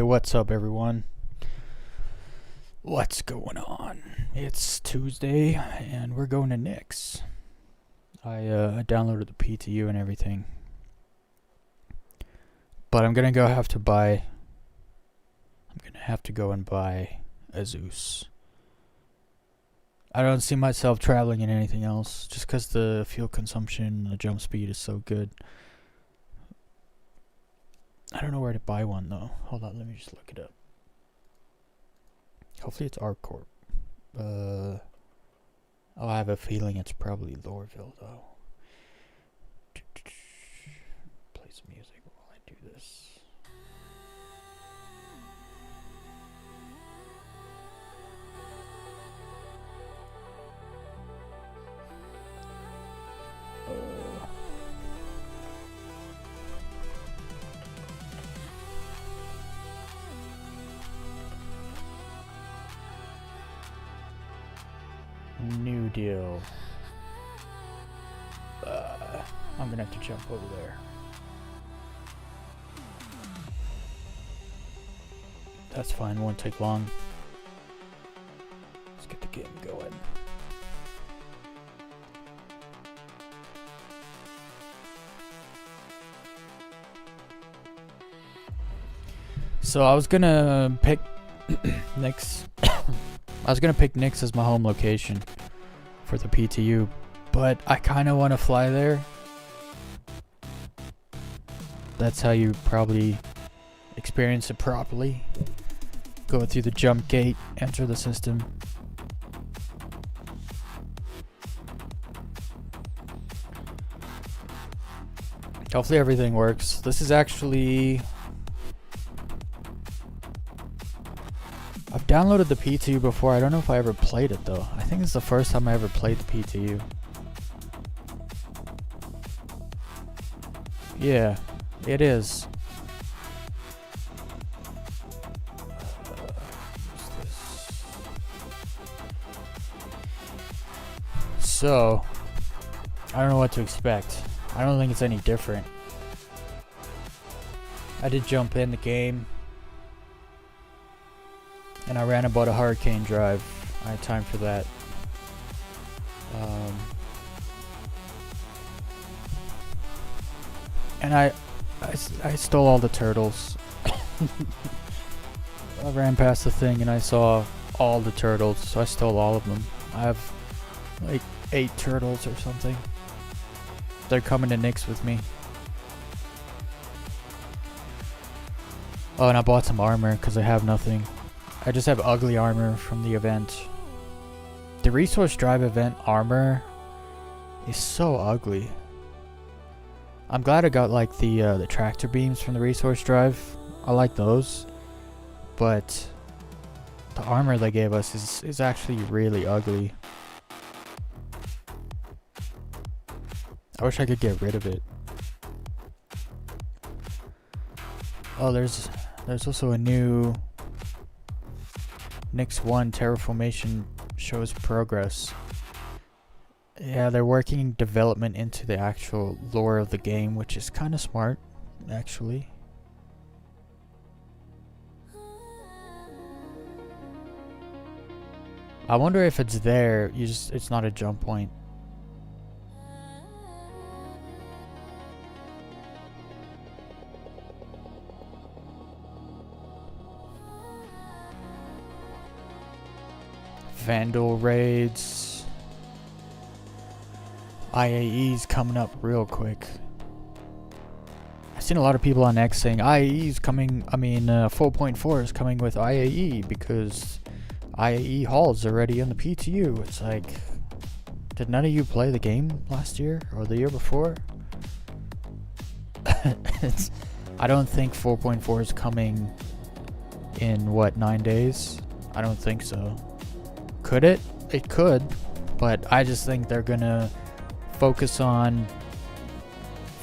What's up, everyone? What's going on? It's Tuesday, and we're going to NYX. I downloaded the PTU and everything, but I'm gonna have to go and buy a Zeus. I don't see myself traveling in anything else, just because the fuel consumption and the jump speed is so good. I don't know where to buy one though. Hold on, let me just look it up. Hopefully it's ArcCorp. I have a feeling it's probably Lorville though. Play some music while I do this. New deal. I'm gonna have to jump over there. That's fine, won't take long. Let's get the game going. So I was gonna pick NYX. I was gonna pick NYX as my home location for the PTU, but I kind of want to fly there. That's how you probably experience it properly. Go through the jump gate, enter the system. Hopefully everything works. This is actually... I've downloaded the PTU before. I don't know if I ever played it though. I think it's the first time I ever played the PTU. Yeah, it is. So, I don't know what to expect. I don't think it's any different. I did jump in the game. And I ran about a hurricane drive. I had time for that. And I stole all the turtles. I ran past the thing and I saw all the turtles, so I stole all of them. I have like 8 turtles or something. They're coming to NYX with me. Oh, and I bought some armor because I have nothing. I just have ugly armor from the event. The resource drive event armor is so ugly. I'm glad I got like the tractor beams from the resource drive. I like those, but the armor they gave us is actually really ugly. I wish I could get rid of it. Oh, there's also a new NYX 1 terraformation shows progress. Yeah, they're working development into the actual lore of the game, which is kind of smart, actually. I wonder if it's there, it's not a jump point. Vandal raids. IAE's coming up real quick. I've seen a lot of people on X saying IAE's coming, 4.4 is coming with IAE because IAE Hall's already in the PTU. It's like, did none of you play the game last year or the year before? I don't think 4.4 is coming in, what, 9 days? I don't think so. Could it? It could, but I just think they're gonna focus on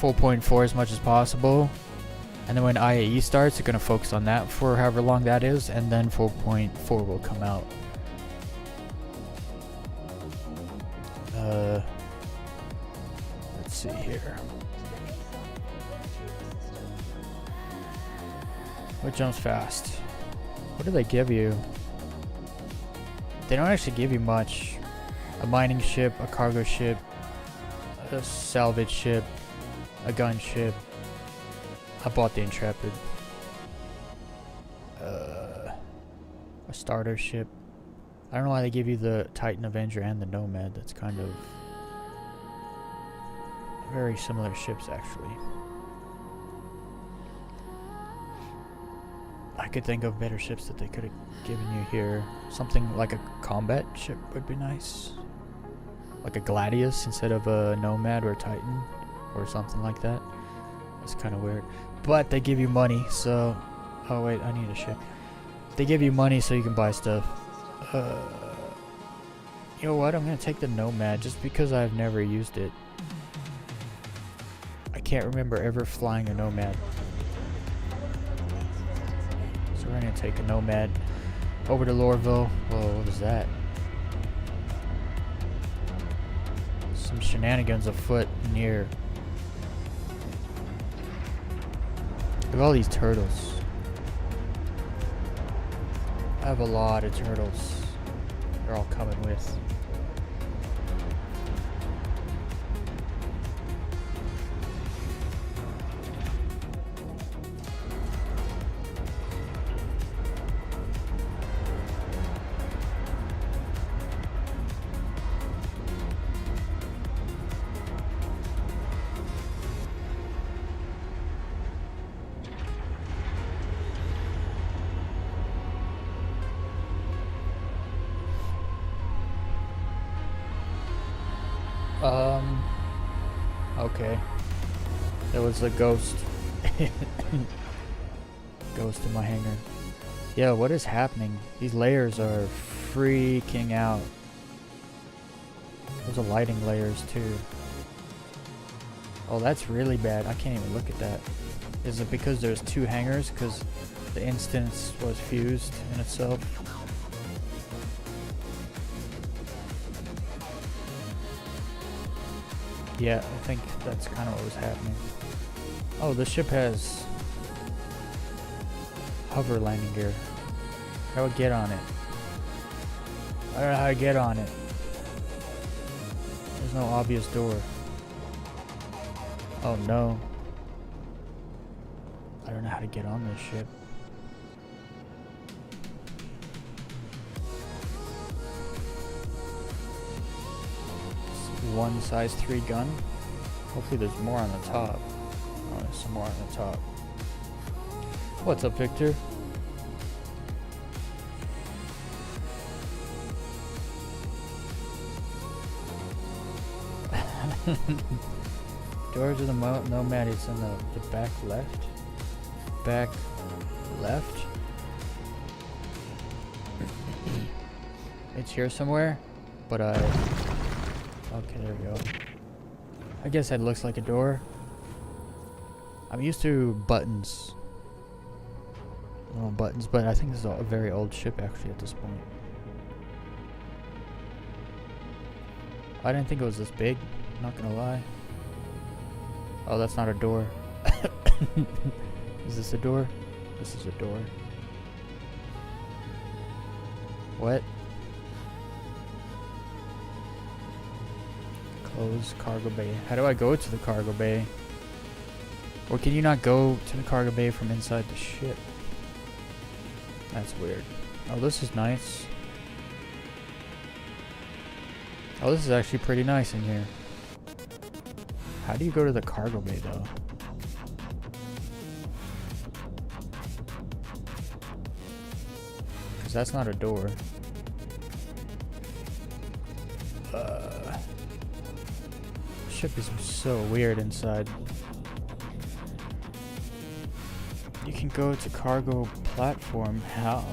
4.4 as much as possible, and then when IAE starts, they're gonna focus on that for however long that is, and then 4.4 will come out. Let's see here. What jumps fast? What do they give you? They don't actually give you much. A mining ship, a cargo ship, a salvage ship, a gun ship. I bought the Intrepid. A starter ship. I don't know why they give you the Titan Avenger and the Nomad. That's kind of very similar ships, actually. I could think of better ships that they could have given you here. Something like a combat ship would be nice. Like a Gladius instead of a Nomad or a Titan or something like that. That's kind of weird. But they give you money, so... Oh wait, I need a ship. They give you money so you can buy stuff. You know what? I'm gonna take the Nomad just because I've never used it. I can't remember ever flying a Nomad. So we're gonna take a Nomad over to Lorville. Whoa, what was that? Some shenanigans afoot near. Look at all these turtles. I have a lot of turtles. They're all coming with. Okay. There was a ghost. Ghost in my hangar. Yeah, what is happening? These layers are freaking out. Those are lighting layers too. Oh, that's really bad. I can't even look at that. Is it because there's two hangars? Because the instance was fused in itself? Yeah, I think that's kind of what was happening. Oh, the ship has hover landing gear. How do I get on it? I don't know how to get on it. There's no obvious door. Oh no. I don't know how to get on this ship. One size 3 gun. Hopefully there's more on the top. Oh, there's some more on the top. What's up, Victor? Doors of the Nomad is in the back left. Back left. It's here somewhere, but okay, there we go. I guess that looks like a door. I'm used to buttons. Little buttons, but I think this is a very old ship actually at this point. I didn't think it was this big, not gonna lie. Oh, that's not a door. Is this a door? This is a door. What? Close cargo bay. How do I go to the cargo bay? Or can you not go to the cargo bay from inside the ship? That's weird. Oh, this is nice. Oh, this is actually pretty nice in here. How do you go to the cargo bay though? Because that's not a door. Ship is so weird inside. You can go to cargo platform. How?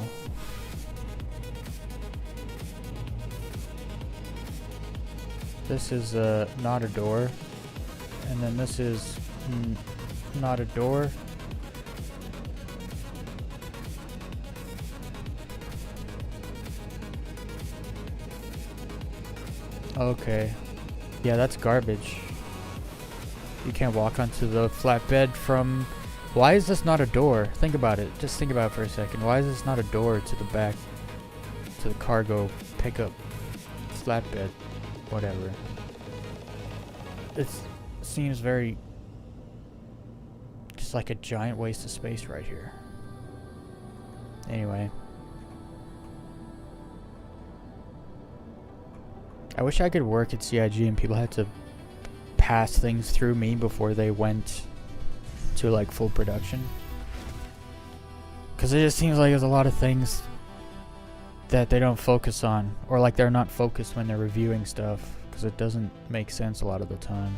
This is not a door. And then this is not a door. Okay. Yeah, that's garbage. You can't walk onto the flatbed from Why is this not a door? Think about it. Just think about it for a second. Why is this not a door to the back, to the cargo pickup, flatbed, whatever? It seems very, just like a giant waste of space right here. Anyway. I wish I could work at CIG and people had to pass things through me before they went to like full production. Because it just seems like there's a lot of things that they don't focus on. Or like they're not focused when they're reviewing stuff. Because it doesn't make sense a lot of the time.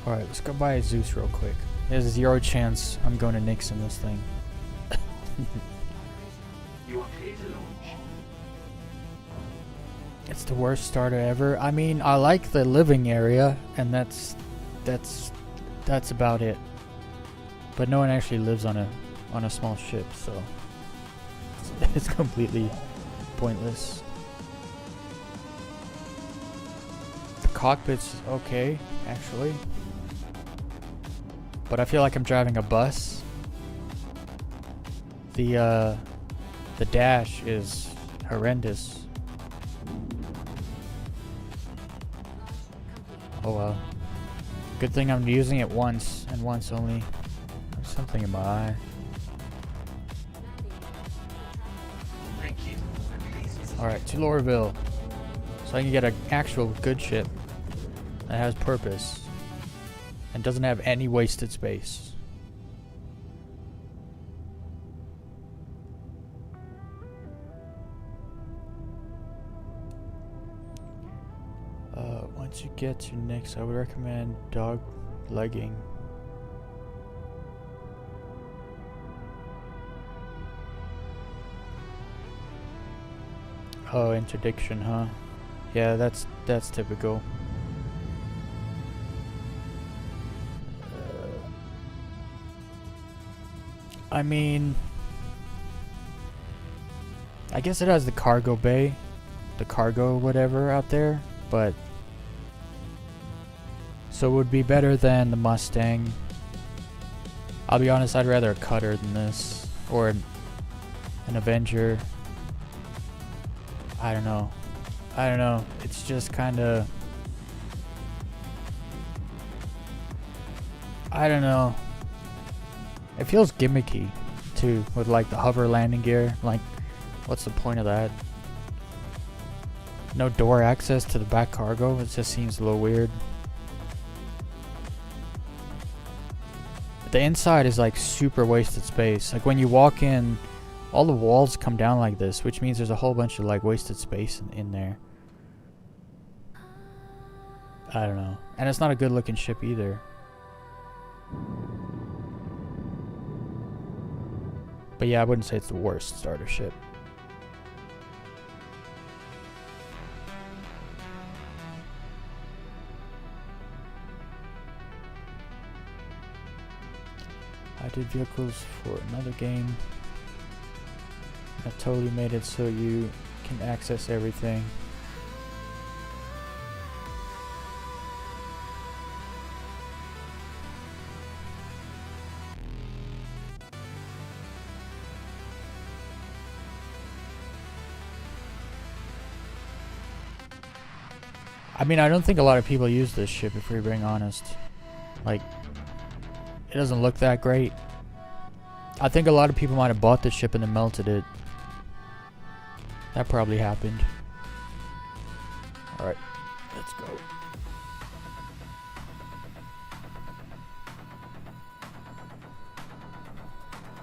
Alright, let's go buy a Zeus real quick. There's a 0 chance I'm going to NYX in this thing. You are clear to launch. It's the worst starter ever. I mean, I like the living area, and that's about it. But no one actually lives on a small ship, so it's completely pointless. The cockpit's okay, actually, but I feel like I'm driving a bus. The dash is horrendous. Oh well. Good thing I'm using it once, and once only. There's something in my eye. Thank you. Alright, to Lorville. So I can get an actual good ship that has purpose and doesn't have any wasted space. Once you get to NYX, I would recommend dog legging. Oh, interdiction, huh? Yeah, that's typical. I mean, I guess it has the cargo bay, the cargo whatever out there, but so it would be better than the Mustang. I'll be honest, I'd rather a Cutter than this, or an Avenger. I don't know. It's just kind of, I don't know. It feels gimmicky too, with like the hover landing gear. Like, what's the point of that? No door access to the back cargo. It just seems a little weird. The inside is like super wasted space. Like when you walk in, all the walls come down like this, which means there's a whole bunch of like wasted space in there. I don't know. And it's not a good looking ship either. But yeah, I wouldn't say it's the worst starter ship. I did vehicles for another game. I totally made it so you can access everything. I mean, I don't think a lot of people use this ship, if we're being honest. Like, it doesn't look that great. I think a lot of people might have bought this ship and then melted it. That probably happened. Alright, let's go.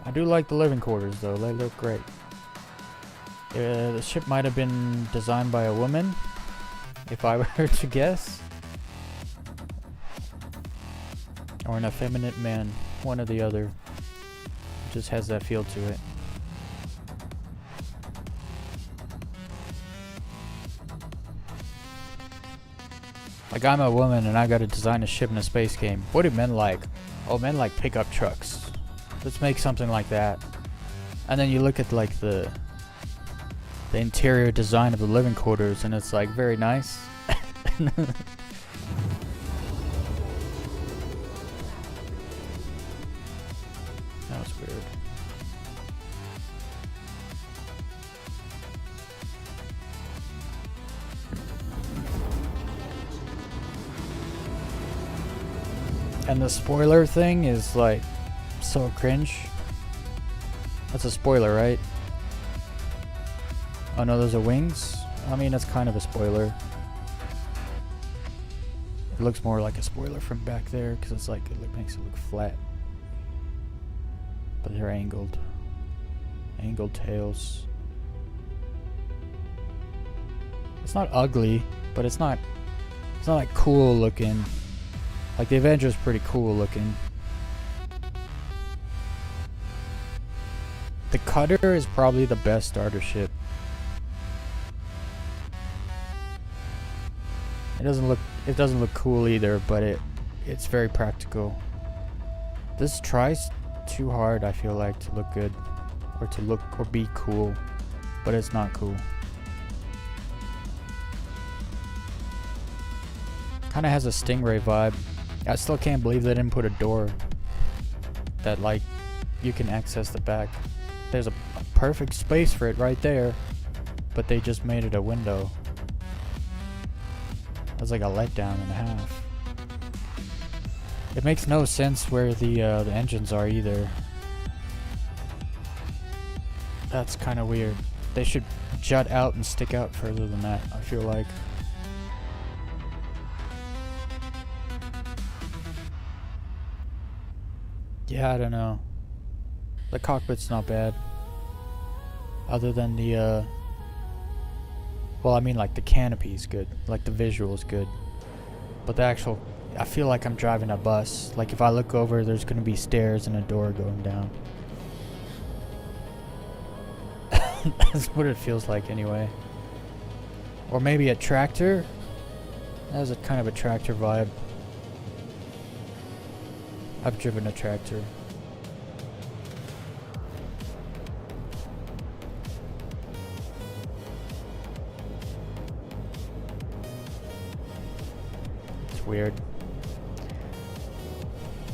I do like the living quarters though, they look great. The ship might have been designed by a woman, if I were to guess. Or an effeminate man, one or the other. It just has that feel to it. Like, I'm a woman and I gotta design a ship in a space game. What do men like? Oh, men like pickup trucks. Let's make something like that. And then you look at like the interior design of the living quarters and it's like very nice. And the spoiler thing is like so cringe. That's a spoiler, right? Oh no, those are wings? I mean, that's kind of a spoiler. It looks more like a spoiler from back there because it's like, it makes it look flat. But they're angled. Angled tails. It's not ugly, but it's not like cool looking. Like the Avenger's pretty cool looking. The Cutter is probably the best starter ship. It doesn't look cool either, but it's very practical. This tries too hard, I feel like, to look good or be cool, but it's not cool. Kind of has a Stingray vibe. I still can't believe they didn't put a door that like you can access the back. There's a perfect space for it right there, but they just made it a window. That's like a letdown and a half. It makes no sense where the engines are either. That's kind of weird. They should jut out and stick out further than that, I feel like. Yeah, I don't know. The cockpit's not bad. Other than the, well, I mean, like, the canopy's good. Like, the visual's good. But the actual, I feel like I'm driving a bus. Like, if I look over, there's gonna be stairs and a door going down. That's what it feels like, anyway. Or maybe a tractor? That has a kind of a tractor vibe. I've driven a tractor. It's weird.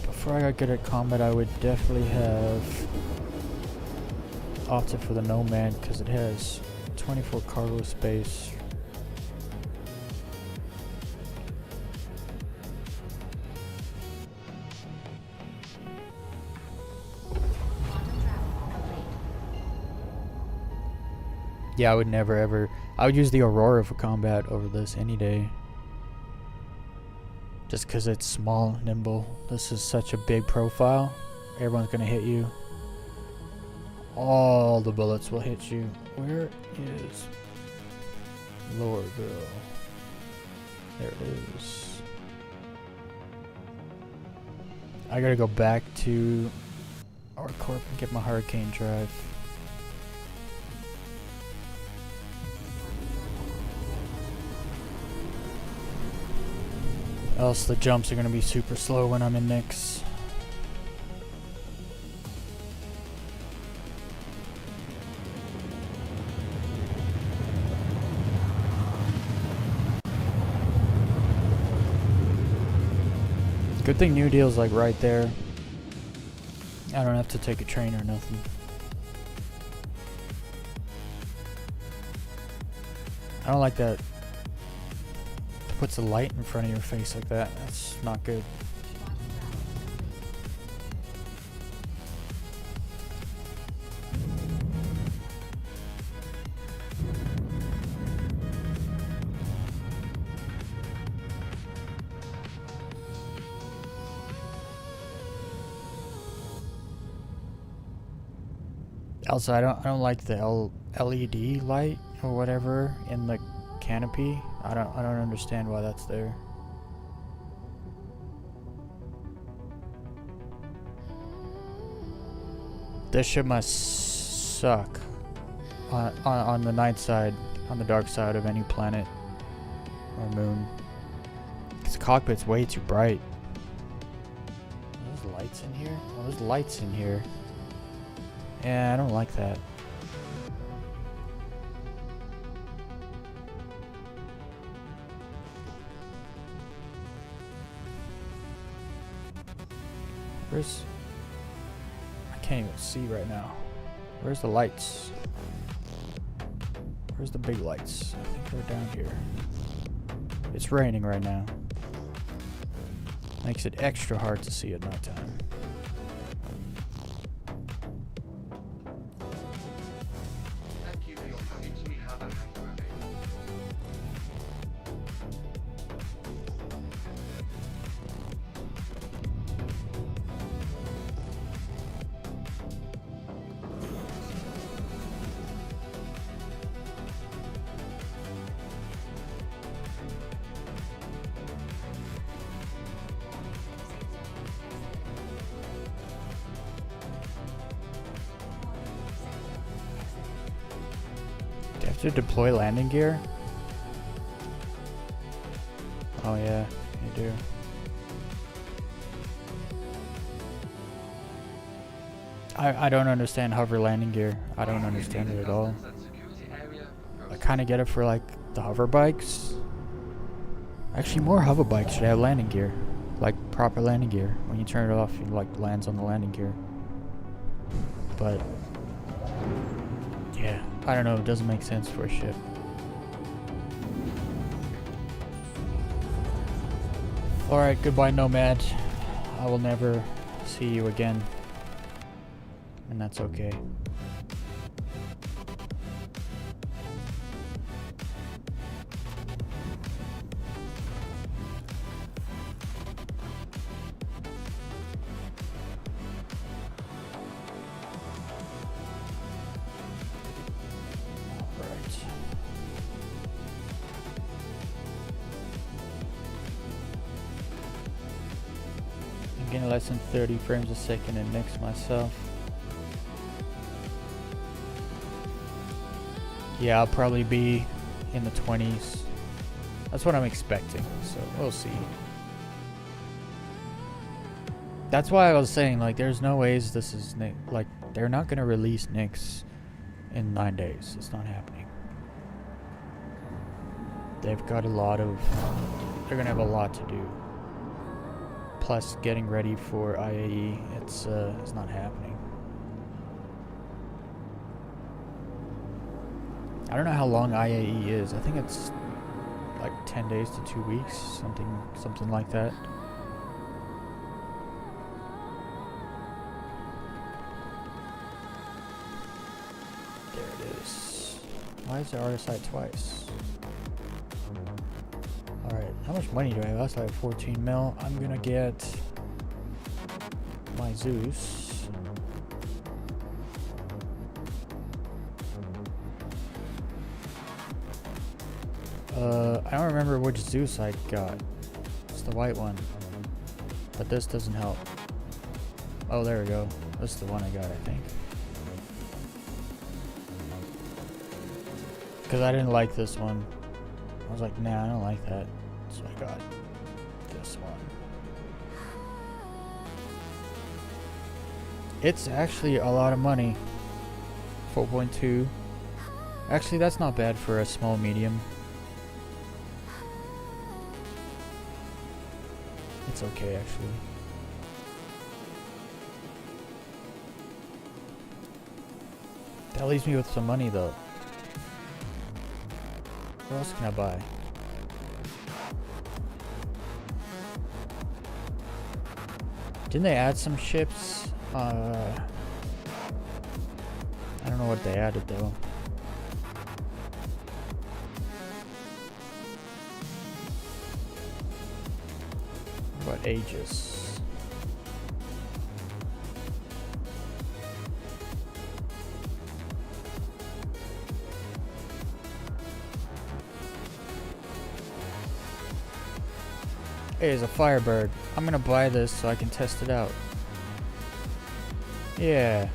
Before I got good at combat, I would definitely have opted for the Nomad because it has 24 cargo space. Yeah, I would never ever. I would use the Aurora for combat over this any day. Just because it's small, nimble. This is such a big profile. Everyone's gonna hit you. All the bullets will hit you. Where is Lorville? There it is. I gotta go back to our corp and get my Hurricane drive. Else the jumps are gonna be super slow when I'm in NYX. Good thing New Deal's like right there. I don't have to take a train or nothing. I don't like that. It puts a light in front of your face like that. That's not good. Also, I don't like the LED light or whatever in the canopy. I don't understand why that's there. This ship must suck on the night side, on the dark side of any planet or moon. This cockpit's way too bright. Are those lights in here? Oh, there's lights in here. Yeah, I don't like that. Where's... I can't even see right now. Where's the lights? Where's the big lights? I think they're down here. It's raining right now. Makes it extra hard to see at nighttime. Thank you for your package. We have a hangar available. Do you have to deploy landing gear? Oh yeah, you do. I don't understand hover landing gear. I don't understand it at all. I kind of get it for like the hover bikes. Actually, more hover bikes should have landing gear, like proper landing gear. When you turn it off, it like lands on the landing gear. But yeah, I don't know. It doesn't make sense for a ship. All right, goodbye, Nomad. I will never see you again, and that's okay. Getting less than 30 frames a second in NYX myself. Yeah, I'll probably be in the 20s. That's what I'm expecting, so we'll see. That's why I was saying, like, there's no ways this is, like, they're not going to release NYX in 9 days. It's not happening. They've got a lot of, they're going to have a lot to do. Plus getting ready for IAE, it's not happening. I don't know how long IAE is. I think it's like 10 days to 2 weeks, something like that. There it is. Why is there RSI twice? Alright, how much money do I have? That's like 14 mil. I'm gonna get my Zeus. I don't remember which Zeus I got. It's the white one. But this doesn't help. Oh, there we go. This is the one I got, I think. Because I didn't like this one. I was like, nah, I don't like that. So I got this one. It's actually a lot of money. 4.2. Actually, that's not bad for a small medium. It's okay, actually. That leaves me with some money, though. What else can I buy? Didn't they add some ships? I don't know what they added though. What Aegis? Hey, there's a Firebird. I'm gonna buy this so I can test it out. Yeah.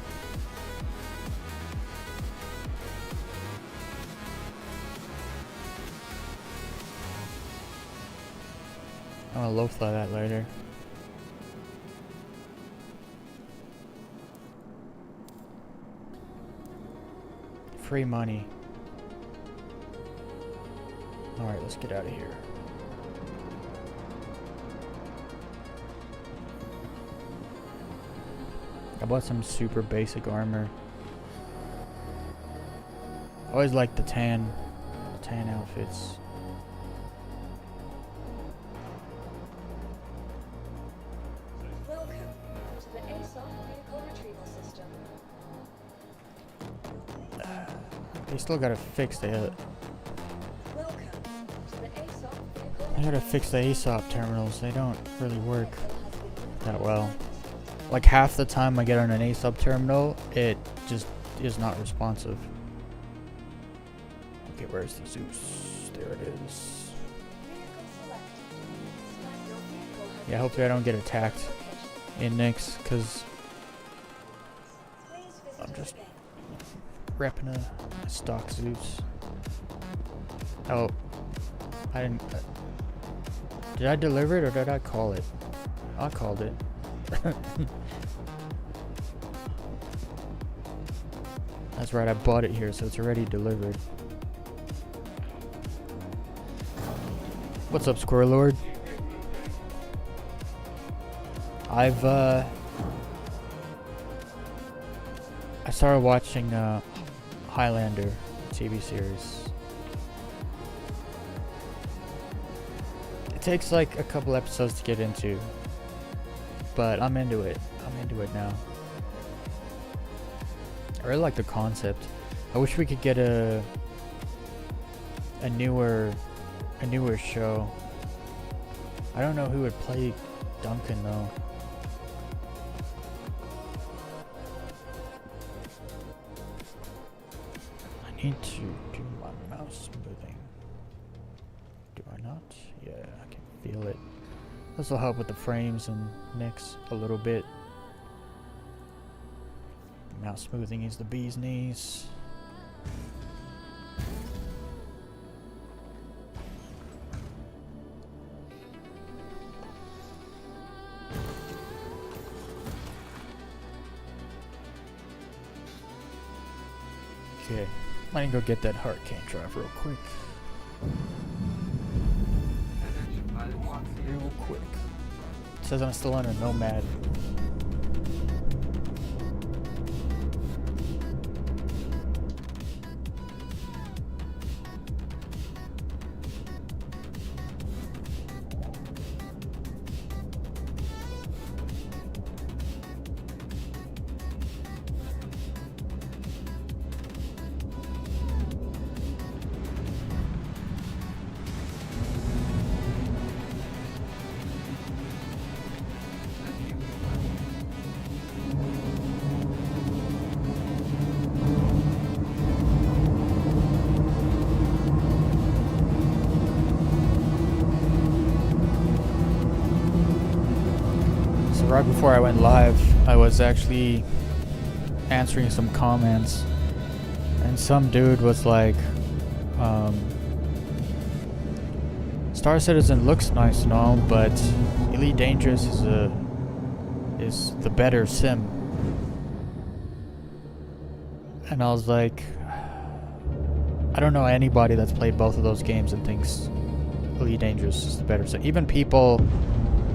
I'm gonna low fly that later. Free money. Alright, let's get out of here. I bought some super basic armor. I always like the tan outfits. They still gotta fix the. I gotta fix the ASOP terminals. They don't really work that well. Like half the time I get on an ASOP terminal, it just is not responsive. Okay, where's the Zeus? There it is. Yeah, hopefully I don't get attacked in NYX, because I'm just repping a stock Zeus. Oh, I didn't. Did I deliver it or did I call it? I called it. That's right, I bought it here, so it's already delivered. What's up, Squirrel Lord? I started watching Highlander TV series. It takes like a couple episodes to get into, but I'm into it. I'm into it now. I really like the concept. I wish we could get a newer show. I don't know who would play Duncan though. I need to do my mouse moving. Do I not? Yeah, I can feel it. This will help with the frames and NYX a little bit. Mouse smoothing is the bee's knees. Okay, I need to go get that hurricane drive real quick. Real quick. It says I'm still on a Nomad. Right before I went live, I was actually answering some comments, and some dude was like, Star Citizen looks nice and all, but Elite Dangerous is the better sim. And I was like, I don't know anybody that's played both of those games and thinks Elite Dangerous is the better sim. Even people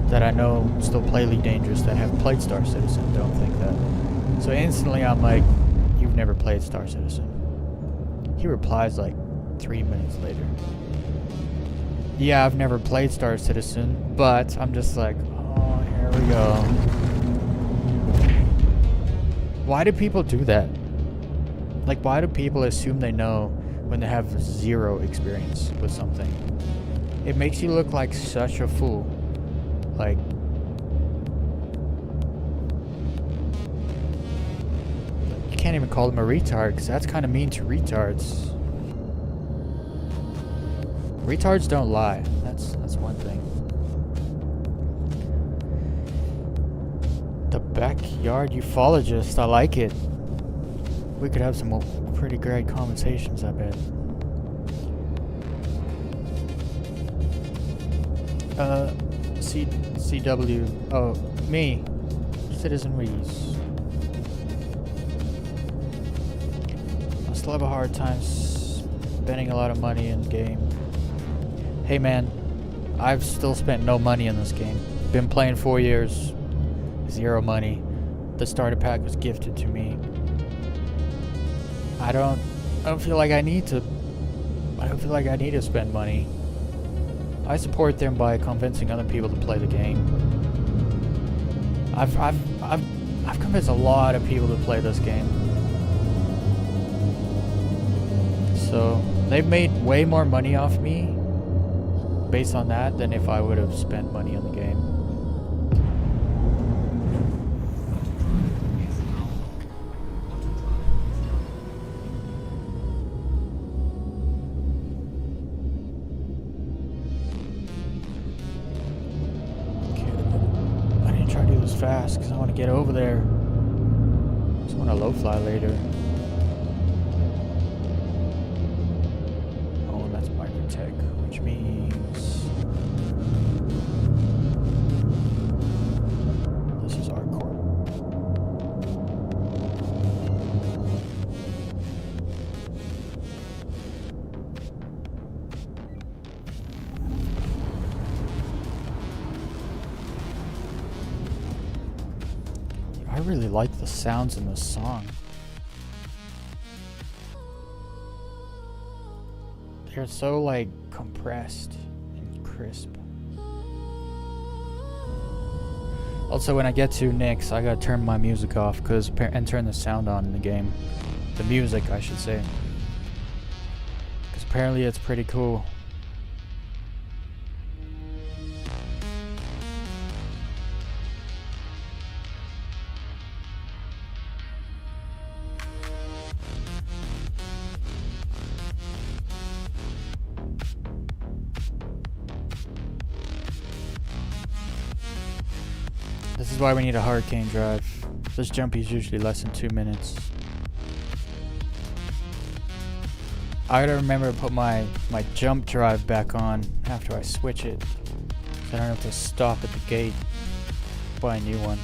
that I know still play Elite Dangerous that have played Star Citizen don't think that. So instantly I'm like, you've never played Star Citizen. He replies like 3 minutes later. Yeah, I've never played Star Citizen, but I'm just like, oh, here we go. Why do people do that? Like, why do people assume they know when they have zero experience with something? It makes you look like such a fool. Like, you can't even call them a retard, because that's kind of mean to retards. Retards don't lie. That's one thing. The backyard ufologist, I like it. We could have some pretty great conversations, I bet. CW. Oh, me. Citizen Weez. I still have a hard time spending a lot of money in game. Hey man, I've still spent no money in this game. Been playing 4 years. 0 money. The starter pack was gifted to me. I don't feel like I need to. I don't feel like I need to spend money. I support them by convincing other people to play the game. I've convinced a lot of people to play this game. So they've made way more money off me based on that than if I would have spent money on the game. Okay, I need to try to do this fast because I want to get over there. I just want to low fly later. Oh, that's microtech, which means this is our core. I really like the sounds in this song. They're so like compressed and crisp. Also, when I get to NYX, I gotta turn my music off and turn the sound on in the game. The music, I should say. Because apparently it's pretty cool. This is why we need a hurricane drive. This jumpy is usually less than 2 minutes. I gotta remember to put my jump drive back on after I switch it, so I don't have to stop at the gate, buy a new one.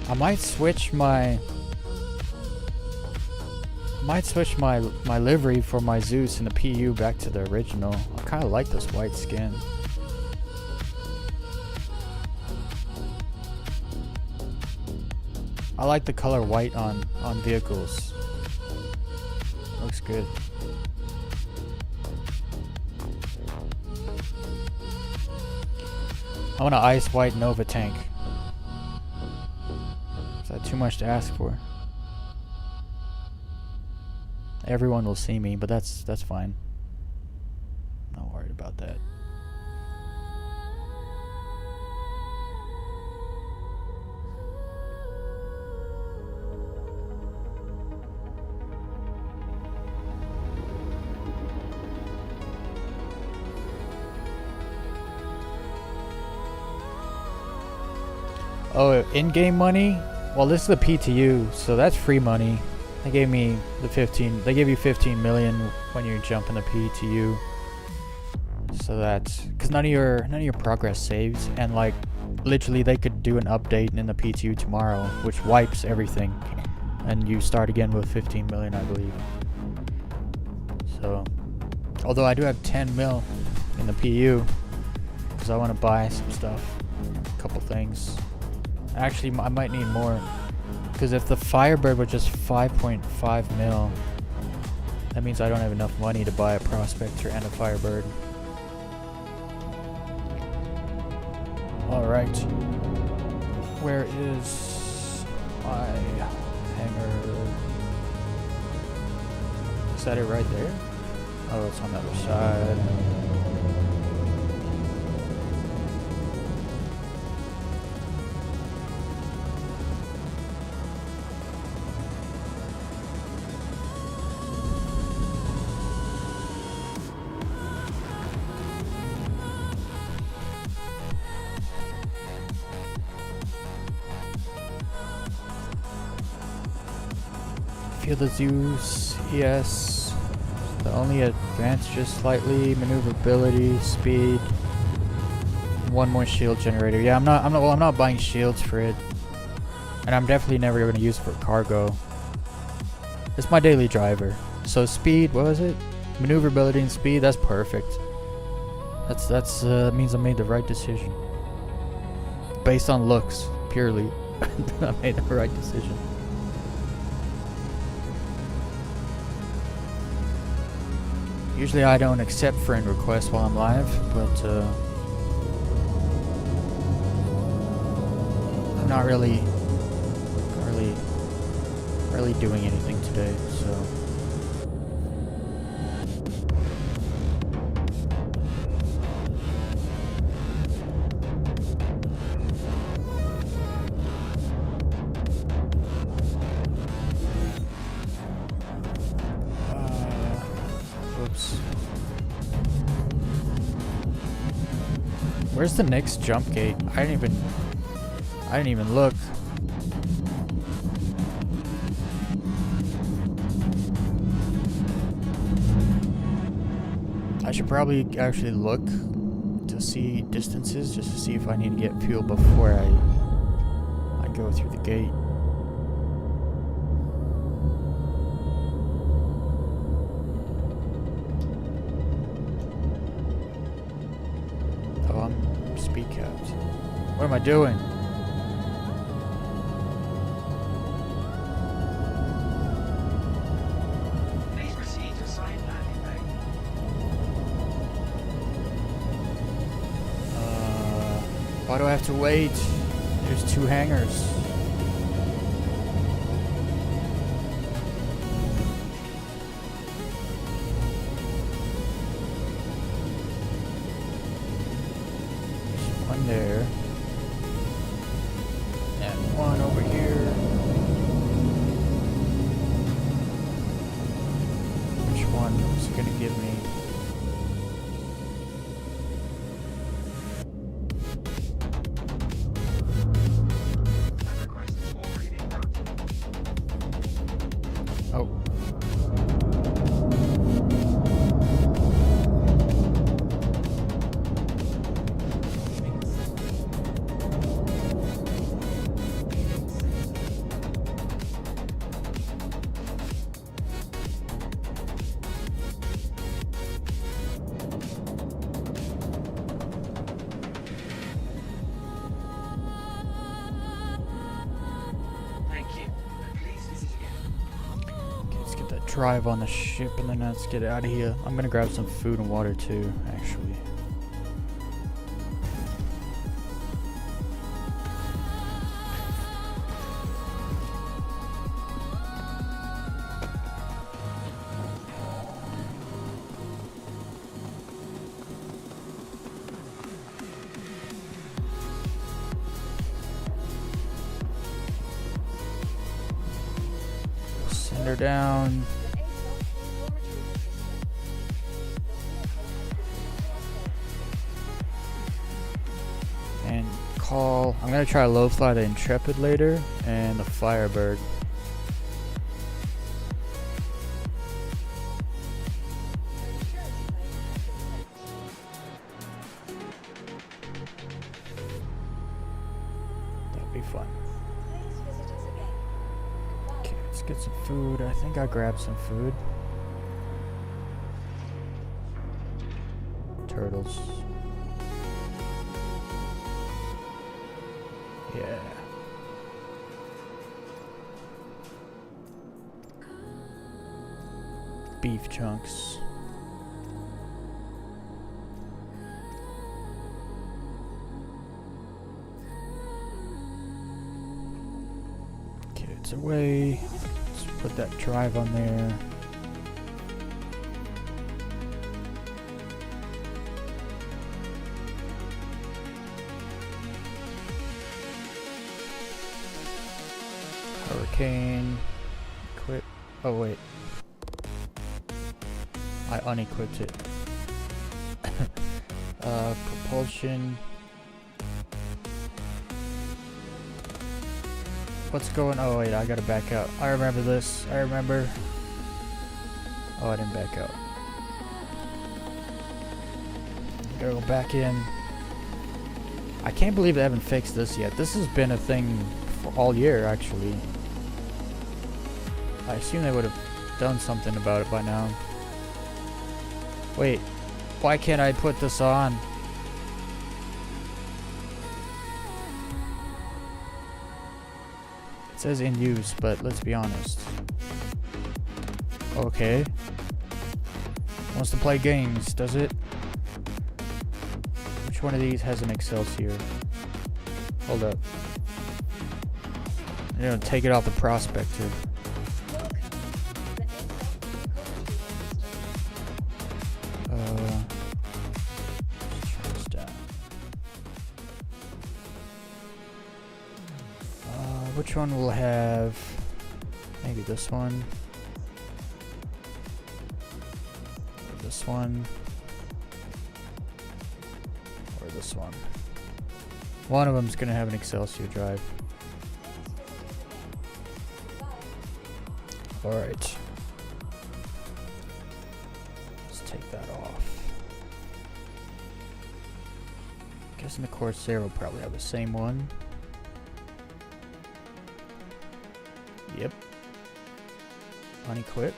I might switch my livery for my Zeus and the PU back to the original. I kind of like this white skin. I like the color white on vehicles. Looks good. I want an ice white Nova tank. Is that too much to ask for? Everyone will see me, but that's fine. I'm not worried about that. Oh, in-game money? Well, this is the PTU, so that's free money. They gave me the 15. They give you 15 million when you jump in the PTU. So that's because none of your progress saves, and like literally they could do an update in the PTU tomorrow, which wipes everything, and you start again with 15 million, I believe. So, although I do have 10 mil in the PU, because I want to buy some stuff, a couple things. Actually, I might need more, because if the Firebird was just 5.5 mil, that means I don't have enough money to buy a Prospector and a Firebird. Alright. Where is my hangar? Is that it right there? Oh, it's on the other side. Feel the Zeus, yes. The only advantage is slightly maneuverability, speed, one more shield generator. Yeah, I'm not buying shields for it, and I'm definitely never going to use it for cargo. It's my daily driver. So speed, what was it? Maneuverability and speed. That's perfect. That means I made the right decision. Based on looks, purely, I made the right decision. Usually I don't accept friend requests while I'm live, but I'm not really really doing anything today, so. Oops. Where's the NYX jump gate? I didn't even look. I should probably actually look to see distances just to see if I need to get fuel before I go through the gate. Oh, I'm speed capped. What am I doing? Please proceed to sign landing bay. Why do I have to wait? There's 2 hangars. There's one there. And one over here. Which one is it gonna give me? Oh. Thank you. Please visit again. Okay, let's get that drive on the ship and then let's get out of here. I'm gonna grab some food and water too, actually. Send her down. And call. I'm gonna try low fly the Intrepid later and the Firebird. That'd be fun. Okay, let's get some food. I think I grabbed some food. Turtles. Yeah. Beef chunks. Okay, it's away. Let's put that drive on there. Hurricane. Equip. Oh, wait. I unequipped it. Propulsion. What's going? Oh, wait, I gotta back out. I remember this. I remember. Oh, I didn't back out. Gotta go back in. I can't believe they haven't fixed this yet. This has been a thing for all year, actually. I assume they would have done something about it by now. Wait, why can't I put this on? It says in use, but let's be honest. Okay. Wants to play games, does it? Which one of these has an Excelsior? Hold up. I'm gonna take it off the Prospector. Which one will have... Maybe this one. Or this one. Or this one. One of them's gonna have an Excelsior drive. Alright. Let's take that off. Guessing the Corsair will probably have the same one. Yep. Unequip.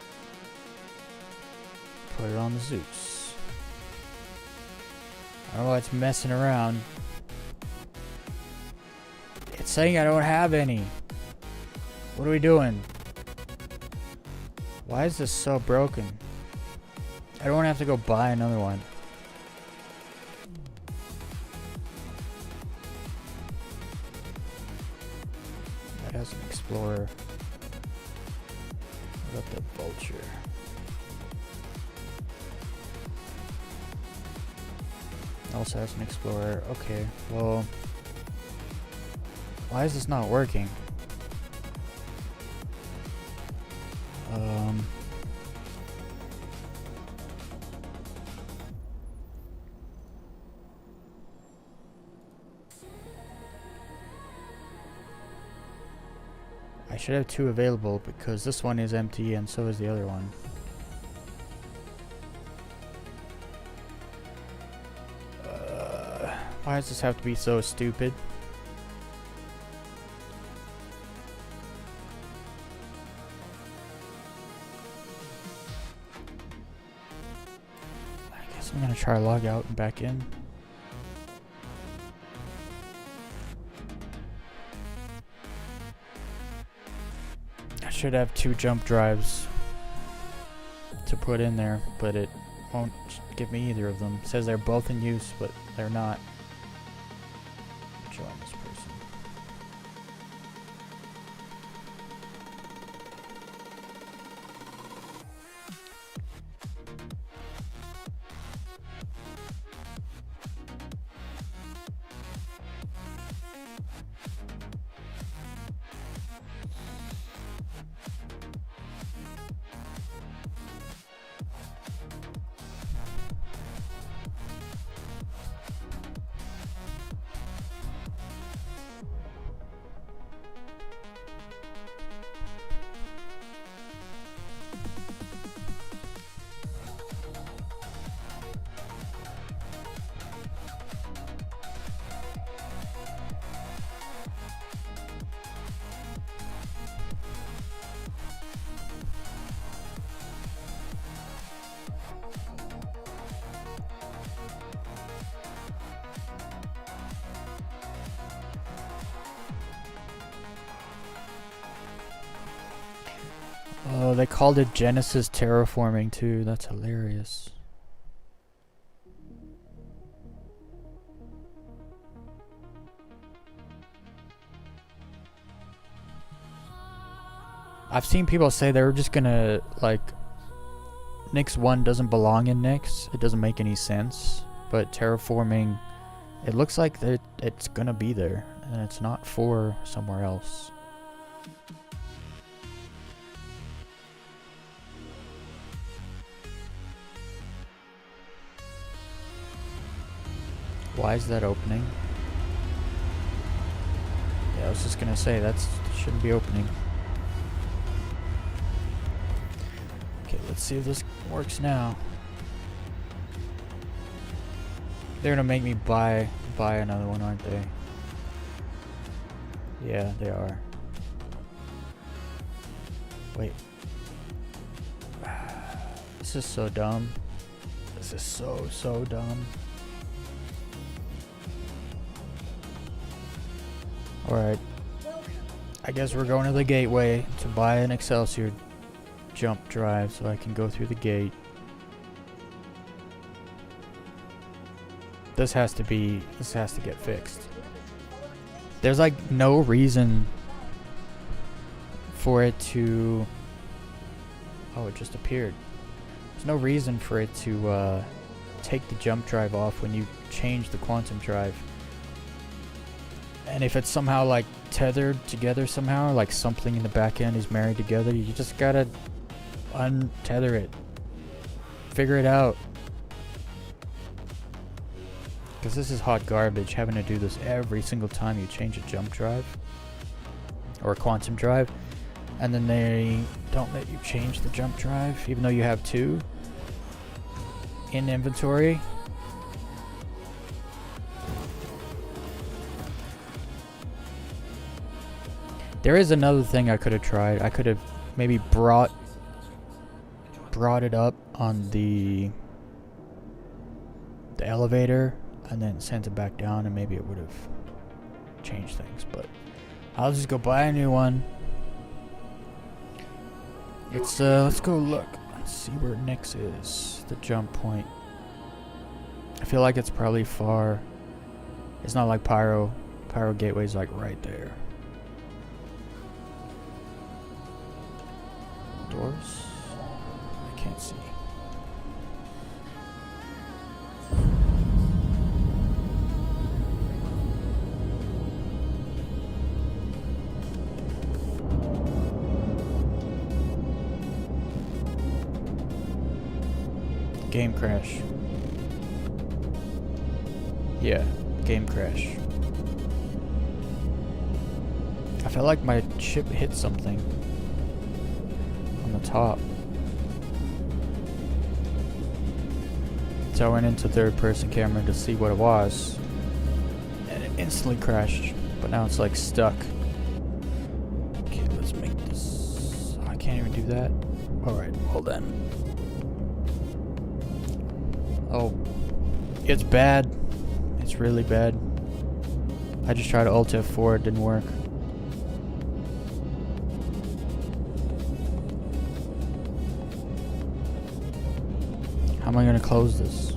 Put it on the Zeus. I don't know why it's messing around. It's saying I don't have any. What are we doing? Why is this so broken? I don't want to have to go buy another one. That has an Explorer. What about the Vulture? Also has an Explorer. Okay, well... Why is this not working? I should have two available because this one is empty and so is the other one. Why does this have to be so stupid? I guess I'm gonna try to log out and back in. I should have two jump drives to put in there, but it won't give me either of them. It says they're both in use, but they're not. Join this person. Oh, they called it Genesis terraforming too. That's hilarious. I've seen people say they were just gonna, like, NYX 1 doesn't belong in NYX. It doesn't make any sense. But terraforming, it looks like it's gonna be there. And it's not for somewhere else. Why is that opening? Yeah, I was just gonna say that shouldn't be opening. Okay, let's see if this works now. They're gonna make me buy another one, aren't they? Yeah, they are. Wait. This is so dumb. This is so dumb. Alright, I guess we're going to the gateway to buy an Excelsior jump drive so I can go through the gate. This has to get fixed. There's like no reason for it to... Oh, it just appeared. There's no reason for it to take the jump drive off when you change the quantum drive. And if it's somehow like tethered together somehow, like something in the back end is married together. You just gotta untether it. Figure it out. Because this is hot garbage, having to do this every single time you change a jump drive or a quantum drive, and then they don't let you change the jump drive even though you have two in inventory. There is another thing I could have tried. I could have maybe brought it up on the elevator and then sent it back down, and maybe it would have changed things, but I'll just go buy a new one. Let's go look. Let's see where NYX is. The jump point. I feel like it's probably far. It's not like Pyro. Pyro Gateway's like right there. Doors? I can't see. Game crash. Yeah, game crash. I felt like my ship hit something on the top. So I went into third person camera to see what it was, and it instantly crashed, but now it's like stuck. Okay, let's make this. I can't even do that. Alright, hold on. Oh, it's bad. It's really bad. I just tried to Alt F4, it didn't work. How am I gonna close this?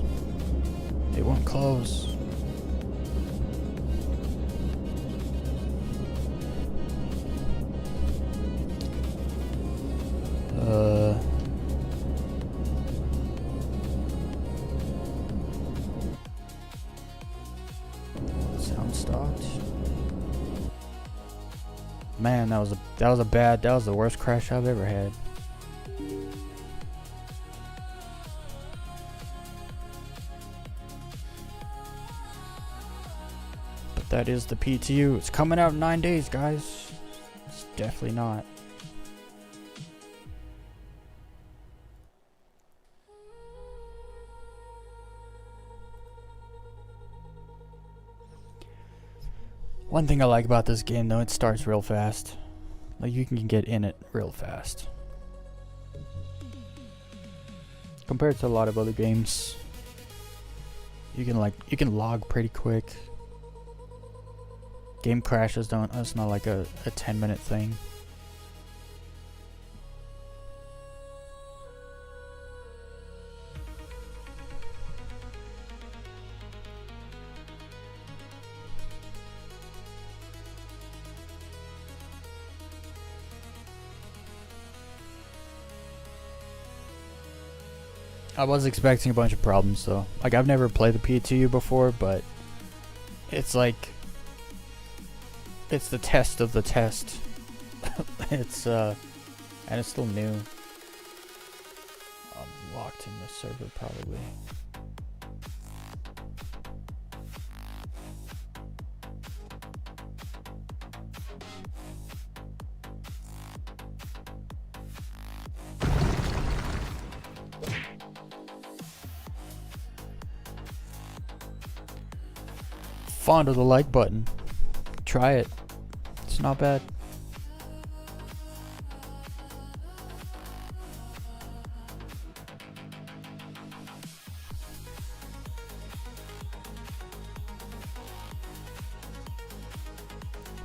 It won't close. Sound stopped. Man, that was the worst crash I've ever had. But that is the PTU. It's coming out in 9 days, guys. It's definitely not. One thing I like about this game, though, it starts real fast. Like, you can get in it real fast. Compared to a lot of other games, you can log pretty quick. Game crashes don't, it's not like a 10-minute thing. I was expecting a bunch of problems though. Like, I've never played the PTU before, but it's like, it's the test of the test. It's and it's still new. I'm locked in the server probably. Fond of the like button. Try it. It's not bad.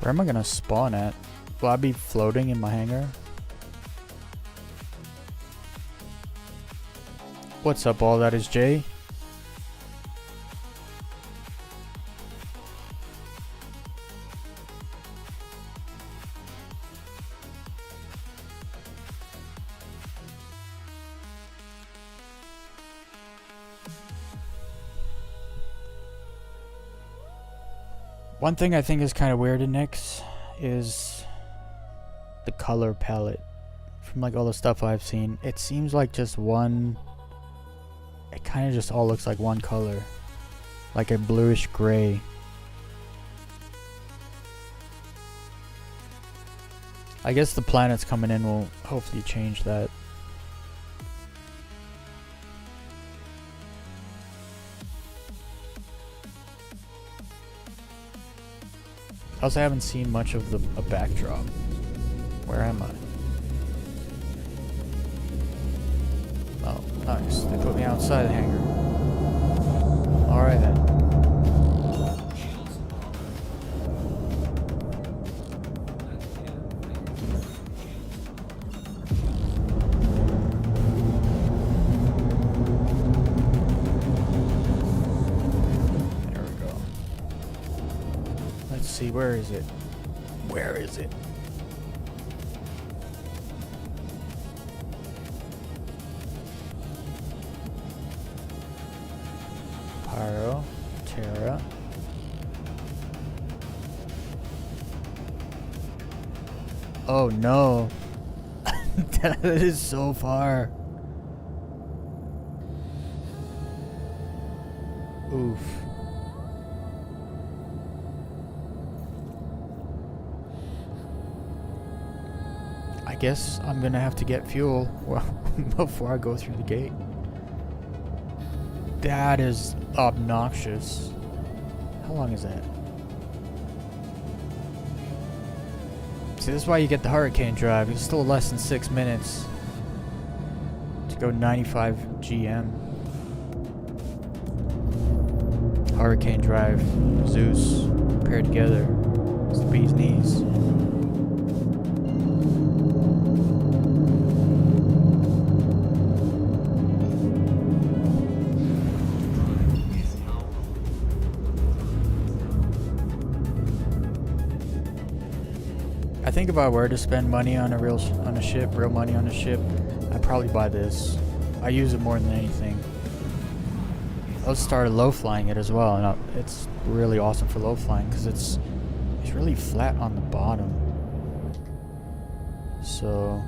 Where am I gonna spawn at? Will I be floating in my hangar? What's up, all that is Jay? One thing I think is kind of weird in NYX is the color palette. From like all the stuff I've seen, it seems like just one. It kind of just all looks like one color, like a bluish gray. I guess the planets coming in will hopefully change that. I also haven't seen much of a backdrop. Where am I? Oh, nice. They put me outside the hangar. Alright then. There we go. Let's see, where is it? Where is it? Pyro, Terra. Oh no. That is so far. Oof. I guess I'm gonna have to get fuel before I go through the gate. That is obnoxious. How long is that? See, this is why you get the hurricane drive. It's still less than 6 minutes to go 95 GM. Hurricane drive, Zeus paired together. It's the bee's knees. I think if I were to spend money on real money on a ship, I'd probably buy this. I use it more than anything. I started low flying it as well, and it's really awesome for low flying because it's really flat on the bottom. So,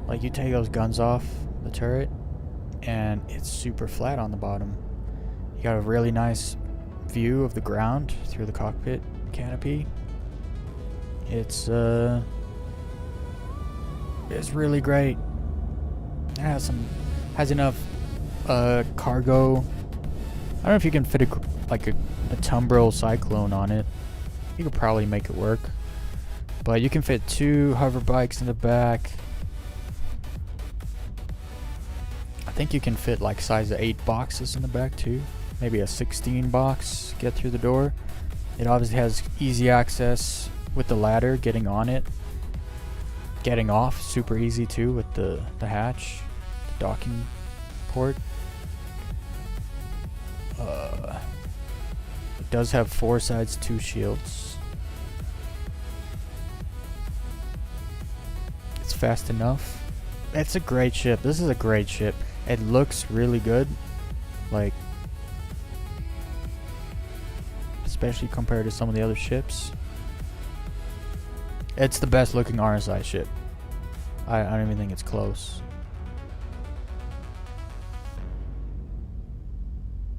like, you take those guns off the turret, and it's super flat on the bottom. You got a really nice view of the ground through the cockpit canopy. It's really great. It has enough cargo. I don't know if you can fit a Tumbril Cyclone on it. You could probably make it work, but you can fit 2 hover bikes in the back. I think you can fit like size of 8 boxes in the back too. Maybe a 16 box. Get through the door. It obviously has easy access with the ladder, getting on it. Getting off, super easy too with the hatch, the docking port. It does have 4 sides, 2 shields. It's fast enough. It's a great ship. This is a great ship. It looks really good, like, especially compared to some of the other ships. It's the best looking RSI ship. I don't even think it's close.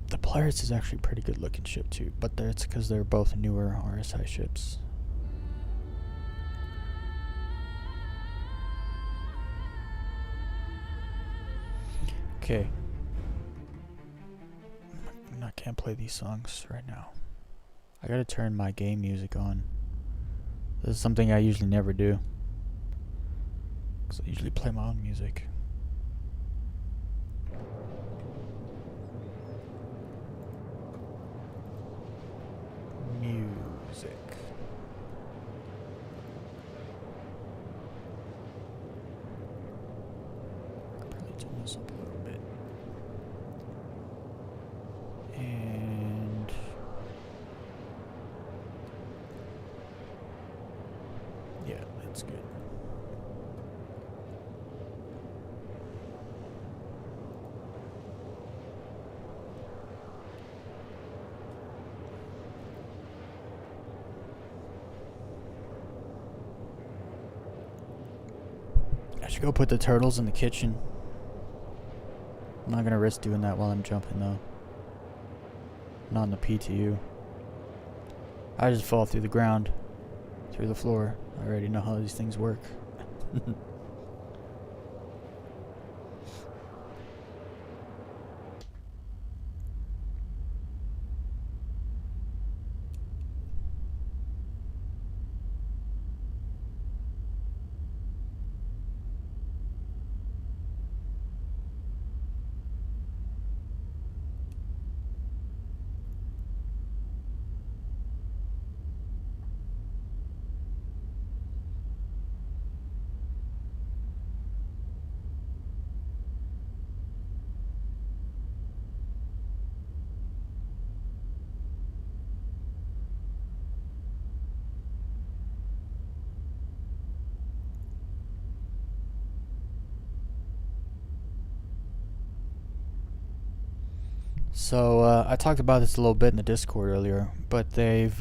The Polaris is actually a pretty good looking ship too, but it's because they're both newer RSI ships. Okay. I can't play these songs right now. I gotta turn my game music on. This is something I usually never do, because I usually play my own music. Music. I could probably turn this up a little bit. And yeah, that's good. I should go put the turtles in the kitchen. I'm not gonna risk doing that while I'm jumping though. Not in the PTU. I just fall through the ground, through the floor. I already know how these things work. So I talked about this a little bit in the Discord earlier, but they've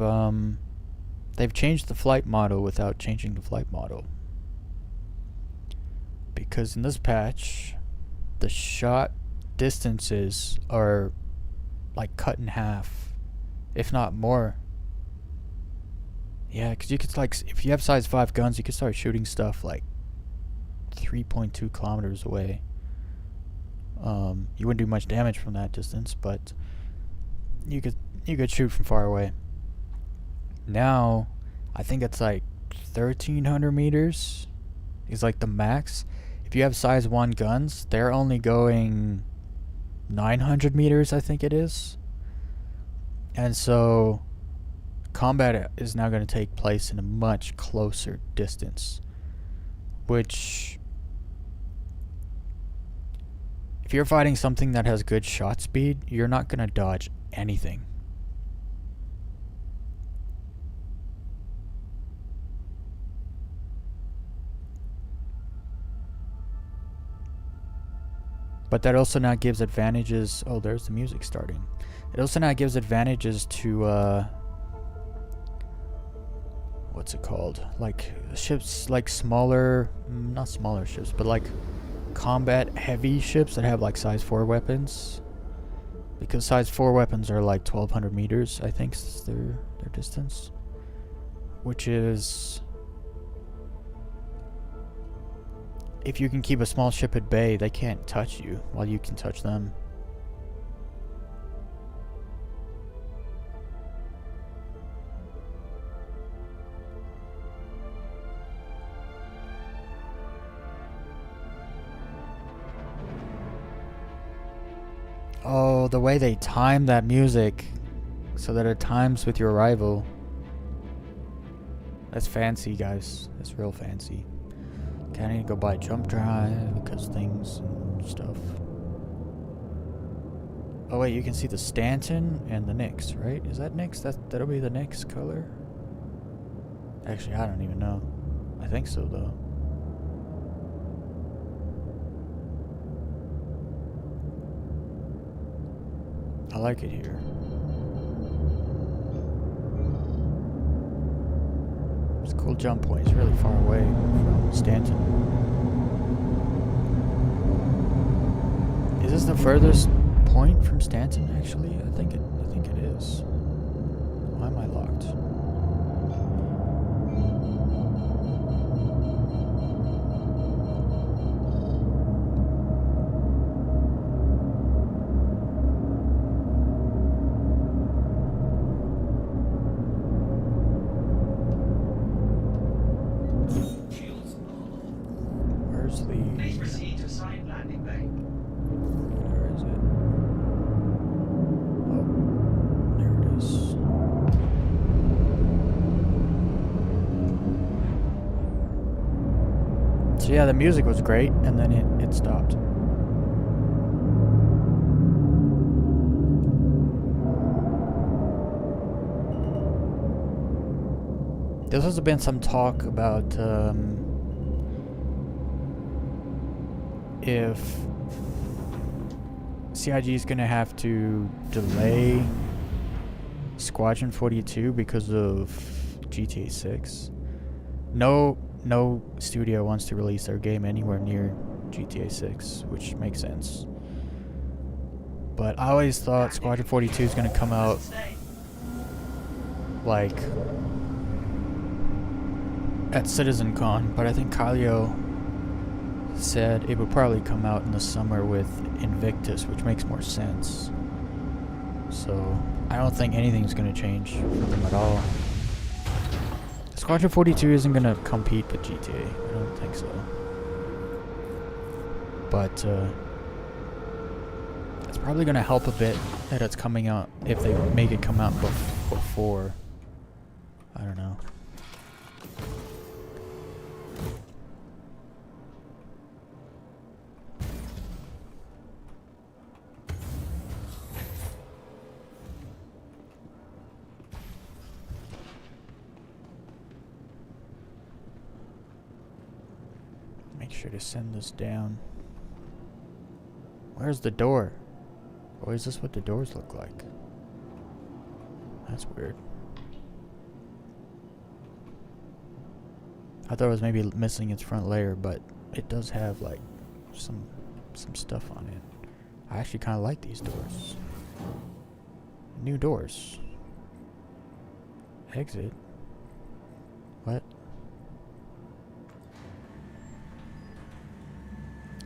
changed the flight model without changing the flight model. Because in this patch, the shot distances are like cut in half, if not more. Yeah, because you could like, if you have size 5 guns, you could start shooting stuff like 3.2 kilometers away. You wouldn't do much damage from that distance, but you could shoot from far away. Now, I think it's like 1,300 meters is like the max. If you have size 1 guns, they're only going 900 meters, I think it is. And so, combat is now going to take place in a much closer distance, which, if you're fighting something that has good shot speed, you're not going to dodge anything. But that also now gives advantages. Oh, there's the music starting. It also now gives advantages to what's it called? Like ships, like smaller, not smaller ships, but like combat heavy ships that have like size 4 weapons. Because size 4 weapons are like 1,200 meters, I think is their distance. Which is, if you can keep a small ship at bay, they can't touch you while you can touch them. Oh, the way they time that music so that it times with your arrival. That's fancy, guys. That's real fancy. Okay, I need to go buy a jump drive because things and stuff. Oh wait, you can see the Stanton and the NYX, right? Is that NYX? That'll be the NYX color? Actually, I don't even know. I think so, though. I like it here. It's a cool jump point. It's really far away from Stanton. Is this the furthest point from Stanton? Actually, I think it is. Why am I locked? Please proceed to side landing bay. Where is it? Oh, there it is. So yeah, the music was great, and then it stopped. There's also been some talk about if CIG is going to have to delay Squadron 42 because of GTA 6. No no studio wants to release their game anywhere near GTA 6, which makes sense. But I always thought Squadron 42 is going to come out like at CitizenCon, but I think Kylio said it would probably come out in the summer with Invictus, which makes more sense. So I don't think anything's going to change for them at all. Squadron 42 isn't going to compete with GTA. I don't think so. But it's probably going to help a bit that it's coming out if they make it come out before. I don't know. Make sure to send this down. Where's the door? Oh, is this what the doors look like? That's weird. I thought it was maybe missing its front layer, but it does have like some stuff on it. I actually kind of like these doors. New doors. Exit. What?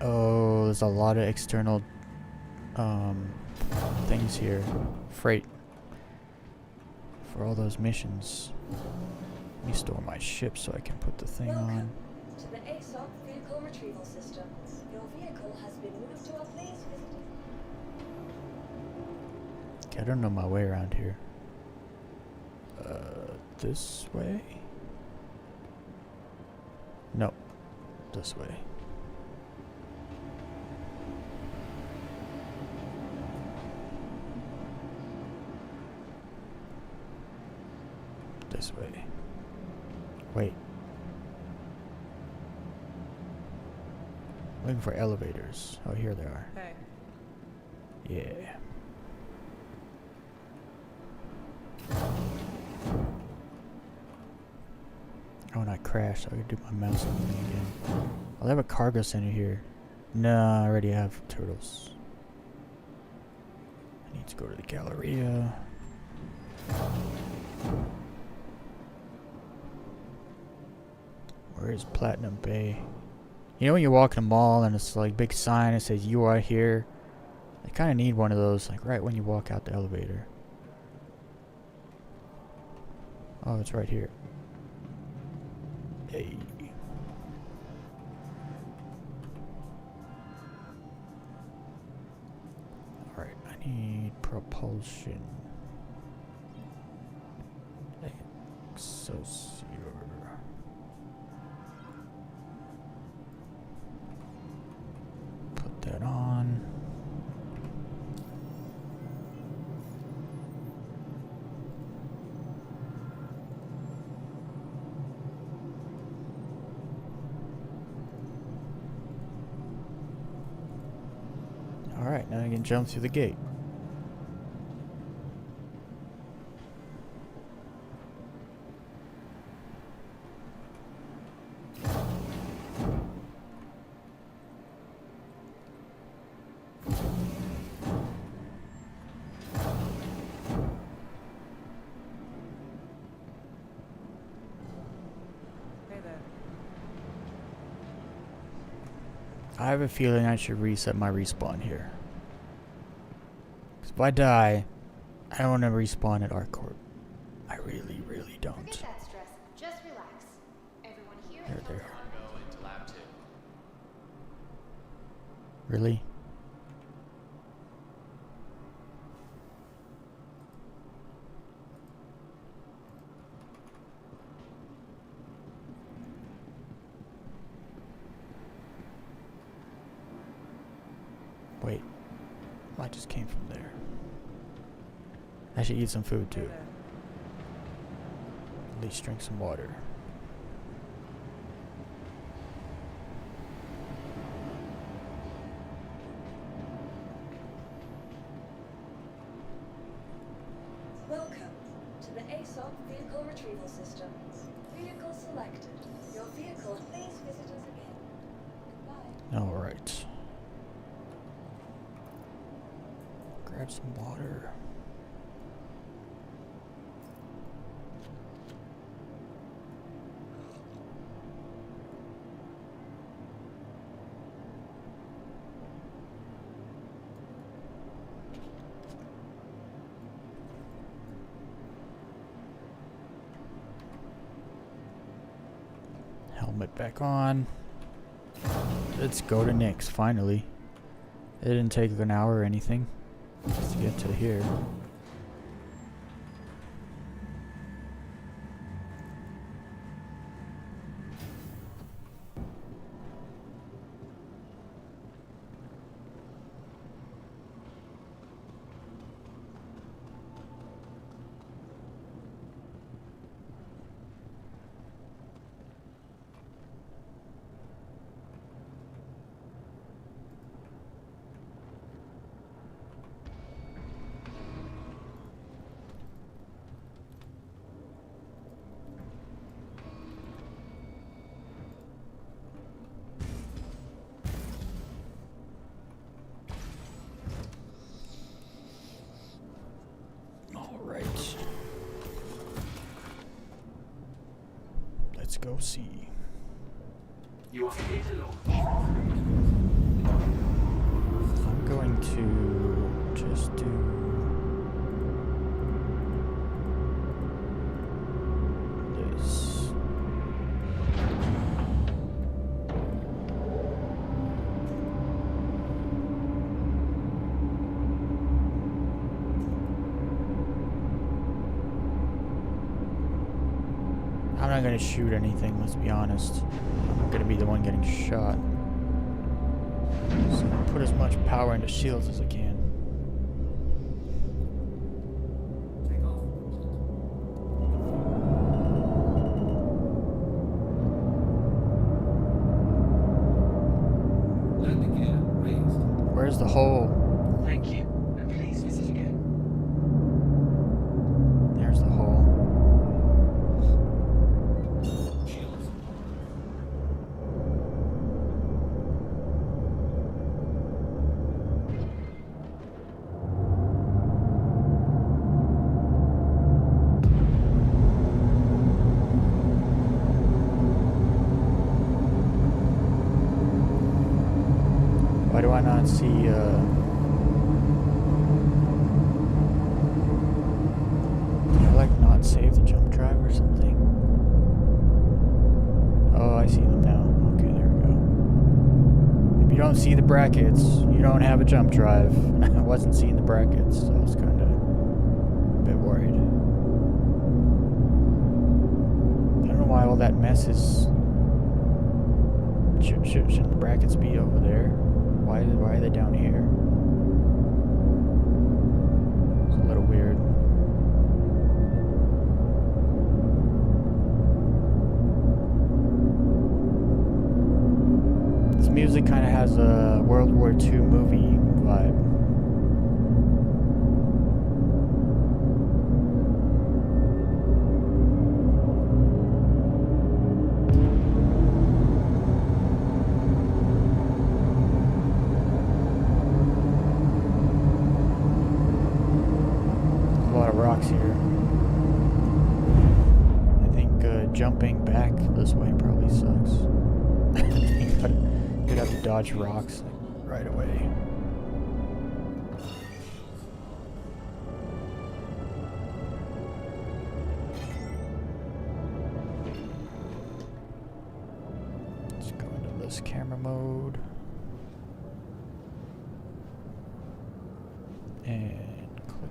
Oh, there's a lot of external things here. Freight. For all those missions. Let me store my ship so I can put the thing on. To the ASOP vehicle retrieval system. Your vehicle has been moved to a place visited. Okay, I don't know my way around here. This way? No. This way. This way. Wait. Looking for elevators. Oh, here they are. Hey. Yeah. Oh, and I crashed. So I could do my mouse on me again. I'll have a cargo center here. No, I already have turtles. I need to go to the Galleria. Where is Platinum Bay? You know when you walk in a mall and it's like big sign that says you are here? I kind of need one of those, like right when you walk out the elevator. Oh, it's right here. Hey. Alright, I need propulsion. Excelsior. Put that on. Alright, now I can jump through the gate. Hey there. I have a feeling I should reset my respawn here. 'Cause if I die, I don't want to respawn at ArcCorp. I really, really don't. Forget that stress. Just relax. Everyone here There. Go into lab 2. Really? Wait. I just came from there. I should eat some food Hey too. there. At least drink some water. Welcome to the ASOP vehicle retrieval system. Vehicle selected. your vehicle. Please visit us again. Goodbye. Alright. Grab some water. Helmet back on. Let's go to NYX, finally. It didn't take an hour or anything just to get to here. Let's go see. You are clear to launch. I'm going to just do this. I'm not gonna shoot anything, let's be honest. I'm gonna be the one getting shot. So put as much power into shields as I can. Take off. Landing gear raised. Where's the hole? Thank you. And please visit again. There's the hole. Shields. Why do I not see, Did I, like, not save the jump drive or something? Oh, I see them now. Okay, there we go. If you don't see the brackets, you don't have a jump drive. I wasn't seeing the brackets, so I was kind of a bit worried. I don't know why all that mess is... Shouldn't the brackets be over there? Why are they down here? It's a little weird. This music kind of has a World War II movie vibe. Rocks here. I think jumping back this way probably sucks. You'd have to dodge rocks like, right away. Let's go into this camera mode. And click.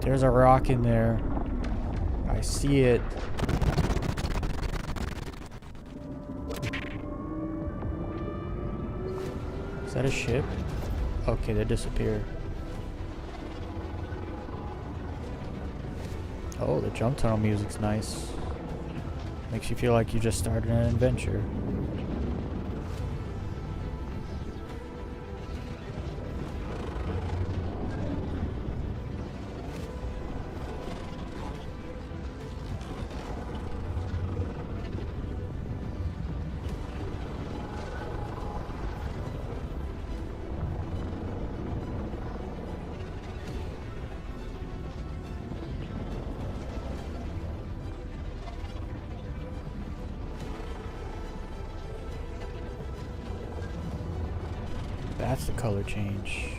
There's a rock in there. I see it. Is that a ship? Okay, they disappear. Oh, the jump tunnel music's nice. Makes you feel like you just started an adventure. That's the color change.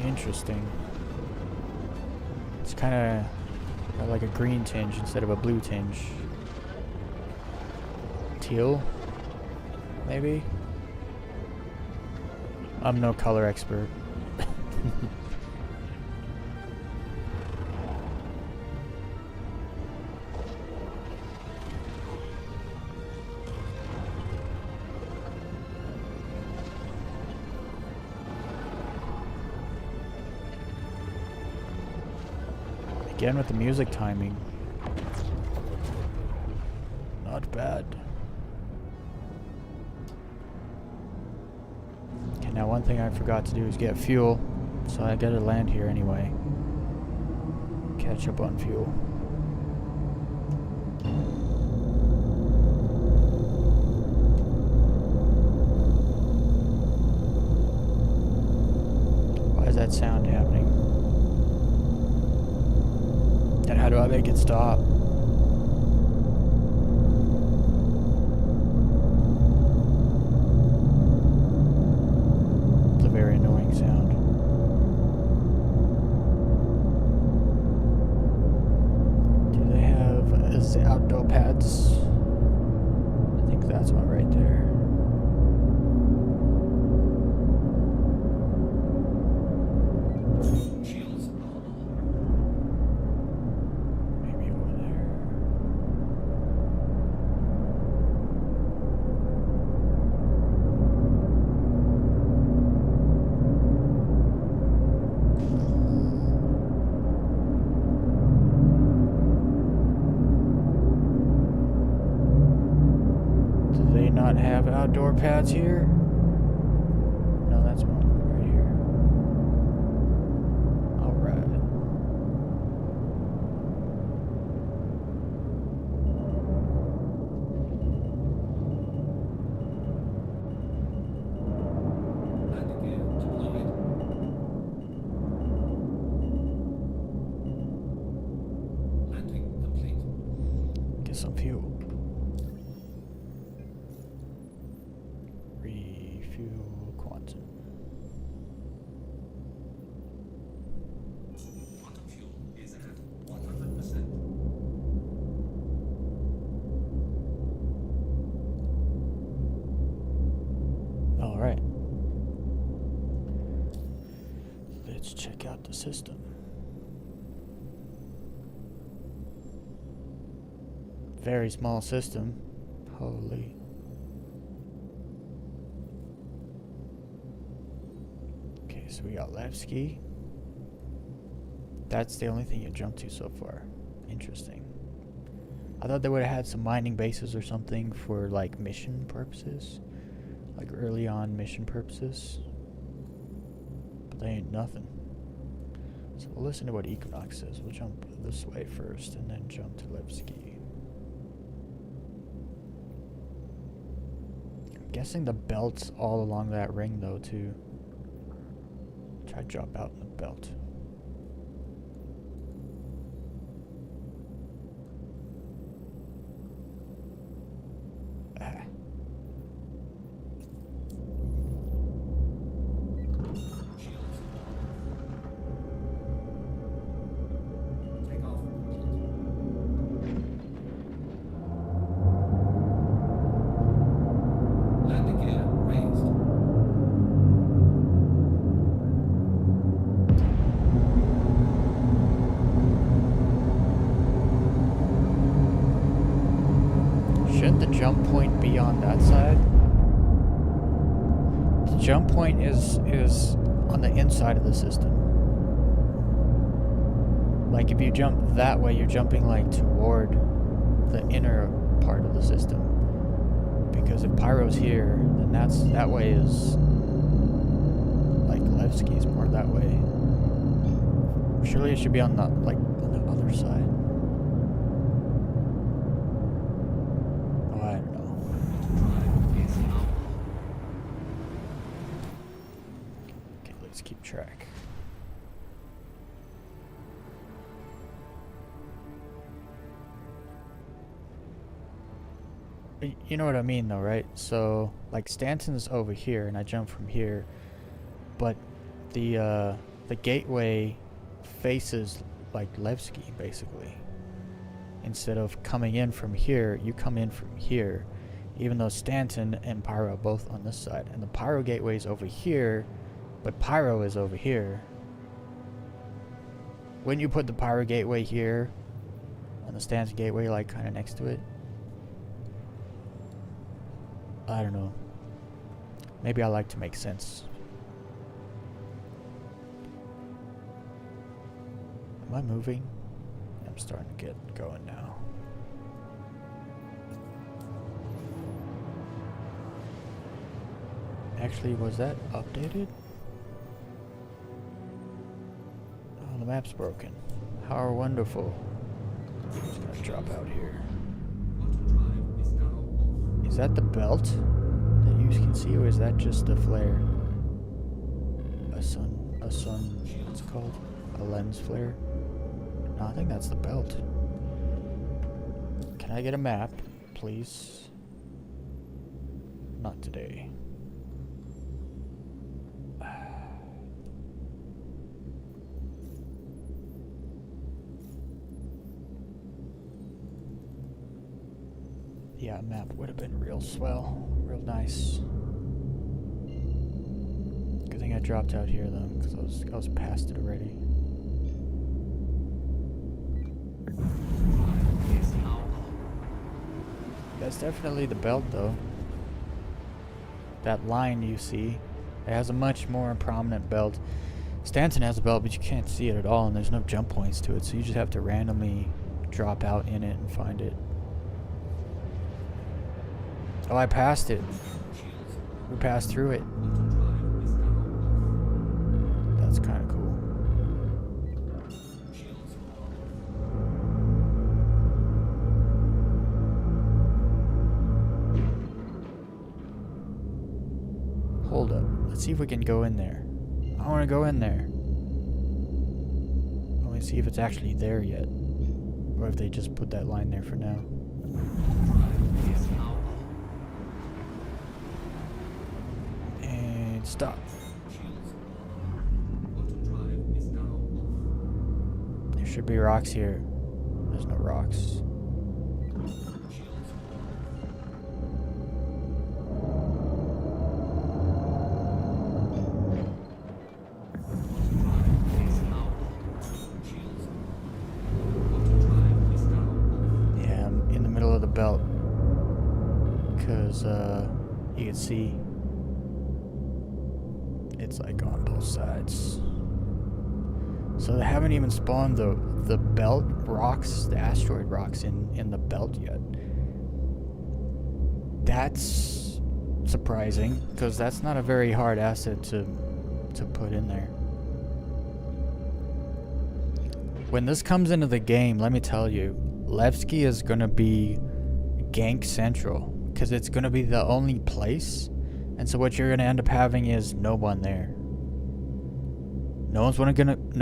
Interesting. It's kind of like a green tinge instead of a blue tinge. Teal? Maybe? I'm no color expert. Again with the music timing. Not bad. Okay, now one thing I forgot to do is get fuel. So I gotta land here anyway. Catch up on fuel. Why is that sound happening? And how do I make it stop? It's a very annoying sound. Do they have outdoor pads? I think that's one right there. Maybe over there. Do they not have outdoor pads here? No, that's one right here. Alright. Get some fuel. Refuel quantum. Quantum fuel is at 100%. All right. Let's check out the system. Very small system. Holy. Okay, so we got Levski. That's the only thing you jumped to so far. Interesting. I thought they would have had some mining bases or something for like mission purposes. Like early on mission purposes. But they ain't nothing. So we'll listen to what Equinox says. We'll jump this way first and then jump to Levski. I'm guessing the belt's all along that ring though too. Try to drop out in the belt. Ah. Take off. Landing gear raised. Shouldn't the jump point be on that side? The jump point is on the inside of the system. Like if you jump that way, you're jumping like toward the inner part of the system. Because if Pyro's here, then that way is like Levski's more that way. Surely it should be on the other side. Oh, I don't know. Drive is out. Okay, let's keep track. You know what I mean though, right? So like Stanton's over here and I jump from here. but the gateway faces like Levski basically. Instead of coming in from here, you come in from here. Even though Stanton and Pyro are both on this side, and the Pyro gateway is over here, but Pyro is over here. When you put the Pyro gateway here, and the Stanton gateway like kind of next to it, I don't know. Maybe I like to make sense. Am I moving? I'm starting to get going now. Actually, was that updated? Oh, the map's broken. How wonderful. I'm just gonna drop out here. Is that the belt that you can see, or is that just a flare? What's it called? A lens flare? No, I think that's the belt. Can I get a map, please? Not today. Yeah, a map would have been real swell, real nice. Good thing I dropped out here though, because I was past it already. That's definitely the belt though. That line you see, it has a much more prominent belt. Stanton has a belt, but you can't see it at all, and there's no jump points to it, so you just have to randomly drop out in it and find it. Oh, I passed it. We passed through it. That's kind of cool. Hold up. Let's see if we can go in there. I want to go in there. Let me see if it's actually there yet. Or if they just put that line there for now. And stop. There should be rocks here. There's no rocks. Belt, because you can see it's like on both sides, so they haven't even spawned the belt rocks, the asteroid rocks in the belt yet. That's surprising, because that's not a very hard asset to put in there. When this comes into the game, let me tell you, Levski is gonna be gank central, because it's going to be the only place, and so what you're going to end up having is no one there. No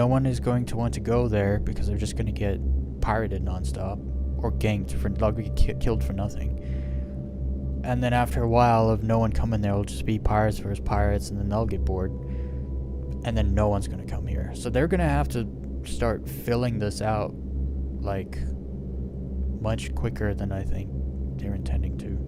one is going to want to go there, because they're just going to get pirated nonstop or ganked for, they'll be killed for nothing. And then after a while of no one coming there, it'll just be pirates versus pirates, and then they'll get bored, and then no one's going to come here. So they're going to have to start filling this out like much quicker than I think they're intending to.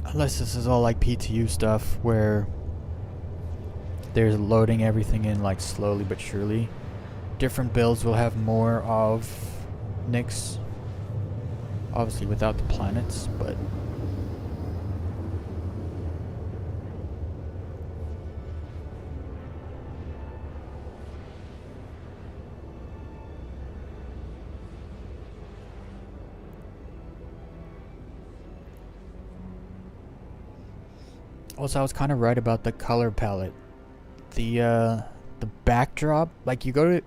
Unless this is all like PTU stuff where they're loading everything in like slowly but surely. Different builds will have more of NYX. Obviously without the planets, but also I was kind of right about the color palette. The backdrop, like you go to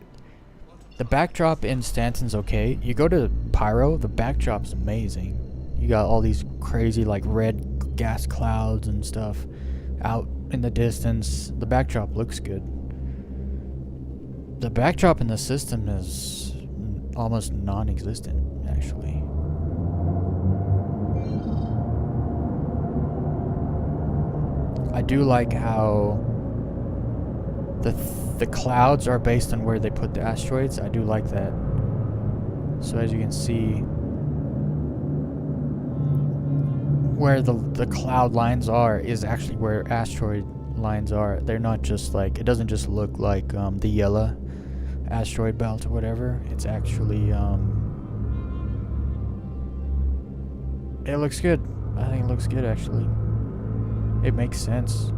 the backdrop in Stanton's okay. You go to Pyro, the backdrop's amazing. You got all these crazy like red gas clouds and stuff out in the distance. The backdrop looks good. The backdrop in the system is almost non-existent, actually. I do like how the clouds are based on where they put the asteroids. I do like that. So as you can see, where the cloud lines are is actually where asteroid lines are. They're not just like, it doesn't just look like the yellow asteroid belt or whatever. It's actually it looks good. I think it looks good actually. It makes sense.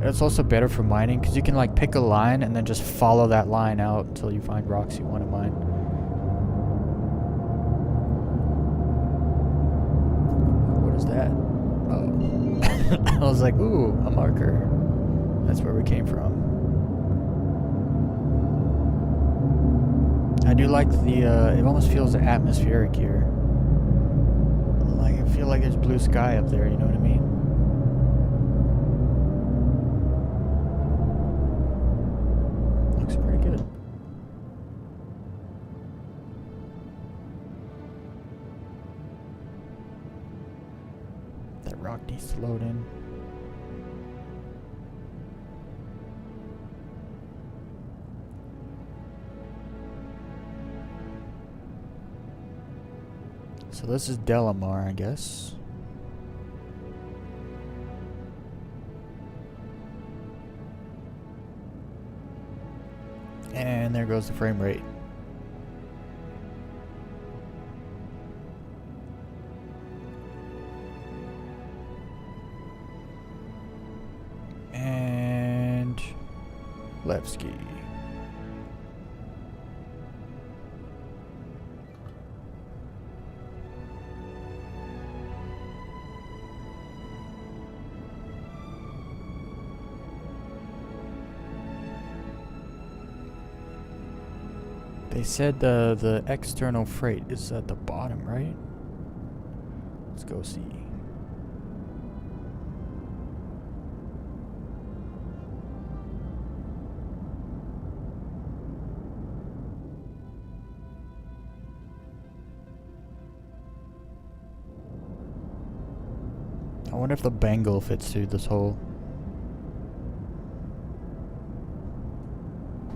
It's also better for mining because you can like pick a line and then just follow that line out until you find rocks you want to mine. What is that? Oh. I was like, ooh, a marker. That's where we came from. I do like the, it almost feels atmospheric here. Like, I feel like there's blue sky up there, you know what I mean? Looks pretty good. That rock needs to load in. So this is Delamar, I guess. And there goes the frame rate. And Levski. They said the external freight is at the bottom, right? Let's go see. I wonder if the bangle fits through this hole.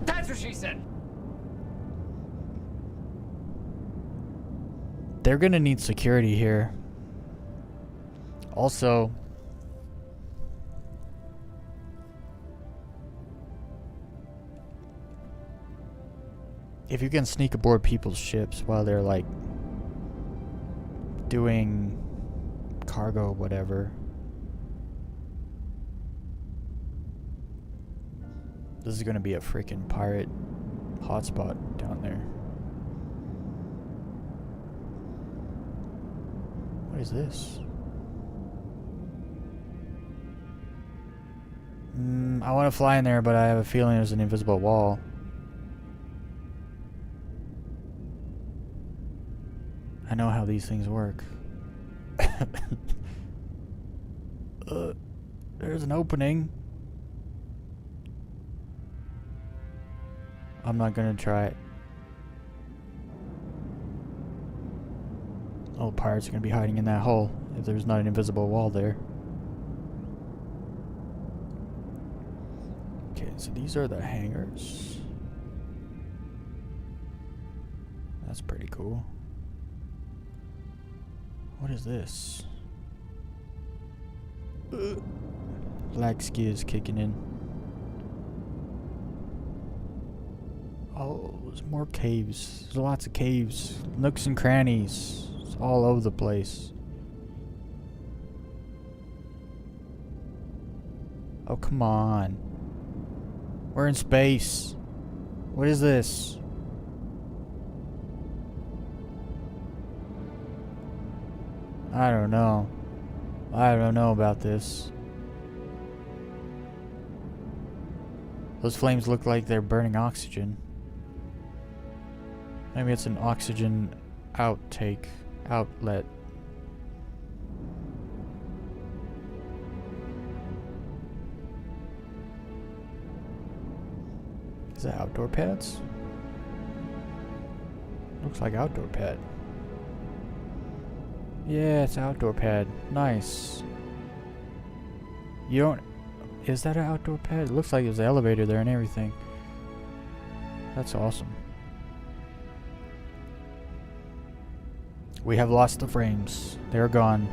That's what she said. They're gonna need security here. Also, if you can sneak aboard people's ships while they're like doing cargo, whatever. This is gonna be a freaking pirate hotspot down there. What is this? I want to fly in there, but I have a feeling there's an invisible wall. I know how these things work. There's an opening. I'm not gonna try it. Oh, pirates are gonna be hiding in that hole if there's not an invisible wall there. Okay, so these are the hangars. That's pretty cool. What is this? Lag ski is kicking in. Oh, there's more caves. There's lots of caves. Nooks and crannies. It's all over the place. Oh, come on. We're in space. What is this? I don't know. I don't know about this. Those flames look like they're burning oxygen. Maybe it's an oxygen outlet. Is that outdoor pads? Looks like outdoor pad. Yeah, it's outdoor pad. Nice. You don't... Is that an outdoor pad? It looks like there's an elevator there and everything. That's awesome. We have lost the frames. They're gone.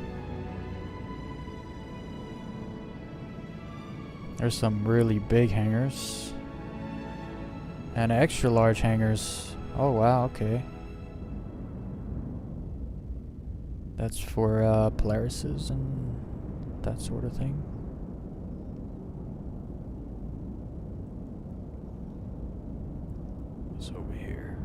There's some really big hangers. And extra large hangers. Oh wow, okay. That's for Polarises and that sort of thing. What's over here?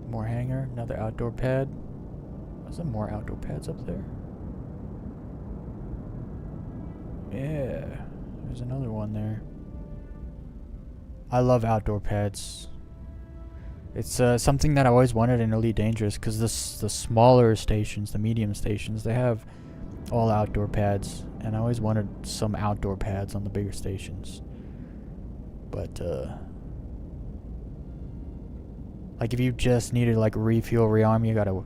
More hanger, another outdoor pad. Was there more outdoor pads up there? Yeah, there's another one there. I love outdoor pads. It's something that I always wanted in Elite Dangerous, because the smaller stations, the medium stations, they have all outdoor pads, and I always wanted some outdoor pads on the bigger stations. But like if you just needed like refuel, rearm, you gotta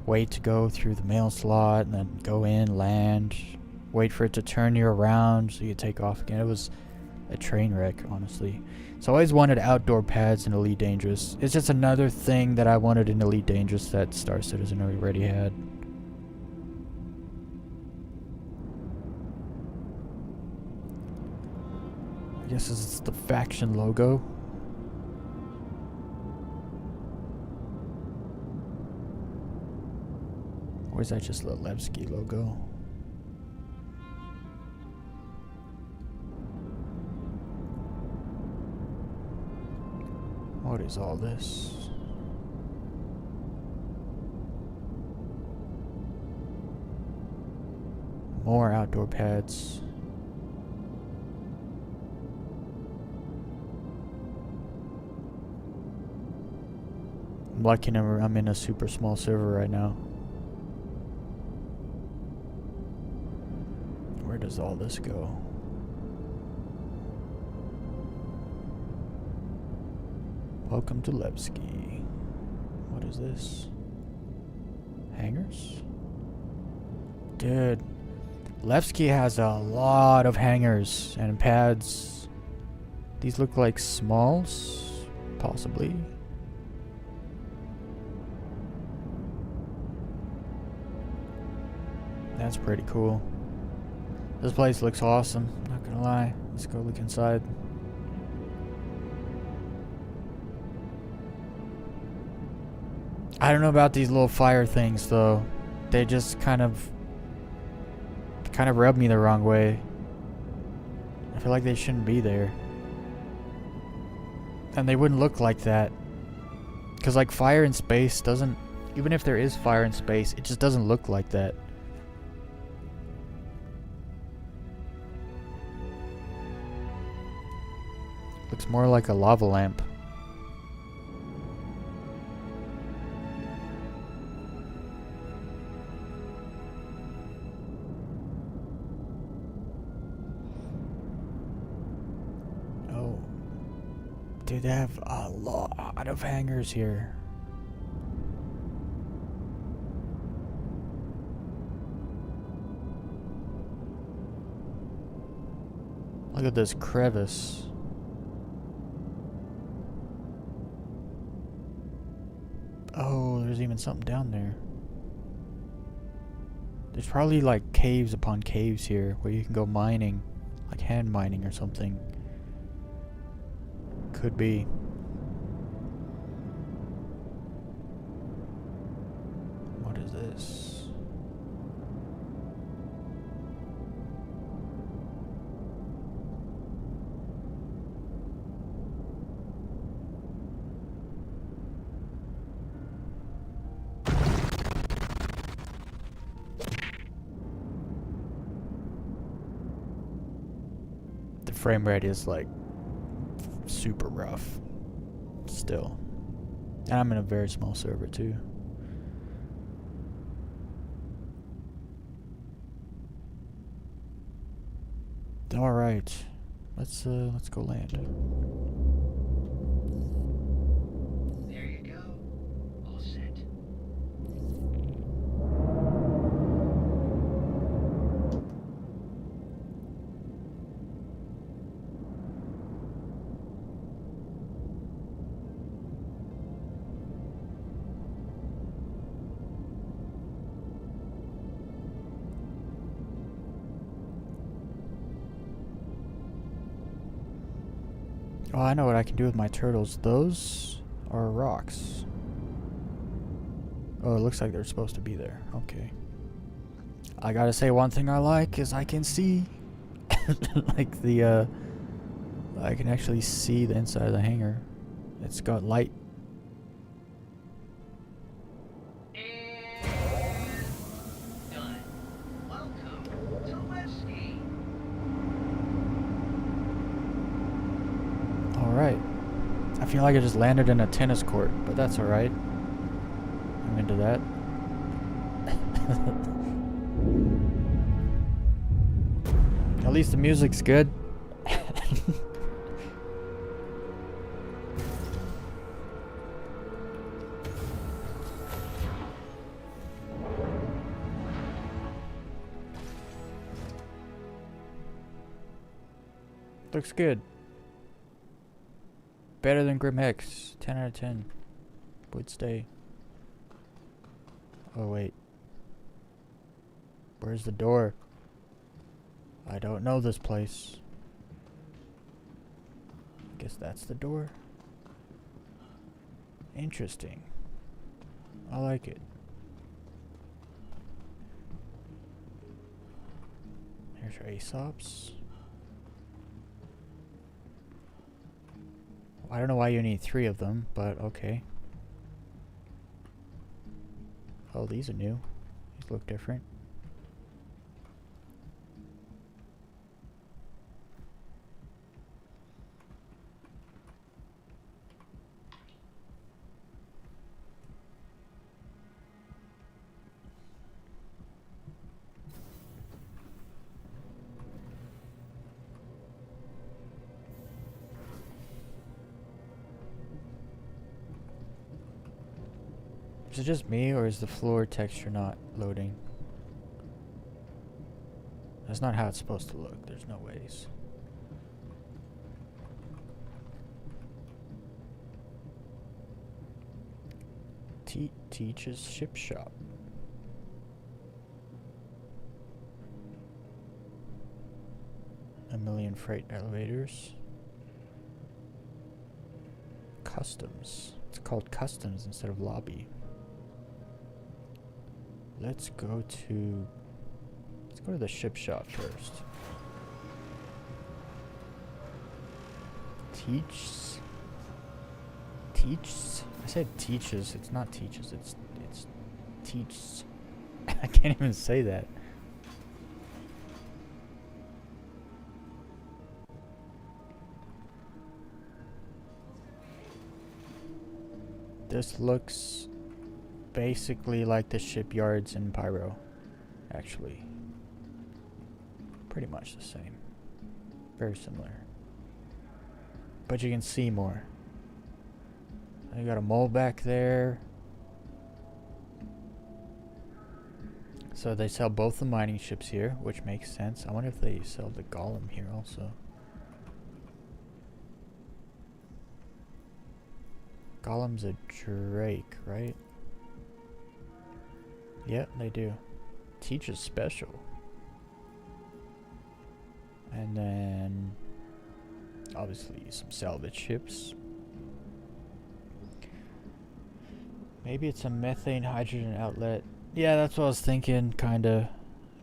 wait to go through the mail slot and then go in, land, wait for it to turn you around so you take off again. It was a train wreck, honestly. So I always wanted outdoor pads in Elite Dangerous. It's just another thing that I wanted in Elite Dangerous that Star Citizen already had. I guess this is the faction logo. Or is that just the Levski logo? What is all this? More outdoor pads. I'm lucky I'm in a super small server right now. Where does all this go? Welcome to Levski. What is this? Hangars? Dude, Levski has a lot of hangars and pads. These look like smalls, possibly. That's pretty cool. This place looks awesome, not gonna lie. Let's go look inside. I don't know about these little fire things though. They just kind of rub me the wrong way. I feel like they shouldn't be there. And they wouldn't look like that. Cause like fire in space doesn't, even if there is fire in space, it just doesn't look like that. Looks more like a lava lamp. Oh. Dude, they have a lot of hangars here. Look at this crevice. Oh, there's even something down there. There's probably like caves upon caves here where you can go mining, like hand mining or something. Could be. What is this? Frame rate is like super rough still. And I'm in a very small server too. All right, let's go land. There you go. All set. Oh, I know what I can do with my turtles. Those are rocks. Oh, it looks like they're supposed to be there. Okay. I gotta say, one thing I like is I can see, like the, I can actually see the inside of the hangar. It's got light. And done. Welcome to Whiskey. Alright. I feel like I just landed in a tennis court, but that's alright. I'm into that. At least the music's good. Looks good. Better than Grim Hex. 10 out of 10. Would stay. Oh, wait. Where's the door? I don't know this place. Guess that's the door. Interesting. I like it. There's your Aesops. I don't know why you need 3 of them, but okay. Oh, these are new. These look different. Is it just me, or is the floor texture not loading? That's not how it's supposed to look. There's no ways. Teach's ship shop. A million freight elevators. Customs. It's called customs instead of lobby. Let's go to the ship shop first. Teach? I said teaches. It's not teaches. It's teach. I can't even say that. This looks basically like the shipyards in Pyro, actually. Pretty much the same. Very similar. But you can see more. You got a mole back there. So they sell both the mining ships here, which makes sense. I wonder if they sell the golem here also. Golem's a Drake, right? Yep, they do. Teach is special. And then obviously some salvage ships. Maybe it's a methane hydrogen outlet. Yeah, that's what I was thinking, kinda.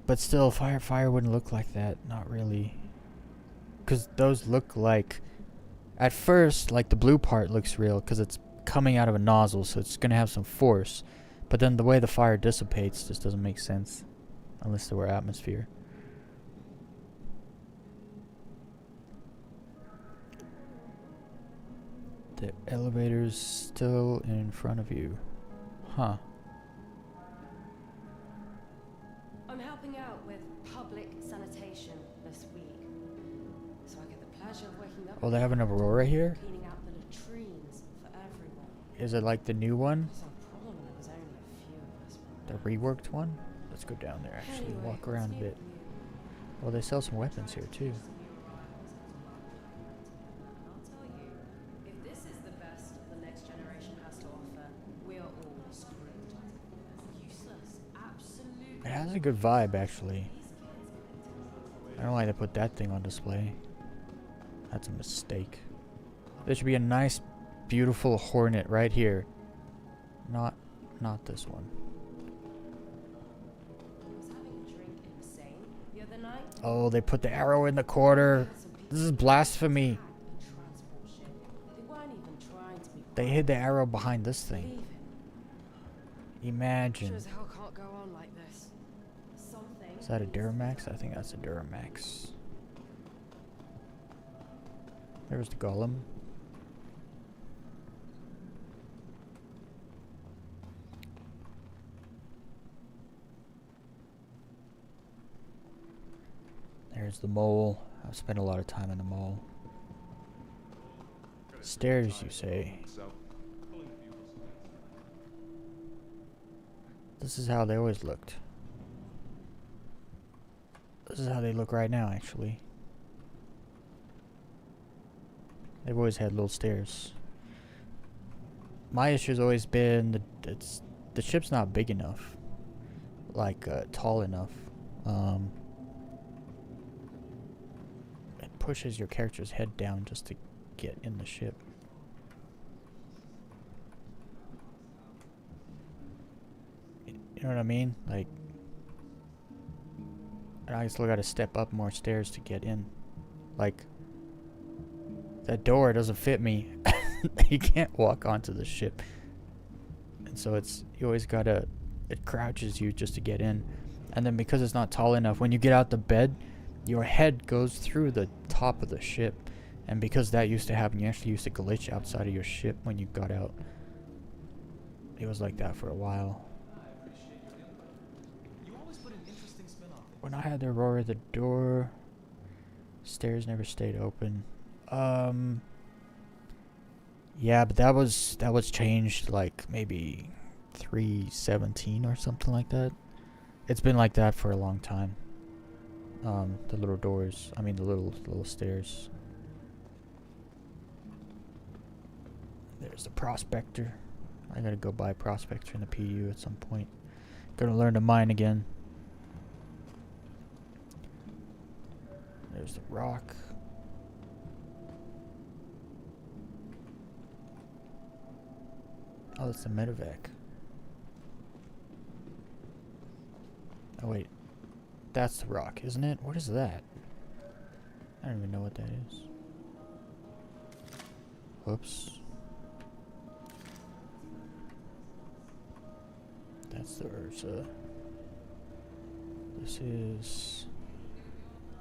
But still, fire wouldn't look like that. Not really. Because those look like, at first, like the blue part looks real because it's coming out of a nozzle, so it's gonna have some force. But then the way the fire dissipates just doesn't make sense. Unless there were atmosphere. The elevator's still in front of you. Huh. I'm helping out with public sanitation this week. So I get the pleasure of waking up Oh, they have an Aurora here? cleaning out the latrines for everyone. Is it like the new one? It's a problem there was only a few of us. The reworked one? Let's go down there actually, Anyway, walk around a what's new bit. with you? Well, they sell some weapons here too. I'll tell you, if this is the best the next generation has to offer, we are all screwed. Useless, absolutely. It has a good vibe actually. I don't know why they put that thing on display. That's a mistake. There should be a nice, beautiful Hornet right here. Not this one. I was having a drink in the Seine the other night. Oh, they put the arrow in the quarter. This is blasphemy. Transport ship. They weren't even trying to be. They hid the arrow behind this Believe thing. it. Imagine. Sure as hell can't go on like this. Something. Is that a Duramax? I think that's a Duramax. There's the golem. There's the mole. I've spent a lot of time in the mole. Stairs, you say? This is how they always looked. This is how they look right now, actually. They've always had little stairs. My issue's always been the ship's not big enough, like tall enough. It pushes your character's head down just to get in the ship. You know what I mean? Like, I still got to step up more stairs to get in. Like, that door doesn't fit me. You can't walk onto the ship. And so you always gotta, it crouches you just to get in. And then because it's not tall enough, when you get out the bed, your head goes through the top of the ship. And because that used to happen, you actually used to glitch outside of your ship when you got out. It was like that for a while. You always put an interesting spin on things. When I had the Aurora, the door, stairs never stayed open. Yeah, but that was changed like maybe 3.17 or something like that. It's been like that for a long time. The little doors, I mean the little stairs. There's the Prospector. I gotta go buy Prospector in the PTU at some point. Gonna learn to mine again. There's the rock. Oh, that's the medevac. Oh wait, that's the rock, isn't it? What is that? I don't even know what that is. Whoops. That's the Ursa. This is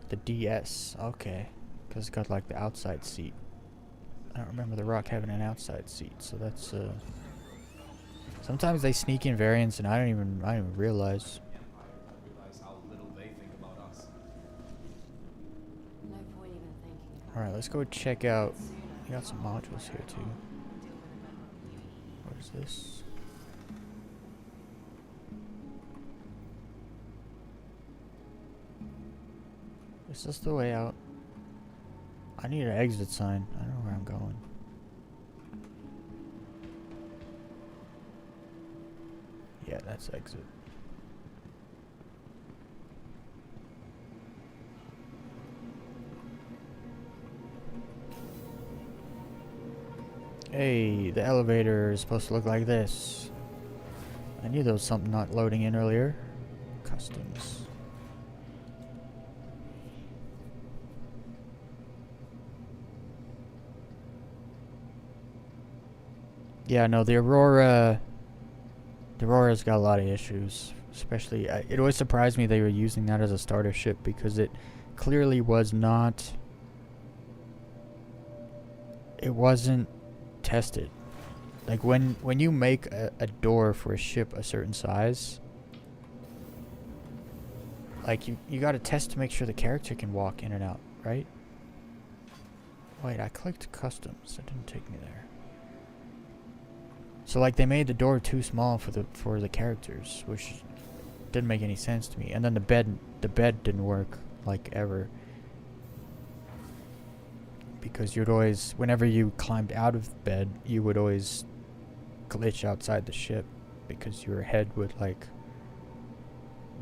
the DS. Okay, because it's got like the outside seat. I don't remember the rock having an outside seat, so that's sometimes they sneak in variants and I don't even realize. Realize how little they think about us. No point even thinking. Alright, let's go check out. We got some modules here too. What is this? Is this the way out? I need an exit sign. I don't know where I'm going. Yeah, that's exit. Hey, the elevator is supposed to look like this. I knew there was something not loading in earlier. Customs. Yeah, no, the Aurora's got a lot of issues. Especially, it always surprised me they were using that as a starter ship because it clearly was not. It wasn't test it. Like when you make a door for a ship a certain size, like you gotta test to make sure the character can walk in and out, right? Wait, I clicked customs. That didn't take me there. So like they made the door too small for the characters, which didn't make any sense to me. And then the bed didn't work like ever. Because you'd always, whenever you climbed out of bed, you would always glitch outside the ship because your head would like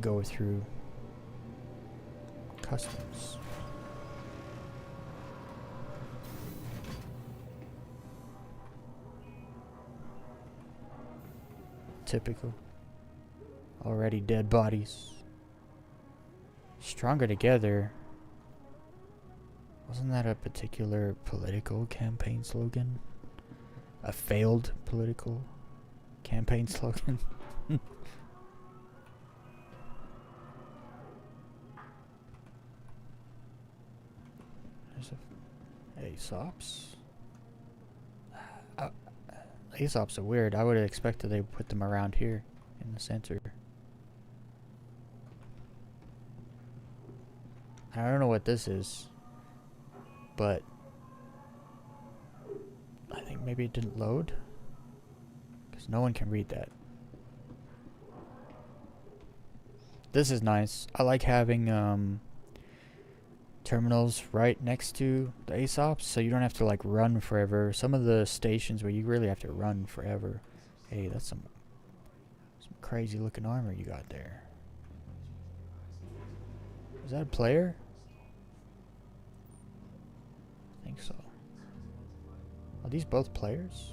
go through customs. Typical. Already dead bodies. Stronger together. Wasn't that a particular political campaign slogan? A failed political campaign slogan? There's a Aesops. Aesops are weird. I would have expected they would put them around here in the center. I don't know what this is, but I think maybe it didn't load because no one can read that. This is nice. I like having terminals right next to the Aesops, so you don't have to like run forever. Some of the stations where you really have to run forever. Hey, that's some crazy looking armor you got there. Is that a player? I think so. Are these both players?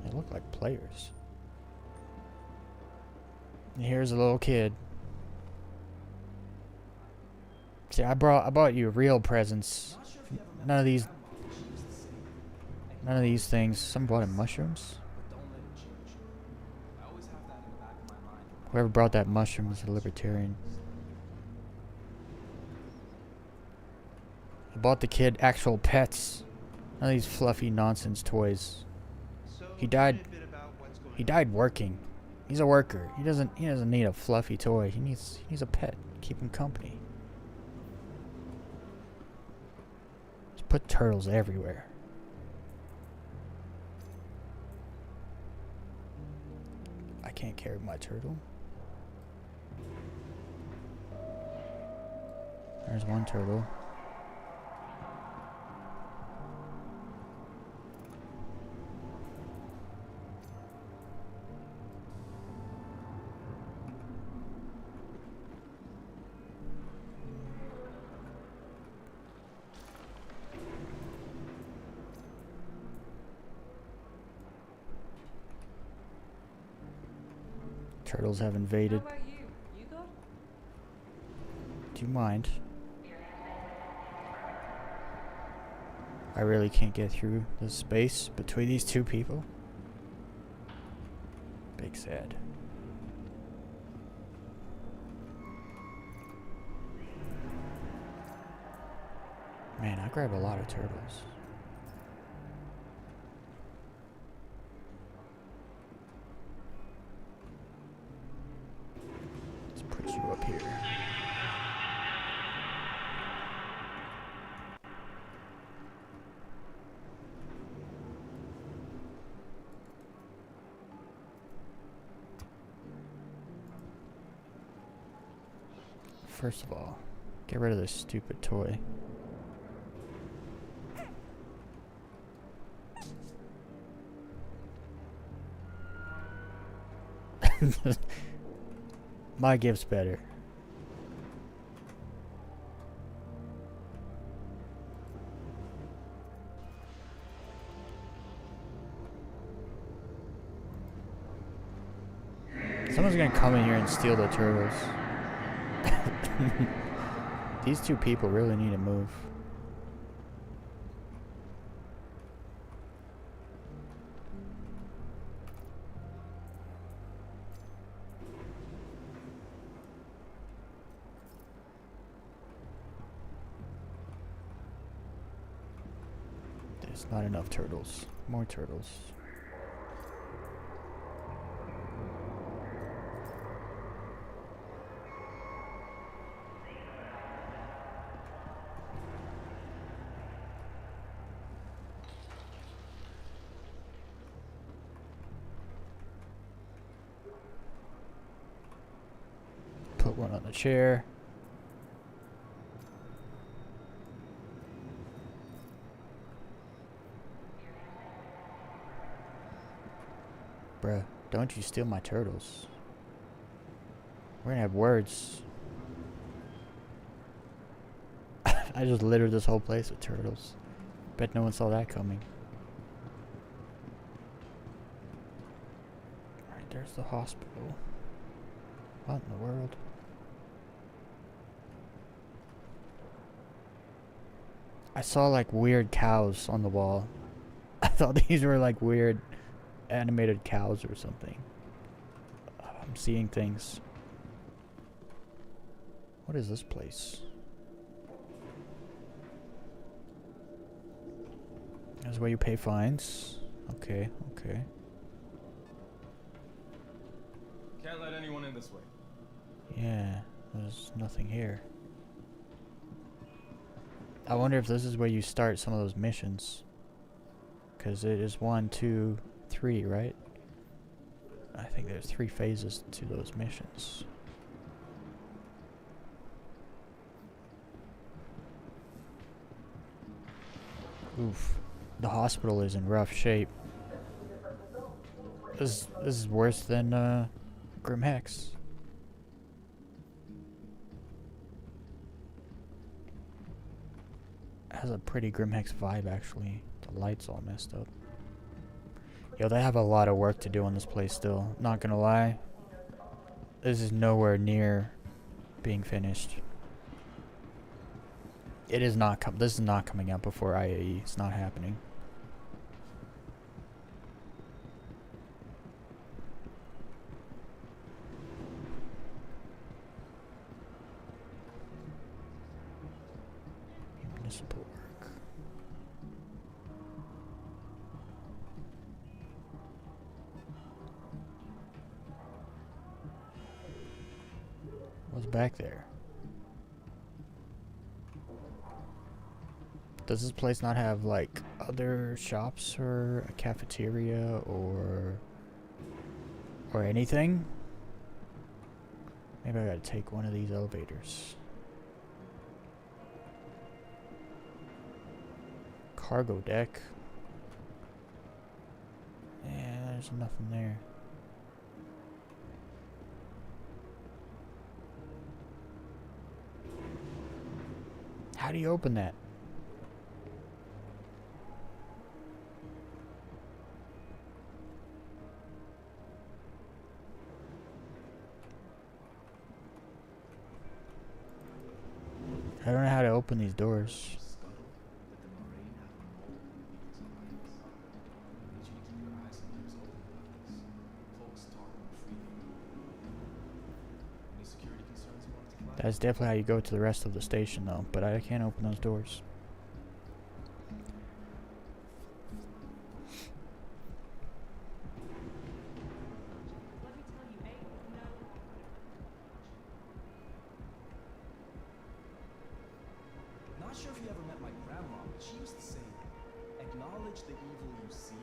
They look like players. And here's a little kid. See, I bought you real presents. None of these things. Someone brought in mushrooms? Whoever brought that mushroom was a libertarian. I bought the kid actual pets. None of these fluffy nonsense toys. He died working. He's a worker. He doesn't need a fluffy toy. He needs a pet. Keep him company. Just put turtles everywhere. I can't carry my turtle. There's one turtle. Turtles have invaded. How about you? You good? Do you mind? I really can't get through the space between these two people. Big sad. Man, I grab a lot of turtles. Let's put you up here. First of all, get rid of this stupid toy. My gift's better. Someone's gonna come in here and steal the turtles. These two people really need to move. There's not enough turtles. More turtles. Put one on the chair. Bruh, don't you steal my turtles. We're gonna have words. I just littered this whole place with turtles. Bet no one saw that coming. Alright, there's the hospital. What in the world? I saw like weird cows on the wall. I thought these were like weird animated cows or something. I'm seeing things. What is this place? That's where you pay fines. Okay, okay. Can't let anyone in this way. Yeah, there's nothing here. I wonder if this is where you start some of those missions. Because it is 1, 2, 3, right? I think there's 3 phases to those missions. Oof. The hospital is in rough shape. This is worse than Grim Hex. Has a pretty Grim Hex vibe actually. The lights all messed up. Yo, they have a lot of work to do on this place still. Not gonna lie. This is nowhere near being finished. It is not this is not coming out before IAE. It's not happening. Municipal work. What's back there? Does this place not have like other shops or a cafeteria or anything? Maybe I gotta take one of these elevators. Cargo deck. Yeah, there's nothing there. How do you open that? I don't know how to open these doors. That's definitely how you go to the rest of the station though, but I can't open those doors. Not sure if you ever met my grandma, but she used to say, acknowledge the evil you see,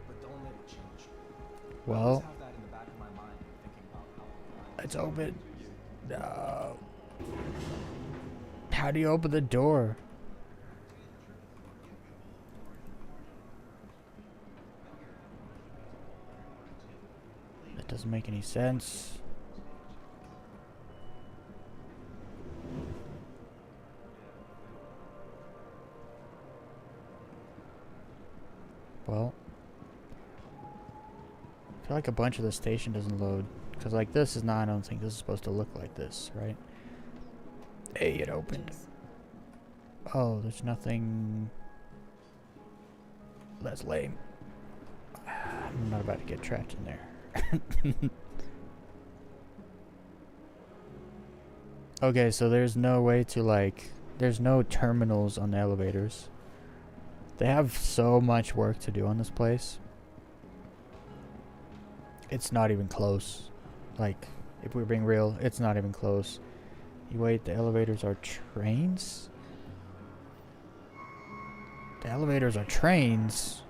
but don't let it change you. I always Well, have that in the back of my mind, thinking about how it's open. No. How do you open the door? That doesn't make any sense. Well, I feel like a bunch of the station doesn't load. Because like this is not, I don't think this is supposed to look like this, right? Hey, it opened. Oh, there's nothing. That's lame. I'm not about to get trapped in there. Okay, so there's no way to like, there's no terminals on the elevators. They have so much work to do on this place. It's not even close. Like, if we're being real, it's not even close. You wait, the elevators are trains? The elevators are trains?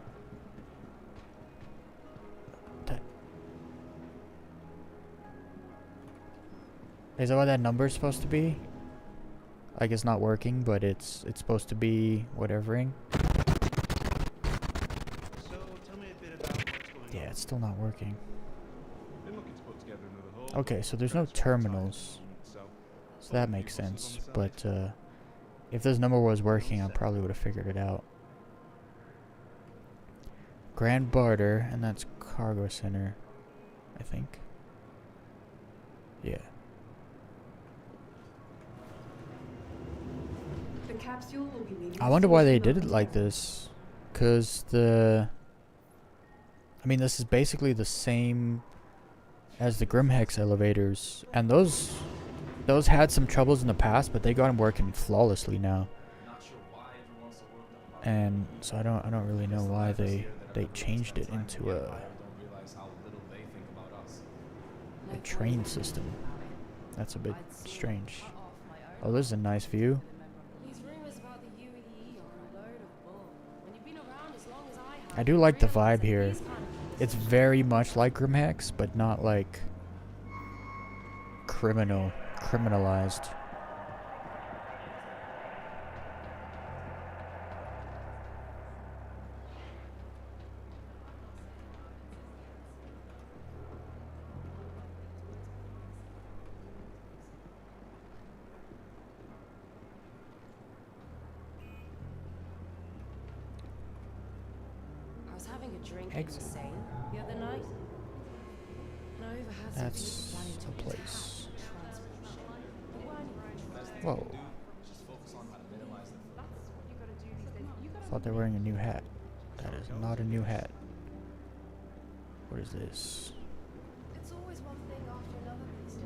Is that what that number is supposed to be? Like, it's not working, but it's supposed to be whatevering. So tell me a bit about what's going on. Yeah, it's still not working. Been looking to put together another whole Okay, so there's no terminals. So that makes sense. But if this number was working, I probably would have figured it out. Grand Barter, and that's Cargo Center, I think. Yeah. The capsule will be leaving I wonder why they station did it like this. Because I mean, this is basically the same as the Grimhex elevators. And those had some troubles in the past, but they got them working flawlessly now. Not sure why everyone wants to work that hard. And so I don't really know why they changed it into a train system. That's a bit strange. Oh, this is a nice view. These rumors about the UEE are a load of bull. When you've been around as long as I have, I do like the realize vibe that here. these kind of It's very much like Grimhex, but not like criminalized. I was having a drink Exit. in Insane the other night. And I overheard some That's people planning to a attack place. the transport ship. They weren't Whoa. Just focus on how to minimize the Thought they were wearing a new hat. That is not a new hat. What is this? It's always one thing after another these days.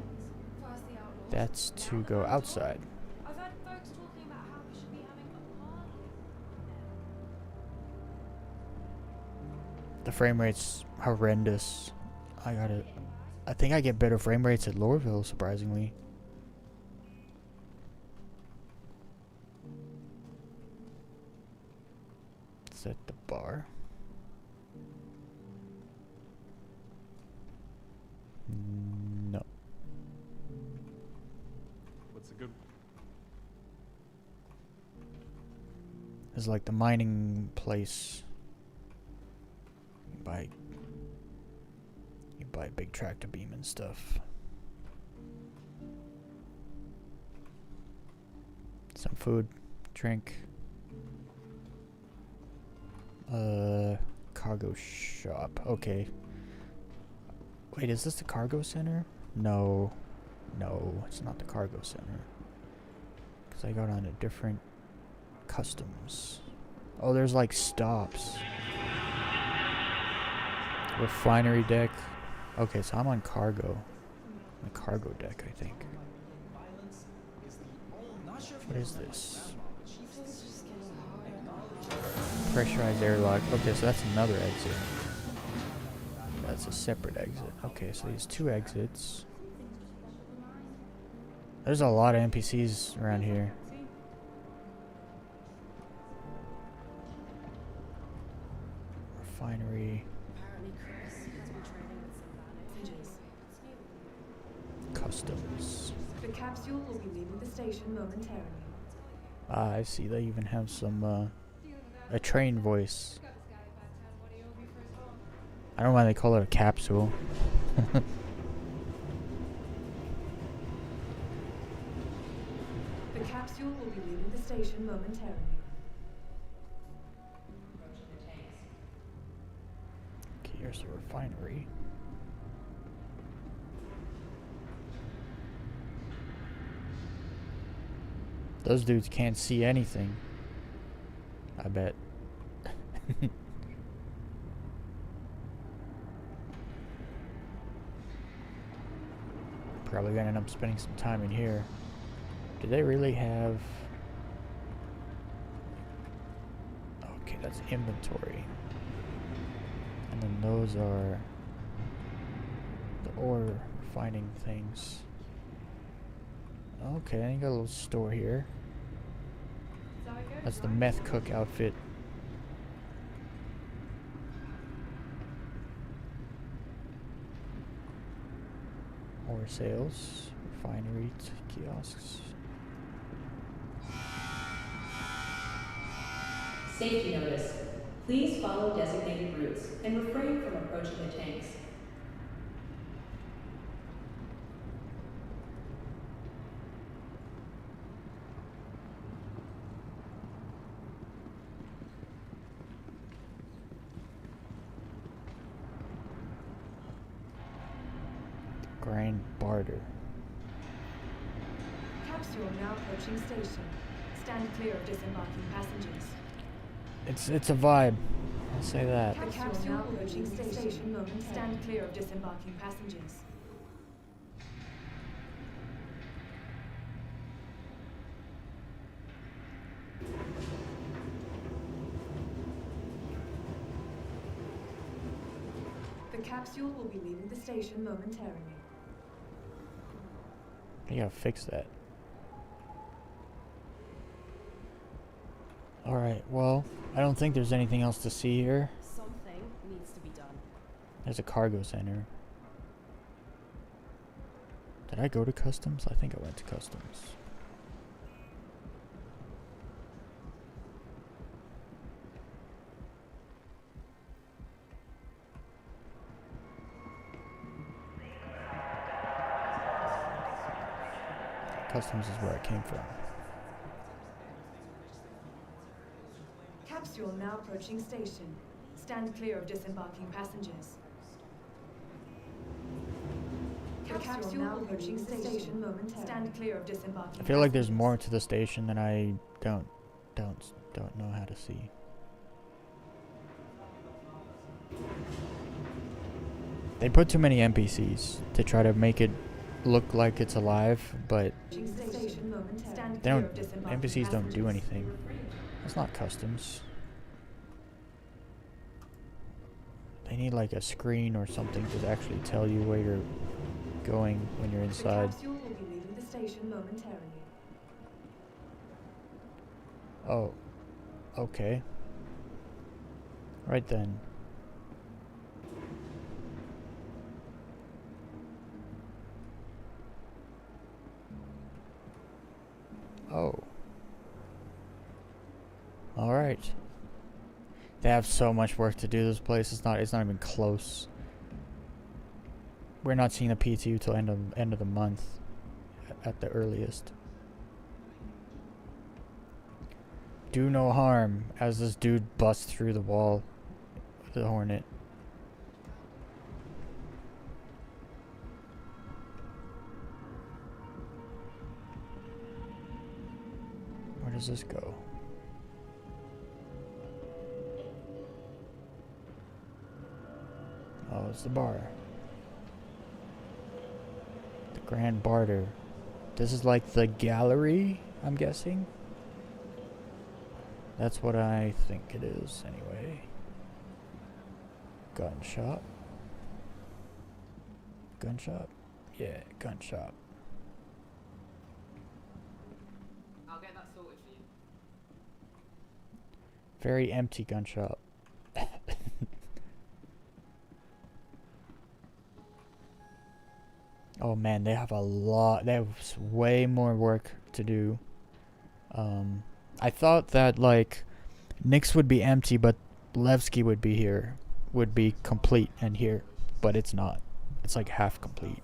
First the outlaws. That's to now the go road outside. I've heard folks talking about how we should be having a party. The frame rate's horrendous. I think I get better frame rates at Lorville, surprisingly. It's at the bar. No. What's a good? It's like the mining place. You buy a big tractor beam and stuff. Some food, drink. Cargo shop. Okay. Wait, is this the cargo center? No. No, it's not the cargo center. Because I got on a different customs. Oh, there's like stops. Refinery deck. Okay, so I'm on cargo. The cargo deck, I think. What is this? Pressurized airlock. Okay, so that's another exit. That's a separate exit. Okay, so these two exits. There's a lot of NPCs around here. Refinery. apparently Chris has been training with some bandit Customs. The capsule will be leaving the station momentarily. Ah, I see. They even have some, a train voice. I don't know why they call it a capsule. The capsule will be leaving the station momentarily. Okay, here's the refinery. Those dudes can't see anything. I bet. Probably gonna end up spending some time in here. Do they really have... Okay, That's inventory. And then those are the ore finding things. Okay, you got a little store here. That's the meth cook outfit. Ore sales, refinery, kiosks. Safety notice. Please follow designated routes and refrain from approaching the tanks. Grand barter. Capsule now approaching station. Stand clear of disembarking passengers. It's a vibe. I'll say that. The capsule now approaching station. Stand clear of disembarking passengers. The capsule will be leaving the station momentarily. You gotta fix that. Alright, well, I don't think there's anything else to see here. Something needs to be done. There's a cargo center. Did I go to customs? I think I went to customs. Customs is where I came from. Capsule now approaching station. Stand clear of disembarking passengers. The capsule now approaching station momentarily. Stand clear of disembarking. I feel like there's more to the station than I don't know how to see. They put too many NPCs to try to make it look like it's alive, but they don't. NPCs don't do anything. It's not customs. They need like a screen or something to actually tell you where you're going when you're inside. The capsule will be leaving the station momentarily. Oh, okay. Right then. Oh. All right. They have so much work to do. This place it's not even close. We're not seeing the PTU till end of the month at the earliest. Do no harm as this dude busts through the wall with the Hornet. Where does this go? Oh, it's the bar. The Grand Barter. This is like the gallery, I'm guessing. That's what I think it is, anyway. Gun shop. Gun shop? Yeah, gun shop. I'll get that sorted for you. Very empty gun shop. Oh man, they have a lot. They have way more work to do. I thought that like NYX would be empty, but Levski would be here, would be complete and here, but it's not. It's like half complete.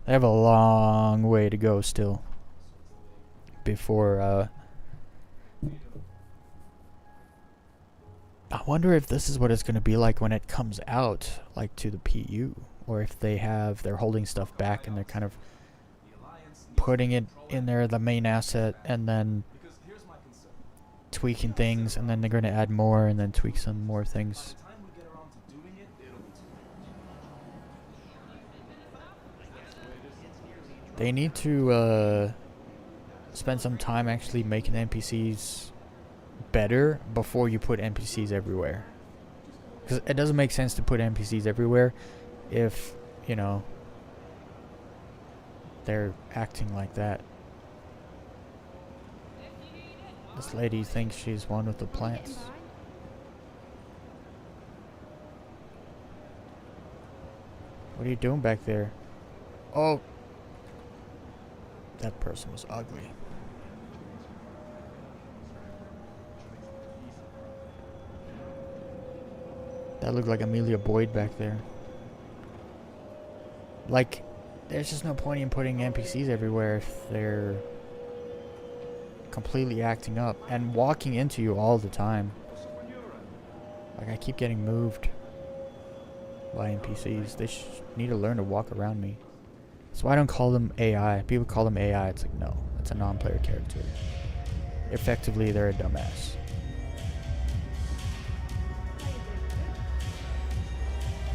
They have a long way to go still before. I wonder if this is what it's gonna be like when it comes out, like to the PU. Or if they're holding stuff back and they're kind of putting it in there, the main asset, and then tweaking things, and then they're going to add more and then tweak some more things. They need to spend some time actually making NPCs better before you put NPCs everywhere. Because it doesn't make sense to put NPCs everywhere if, you know, they're acting like that. This lady thinks she's one with the plants. What are you doing back there? Oh! That person was ugly. That looked like Amelia Boyd back there. Like, there's just no point in putting NPCs everywhere if they're completely acting up and walking into you all the time. Like, I keep getting moved by NPCs. They need to learn to walk around me. So I don't call them AI. People call them AI. It's like, no, it's a non-player character. Effectively, they're a dumbass.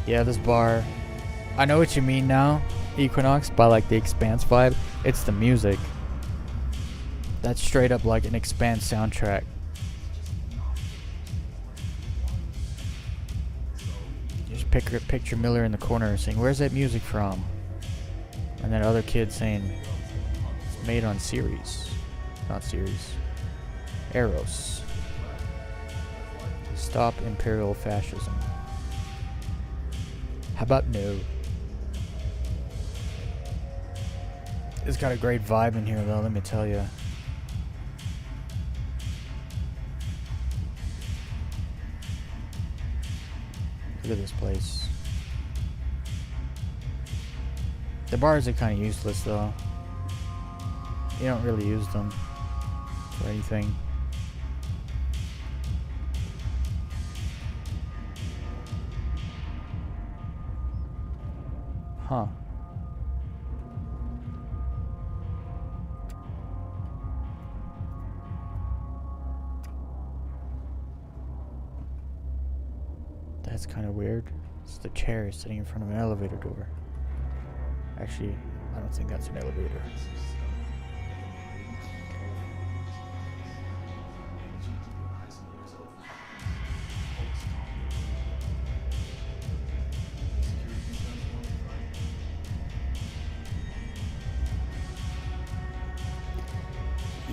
Yeah, this bar. I know what you mean now, Equinox, by like the Expanse vibe. It's the music. That's straight up like an Expanse soundtrack. Just picture Miller in the corner saying, "Where's that music from?" And then other kids saying, "It's made on series." Not series. Eros. Stop imperial fascism. How about no? It's got a great vibe in here though, let me tell you. Look at this place. The bars are kind of useless though. You don't really use them for anything. Huh. That's kind of weird. It's the chair sitting in front of an elevator door. Actually, I don't think that's an elevator.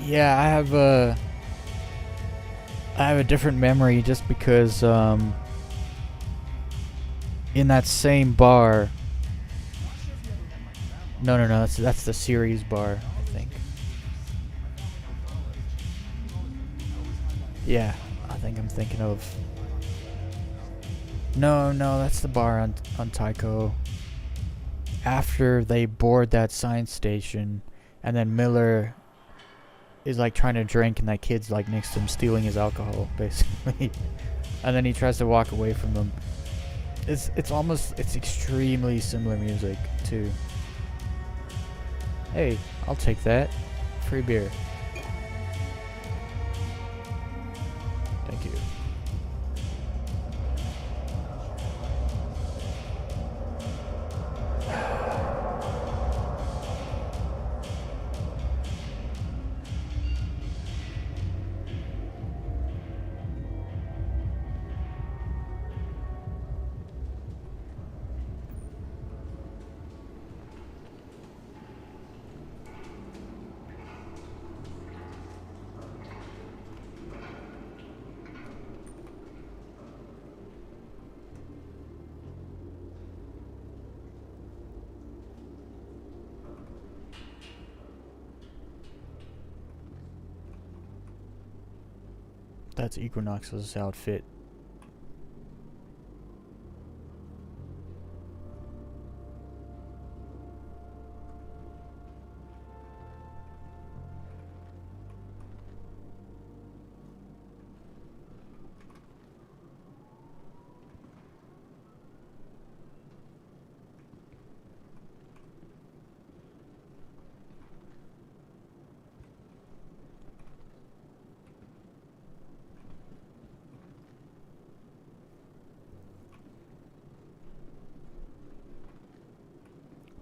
Yeah, I have a different memory just because in that same bar. No, that's the series bar, I think. Yeah, I think I'm thinking of. No, that's the bar on Tycho. After they board that science station, and then Miller is like trying to drink, and that kid's like next to him stealing his alcohol, basically. And then he tries to walk away from them. It's extremely similar music too. Hey, I'll take that. Free beer. Thank you. That's Equinox's outfit.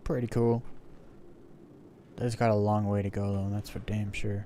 Pretty cool. There's got a long way to go though, that's for damn sure.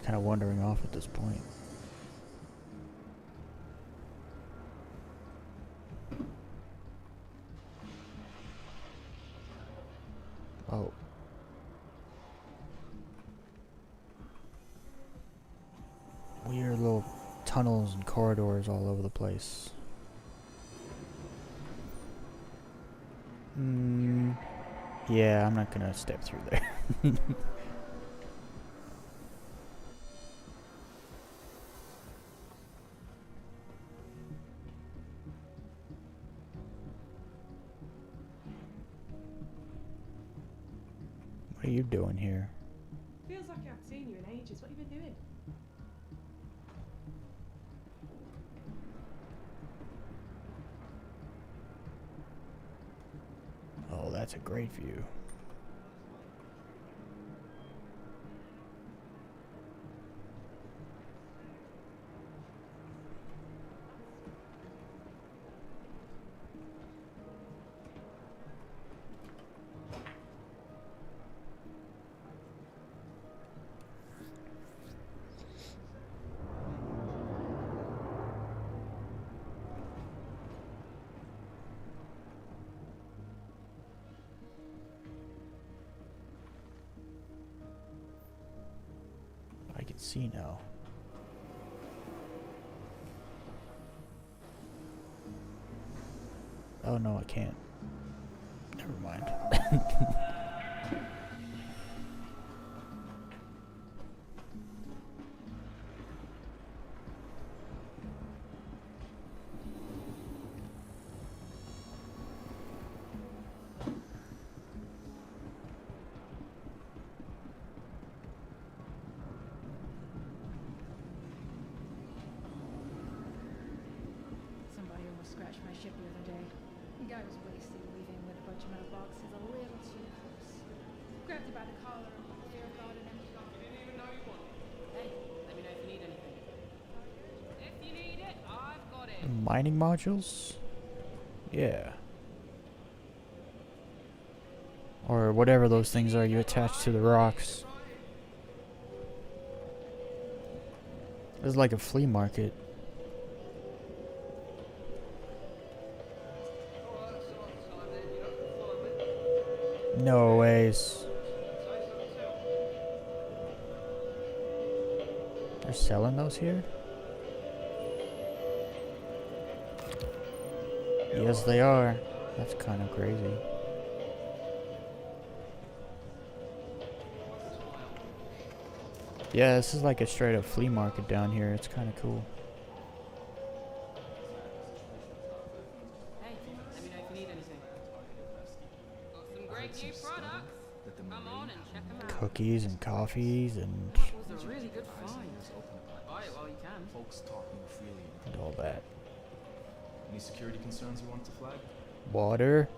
kind of wandering off at this point. Oh. Weird little tunnels and corridors all over the place. Yeah, I'm not gonna step through there. What are you doing here? Feels like I haven't seen you in ages. What have you been doing? Oh, that's a great view. I can see now. Oh no, I can't. Never mind. Somebody almost scratched my ship the other day. The guy was wasted leaving with a bunch of metal boxes a little too close. Grabbed it by the collar and put the fear of God and emptied off. Hey, let me know if you need anything. If you need it, I've got it. Mining modules? Yeah. Or whatever those things are you attach to the rocks. It's like a flea market. No ways. They're selling those here? Yes, they are. That's kind of crazy. Yeah, this is like a straight up flea market down here. It's kind of cool. Hey, let me know if you need anything. Got some great new products. Come on and check them out. Cookies and coffees and That was a really good find. Buy it while you can. Folks talking freely. all that. Any security concerns you want to flag? Water,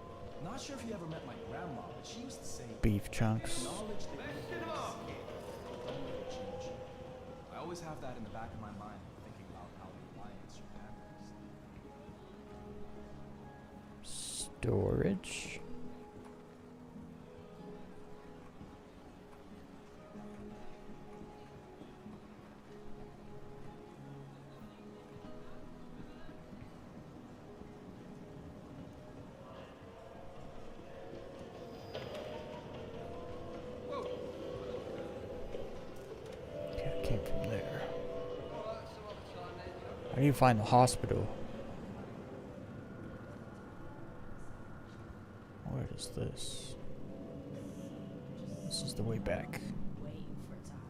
Not sure if you ever met my grandma, but she used to say, beef chunks. acknowledge the evil you see, but don't let it change you. I always have that in the back of my mind, thinking about how the Alliance your panelists. Storage. Okay, I came from there. How do you find the hospital? Where is this? This is the way back. Waiting for it to happen.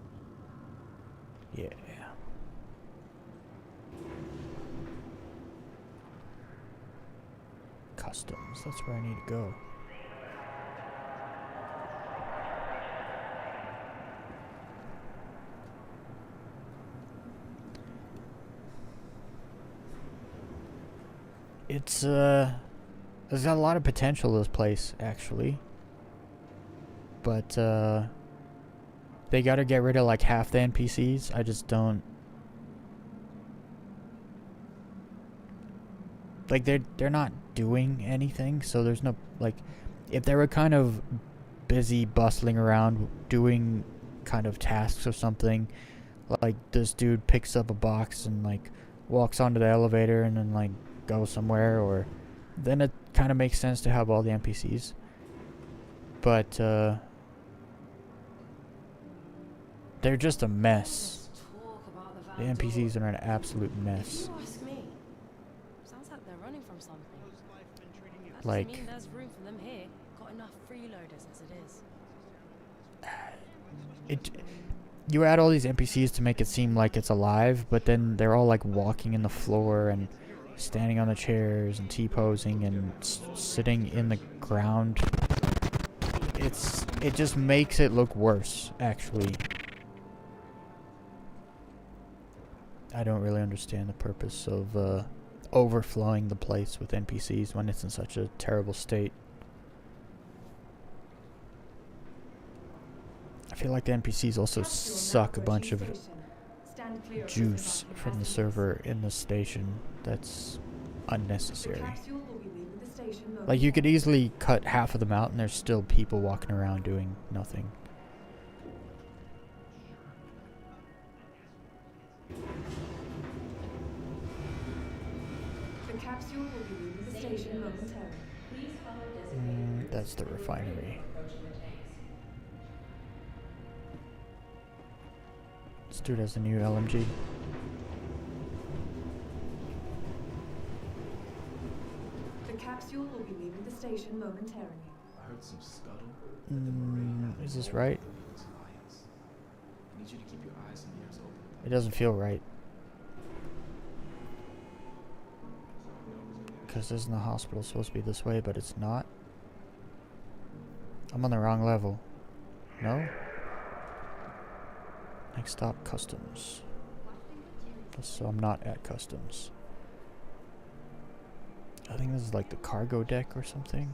Yeah. Customs, that's where I need to go. It's there's got a lot of potential, this place, actually. But they gotta get rid of like half the NPCs. I just don't like they're not doing anything, so there's no like if they were kind of busy bustling around doing kind of tasks or something, Like, this dude picks up a box and, like, walks onto the elevator and then, like, goes somewhere, or then it kind of makes sense to have all the NPCs. But, they're just a mess. Talk about The van NPCs door. are an absolute If mess. you ask me, sounds like they're running from something. That Like, doesn't mean there's room for them here. Got enough freeloaders as it is. you add all these NPCs to make it seem like it's alive, but then they're all like walking in the floor and standing on the chairs and T-posing and sitting in the ground. It just makes it look worse, actually. I don't really understand the purpose of overflowing the place with NPCs when it's in such a terrible state. I feel like the NPCs also suck a bunch of juice from the server in the station. That's unnecessary. Like, you could easily cut half of them out and there's still people walking around doing nothing. The capsule will be leaving the station momentarily. Please follow designated routes That's the and refrain refinery. from approaching the tanks. This dude has a new LMG. The capsule will be leaving the station momentarily. I heard some scuttle. Is this right? I need you to keep your eyes and ears open. It doesn't feel right. Because isn't the hospital supposed to be this way, but it's not? I'm on the wrong level. No? Next stop, customs. So I'm not at customs. I think this is like the cargo deck or something.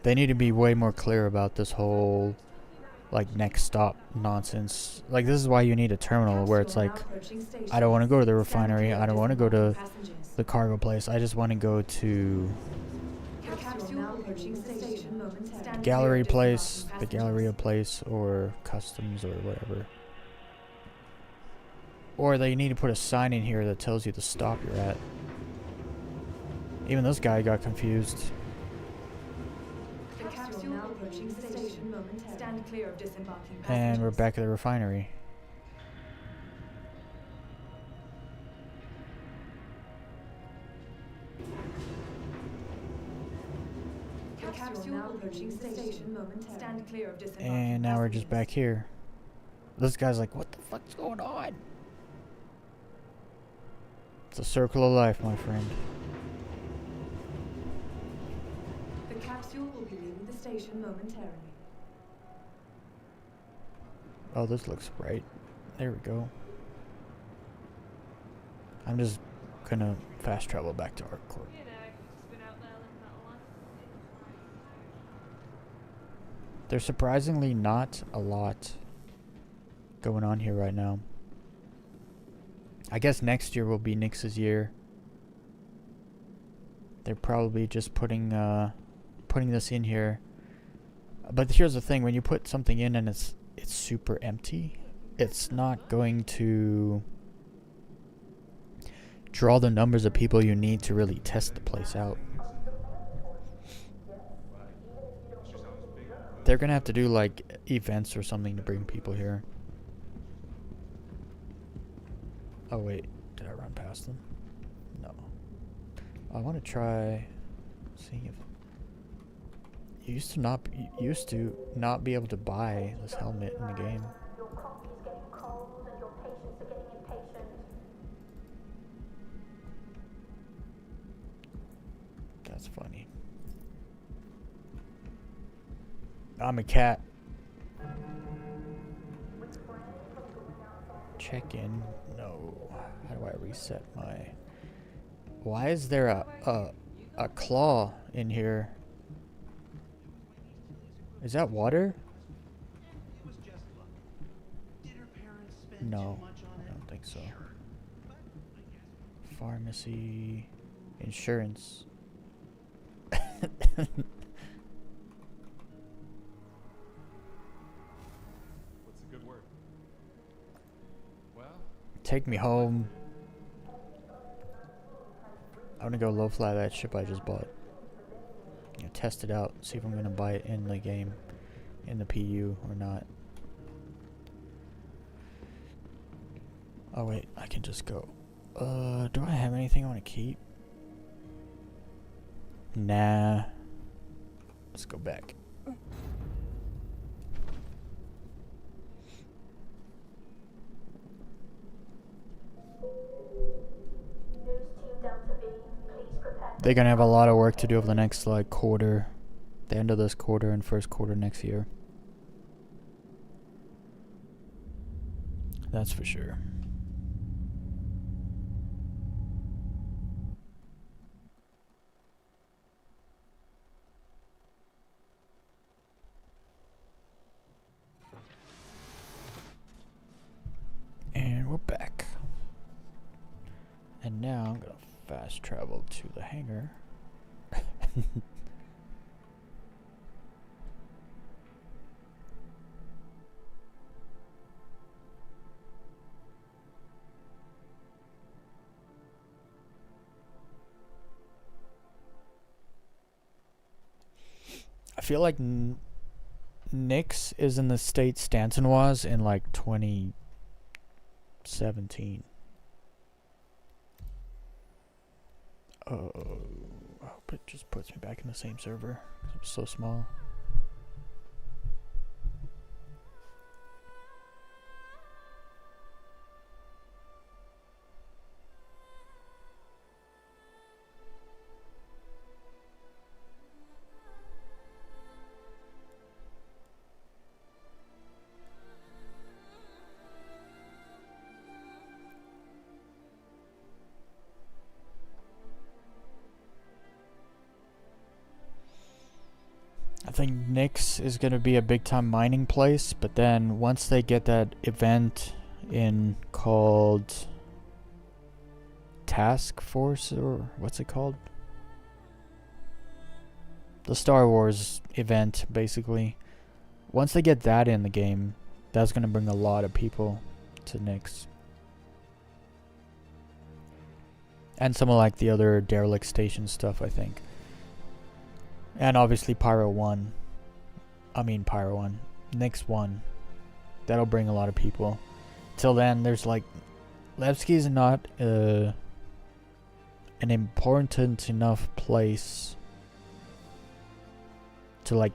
They need to be way more clear about this whole, like, next stop nonsense. Like, this is why you need a terminal where it's like, I don't want to go to the refinery, I don't want to go to the cargo place, I just want to go to the gallery place, the Galleria place, or customs, or whatever. Or they need to put a sign in here that tells you the stop you're at. Even this guy got confused. The capsule now approaching the station momentarily. Stand clear of disembarking passengers. And we're back at the refinery. The capsule now approaching the station momentarily. Stand clear of disembarking And now we're just passengers. back here. This guy's like, what the fuck's going on? It's a circle of life, my friend. The capsule will be leaving the station momentarily. Oh, this looks right. There we go. I'm just gonna fast travel back to Harcourt. There's surprisingly not a lot going on here right now. I guess next year will be NYX's year. They're probably just putting this in here. But here's the thing, when you put something in and it's super empty, it's not going to draw the numbers of people you need to really test the place out. They're gonna have to do like events or something to bring people here. Oh wait, did I run past them? No. I want to try seeing if you used to not be able to buy this helmet in the game. Your coffee is getting cold and your patients are getting impatient. That's funny. I'm a cat. Check in. No. How do I reset my... Why is there a claw in here? Is that water? No, I don't think so. Pharmacy, insurance. take me home. I'm gonna go low fly that ship I just bought. You know, test it out, see if I'm gonna buy it in the game, in the PU or not. Oh wait, I can just go. Do I have anything I want to keep? Nah. Let's go back. They're gonna have a lot of work to do over the next like quarter, the end of this quarter and first quarter next year. That's for sure. And we're back. And now I'm gonna fast travel to the hangar. I feel like NYX is in the state Stanton was in like 2017. I hope it just puts me back in the same server. 'Cause I'm so small. I think NYX is going to be a big time mining place, but then once they get that event in called Task Force, or what's it called? The Star Wars event, basically. Once they get that in the game, that's going to bring a lot of people to NYX. And some of like the other derelict station stuff, I think. And obviously Pyro 1. I mean Pyro 1. NYX 1. That'll bring a lot of people. Till then, there's like... Levski is not an important enough place to like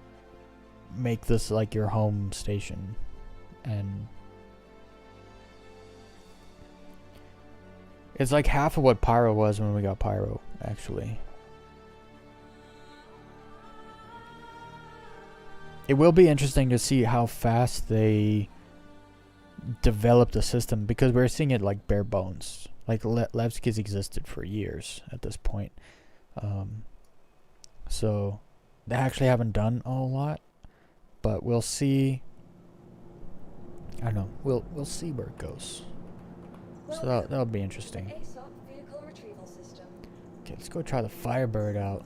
make this like your home station. And... it's like half of what Pyro was when we got Pyro, actually. It will be interesting to see how fast they develop the system, because we're seeing it like bare bones. Like Levski's existed for years at this point. So they actually haven't done a whole lot, but we'll see. I don't know. We'll see where it goes. So that'll be interesting. Okay, let's go try the Firebird out.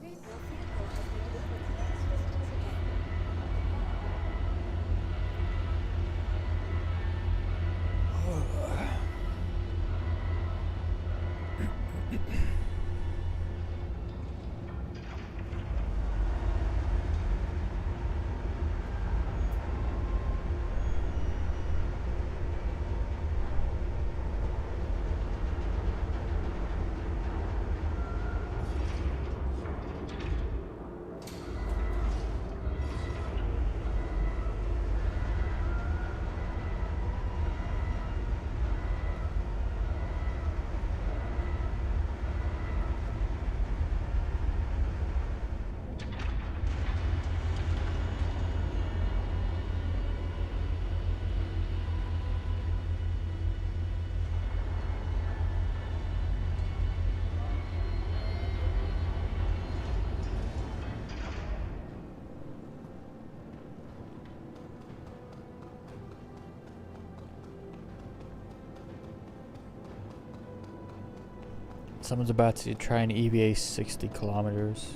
Someone's about to try an EVA 60 kilometers.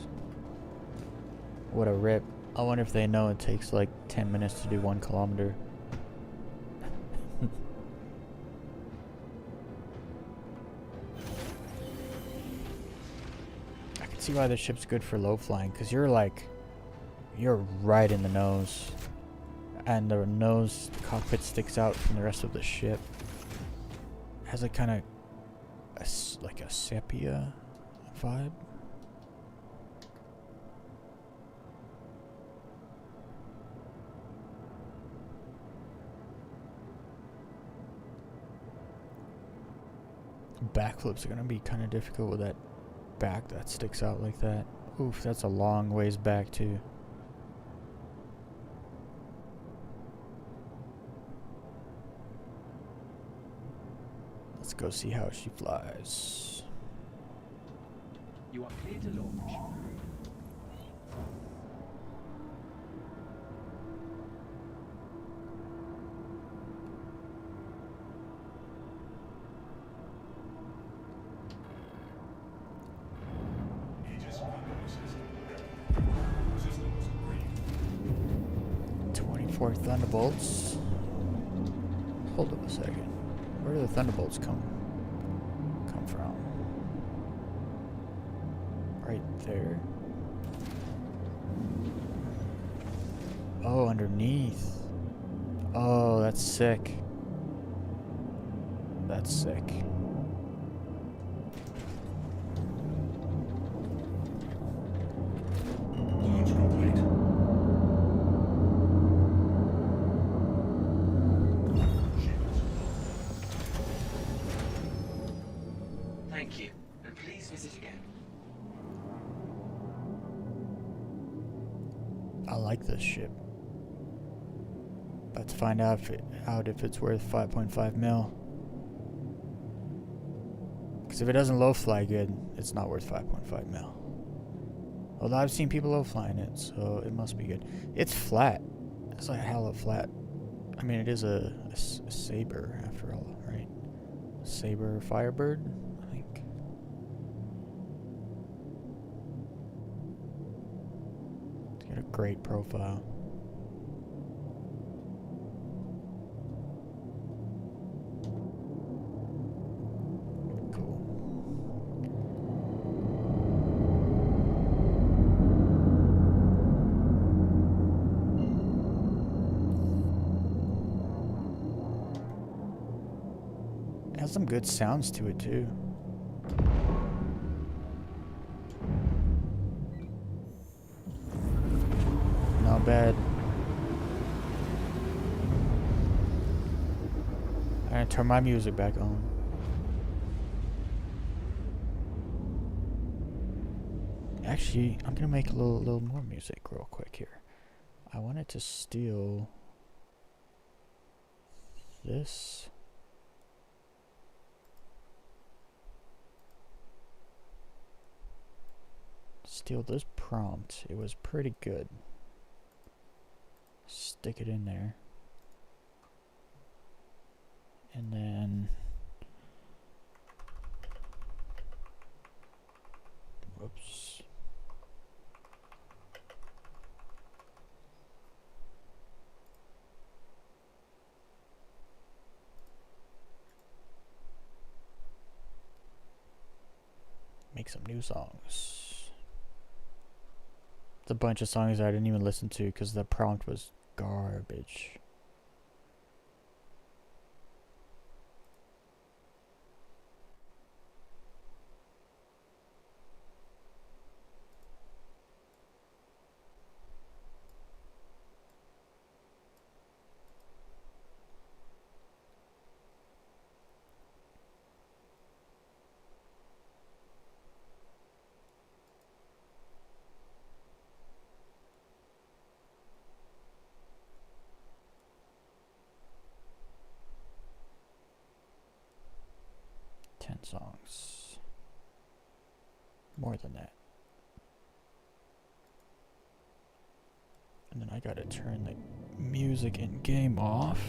What a rip. I wonder if they know it takes like 10 minutes to do 1 kilometer. see why this ship's good for low flying, because you're right in the nose. And the nose cockpit sticks out from the rest of the ship. It has a kind of like a sepia vibe. Backflips are gonna be kind of difficult with that back that sticks out like that. Oof, that's a long ways back too. Let's go see how she flies. You are clear to launch. Aegis Condor Systems green. 24 Thunderbolts. Hold up a second. Where do the Thunderbolts come from? Right there. Oh, underneath. Oh, that's sick. That's sick. Launch complete. Thank you, and please visit again. I like this ship. About to find out if it's worth 5.5 mil. Because if it doesn't low fly good, it's not worth 5.5 mil. Although I've seen people low flying it, so it must be good. It's flat. It's like hella flat. I mean, it is a Saber after all, right? Saber Firebird, I think. It's got a great profile. It has some good sounds to it too. Not bad. I'm gonna turn my music back on. Actually, I'm gonna make a little more music real quick here. I wanted to steal this. Steal this prompt. It was pretty good. Stick it in there. And then whoops. Make some new songs. It's a bunch of songs I didn't even listen to because the prompt was garbage. Songs. More than that. And then I gotta turn the music in game off.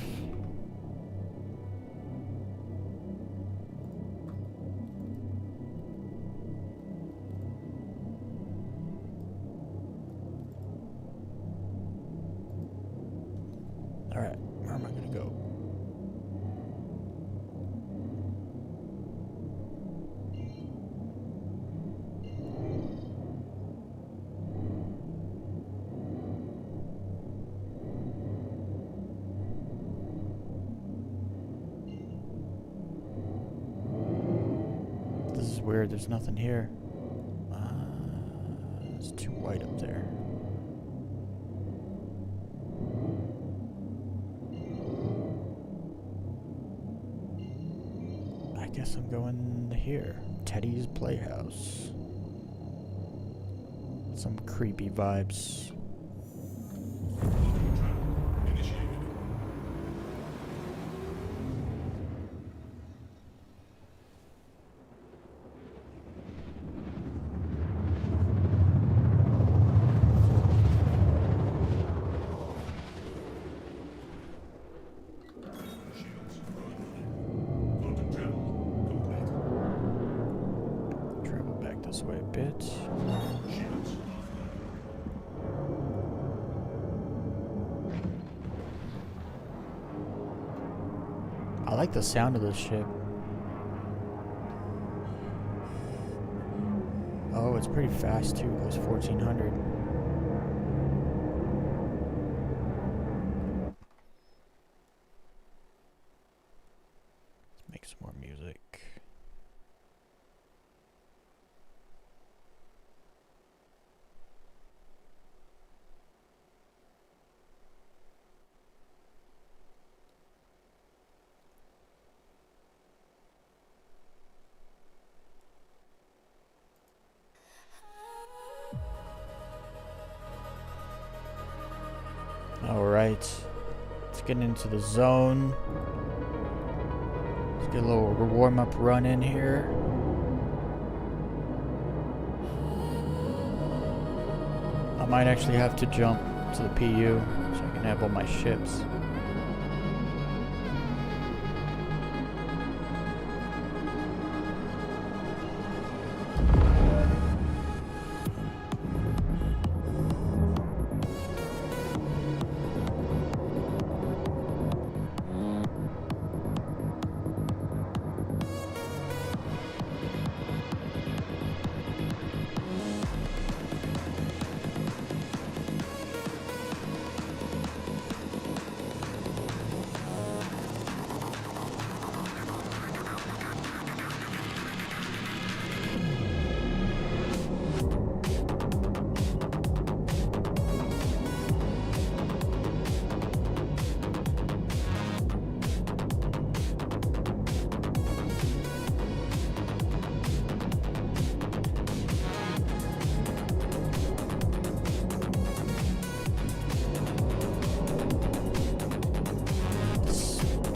Alright, where am I gonna go? weird. There's nothing here. It's too white up there. I guess I'm going here. Teddy's Playhouse. Some creepy vibes. Initiated. Shields running. Loaded travel complete. Travel back this way a bit. Shields offline. I like the sound of this ship. Oh, it's pretty fast too. It goes 1400. Let's make some more music. Alright, let's get into the zone. Let's get a little warm-up run in here. I might actually have to jump to the PU so I can have all my ships.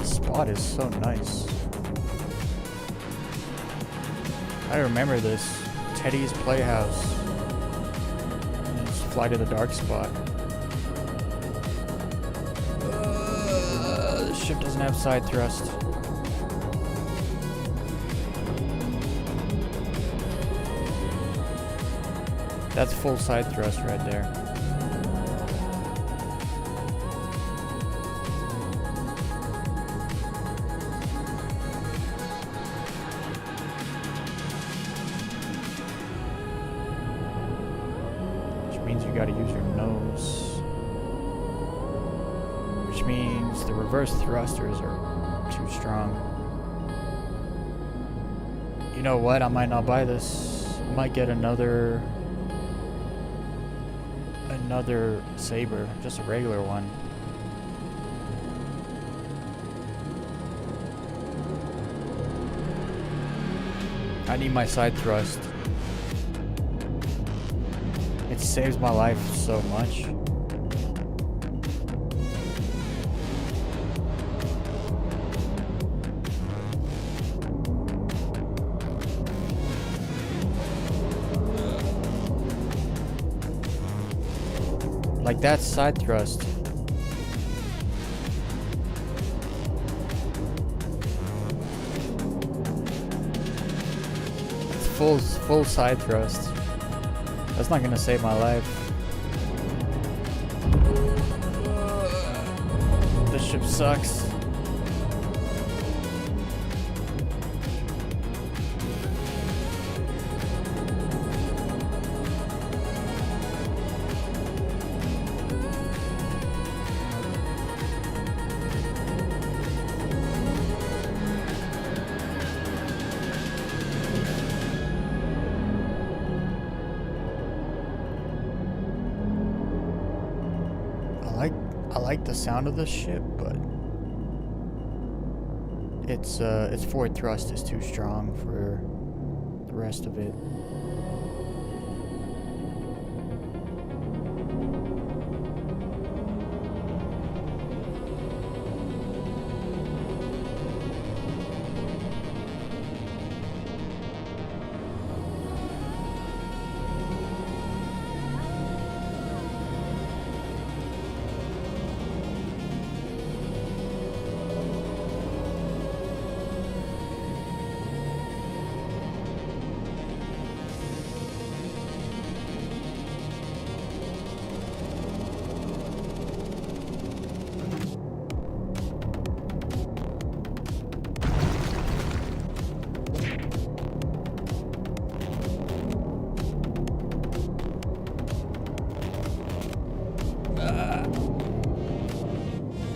Spot is so nice. I remember this. Teddy's Playhouse. And just fly to the dark spot. This ship doesn't have side thrust. That's full side thrust right there. You gotta use your nose, which means the reverse thrusters are too strong. You know what? I might not buy this. I might get another saber, just a regular one. I need my side thrust. It saves my life so much. Like that side thrust. It's full side thrust. That's not gonna save my life. This ship sucks. I like the sound of this ship, but its forward thrust is too strong for the rest of it.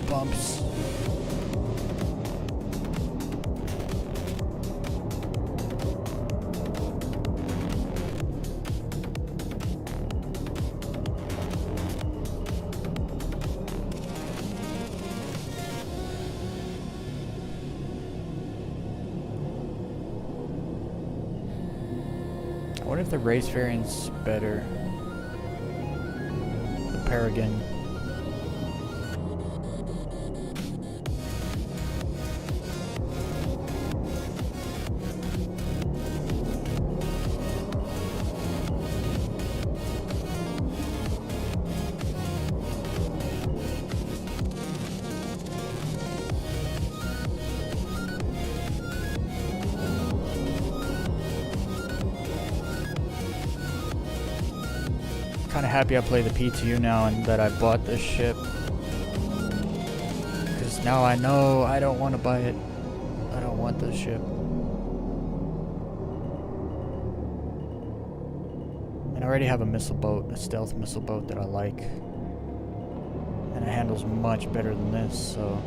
Bumps. I wonder if the race variant's better. The Paragon. Kind of happy I play the PTU now and that I bought this ship, because now I know I don't want to buy it. I don't want this ship. And I already have a missile boat, a stealth missile boat that I like, and it handles much better than this, so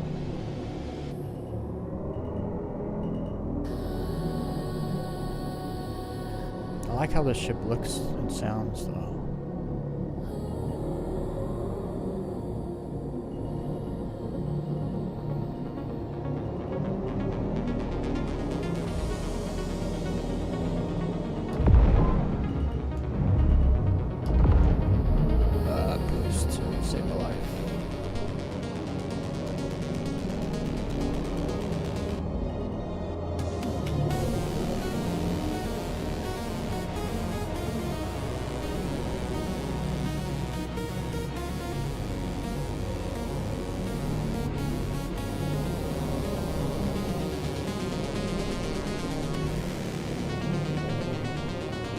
I like how this ship looks and sounds though. Save my life.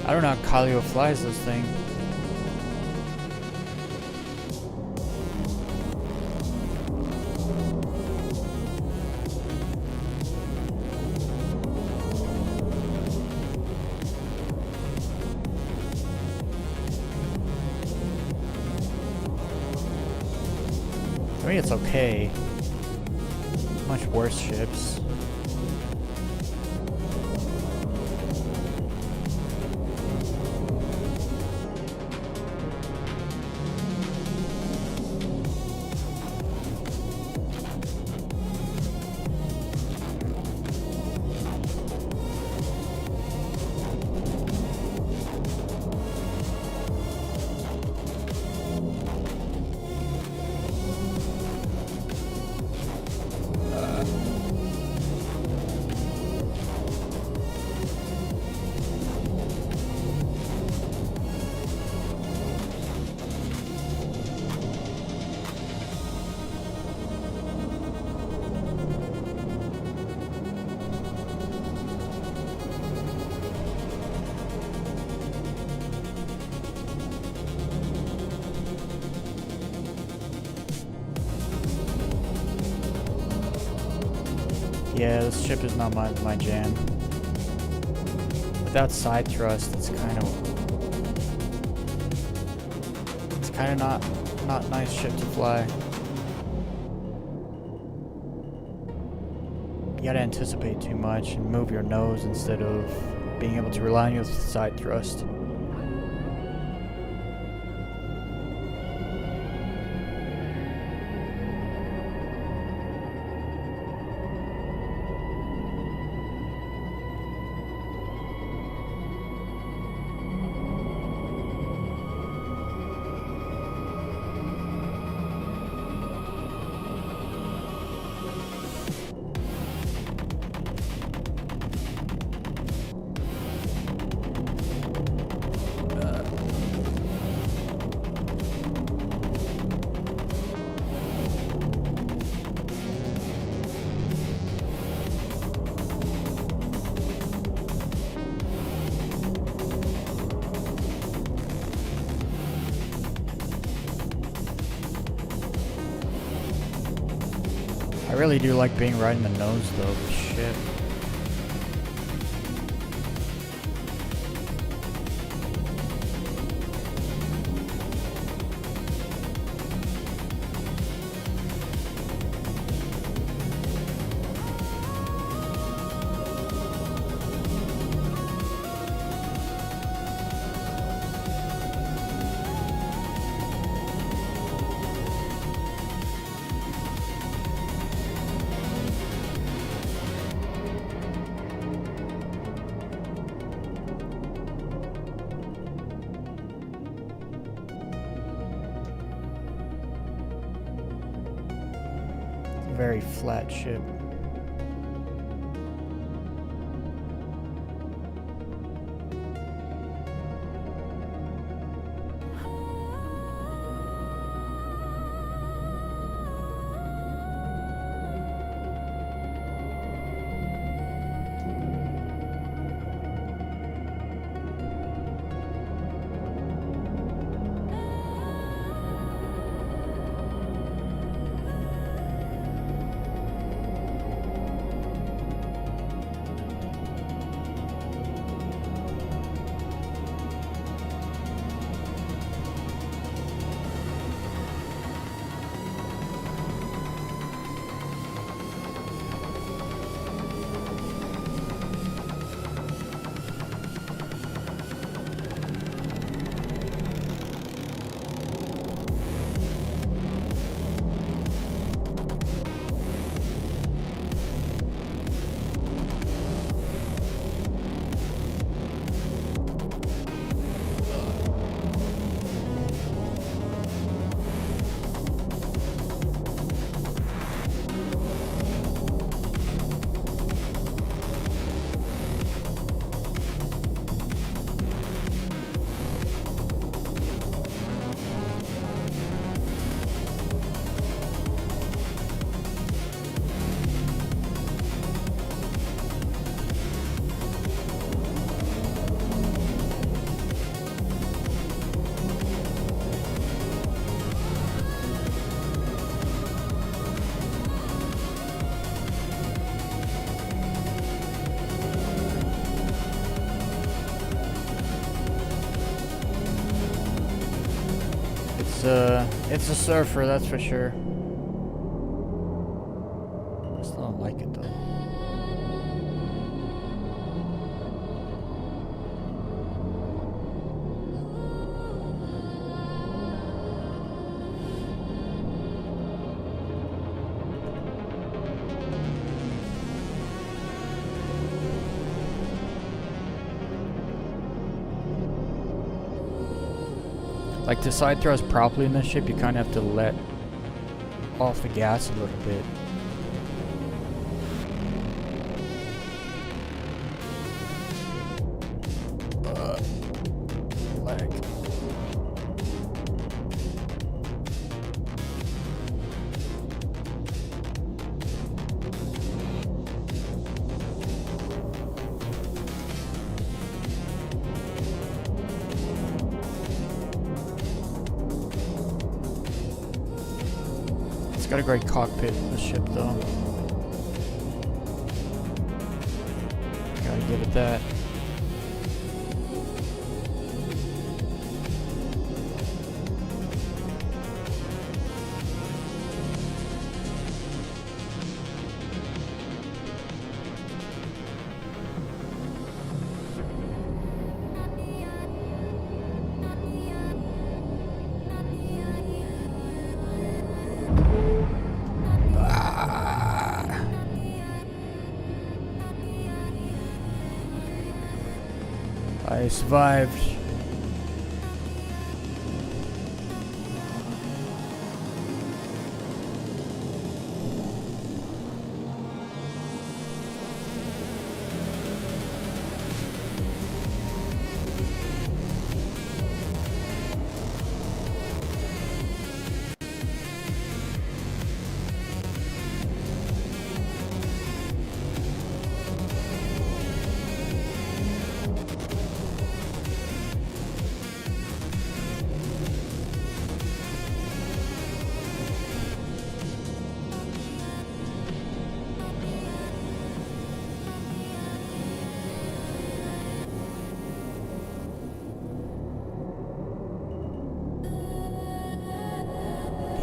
I don't know how Kallio flies this thing. I mean, it's okay. Much worse ships. Yeah, this ship is not my jam. Without side thrust, it's kind of not a nice ship to fly. You gotta anticipate too much and move your nose instead of being able to rely on your side thrust. really do like being right in the nose though, but shit. Very flat ship. It's a surfer, that's for sure. I still don't like it though. Like to side thrust properly in this ship, you kind of have to let off the gas a little bit. Lag. It's got a great cockpit in the ship though. Gotta give it that. I survived.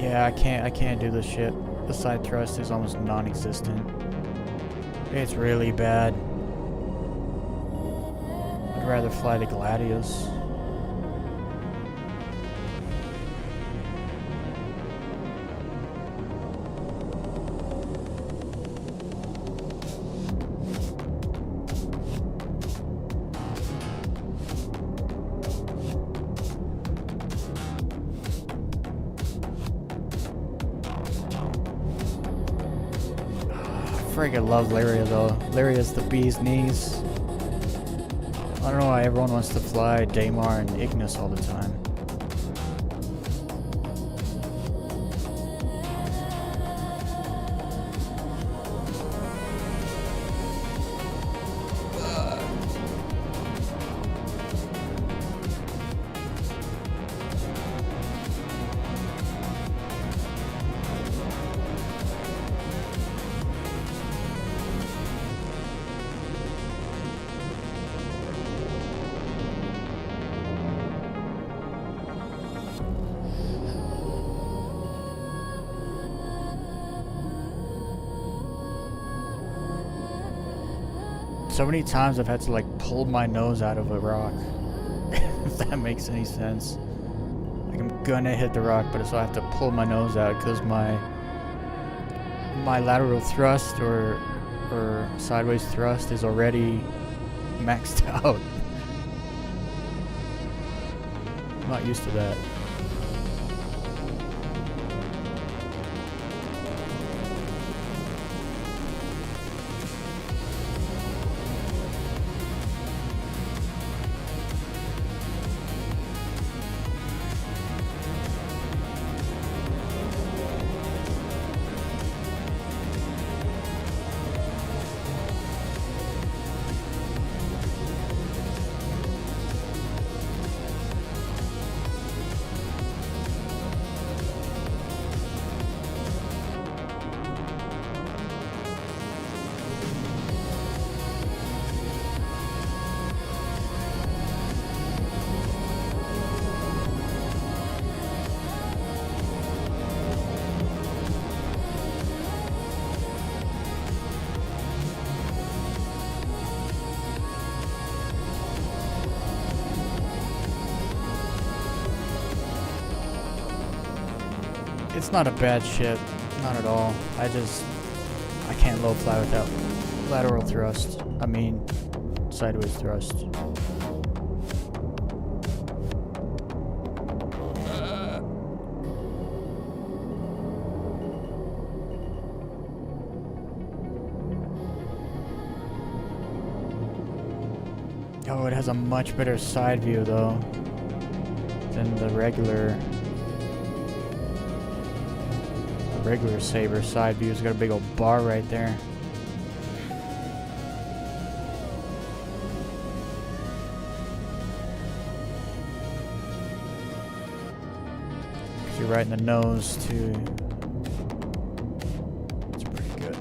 Yeah, I can't do this shit. The side thrust is almost non-existent. It's really bad. I'd rather fly the Gladius. Friggin' love Lyria though. Lyria's the bee's knees. I don't know why everyone wants to fly Daymar and Ignis all the time. So many times I've had to like pull my nose out of a rock. If that makes any sense. Like I'm gonna hit the rock, but so I have to pull my nose out because my lateral thrust or sideways thrust is already maxed out. I'm not used to that. It's not a bad ship, not at all. I can't low fly without lateral thrust. I mean, sideways thrust. Oh, it has a much better side view though than the regular Saber side view. It's got a big old bar right there. You're right in the nose too. It's pretty good.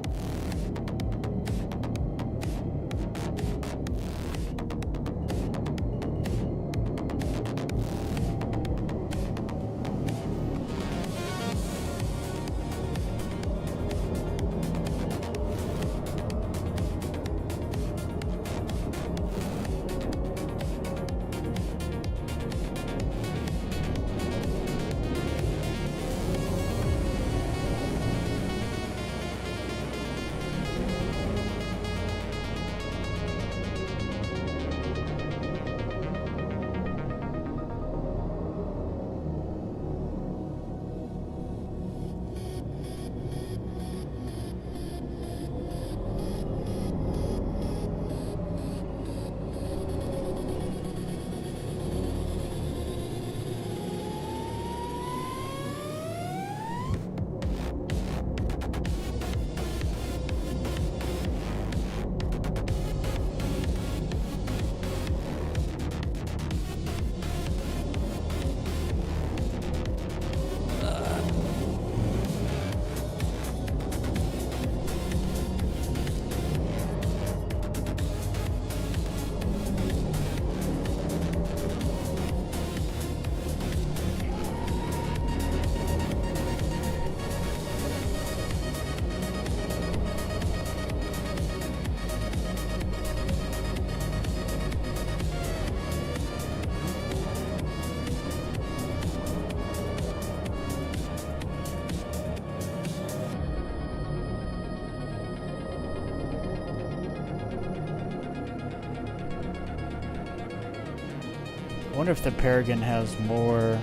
I wonder if the Paragon has more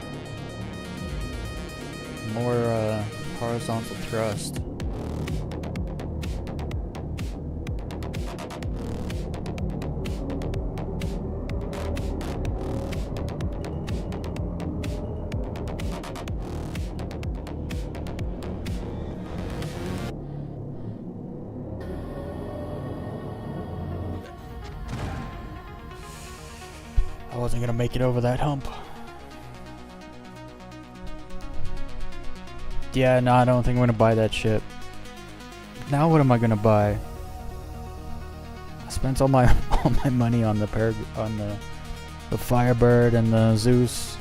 horizontal thrust. I wasn't gonna make it over that hump. Yeah, no, I don't think I'm gonna buy that ship. Now what am I gonna buy? I spent all my money on the the Firebird and the Zeus.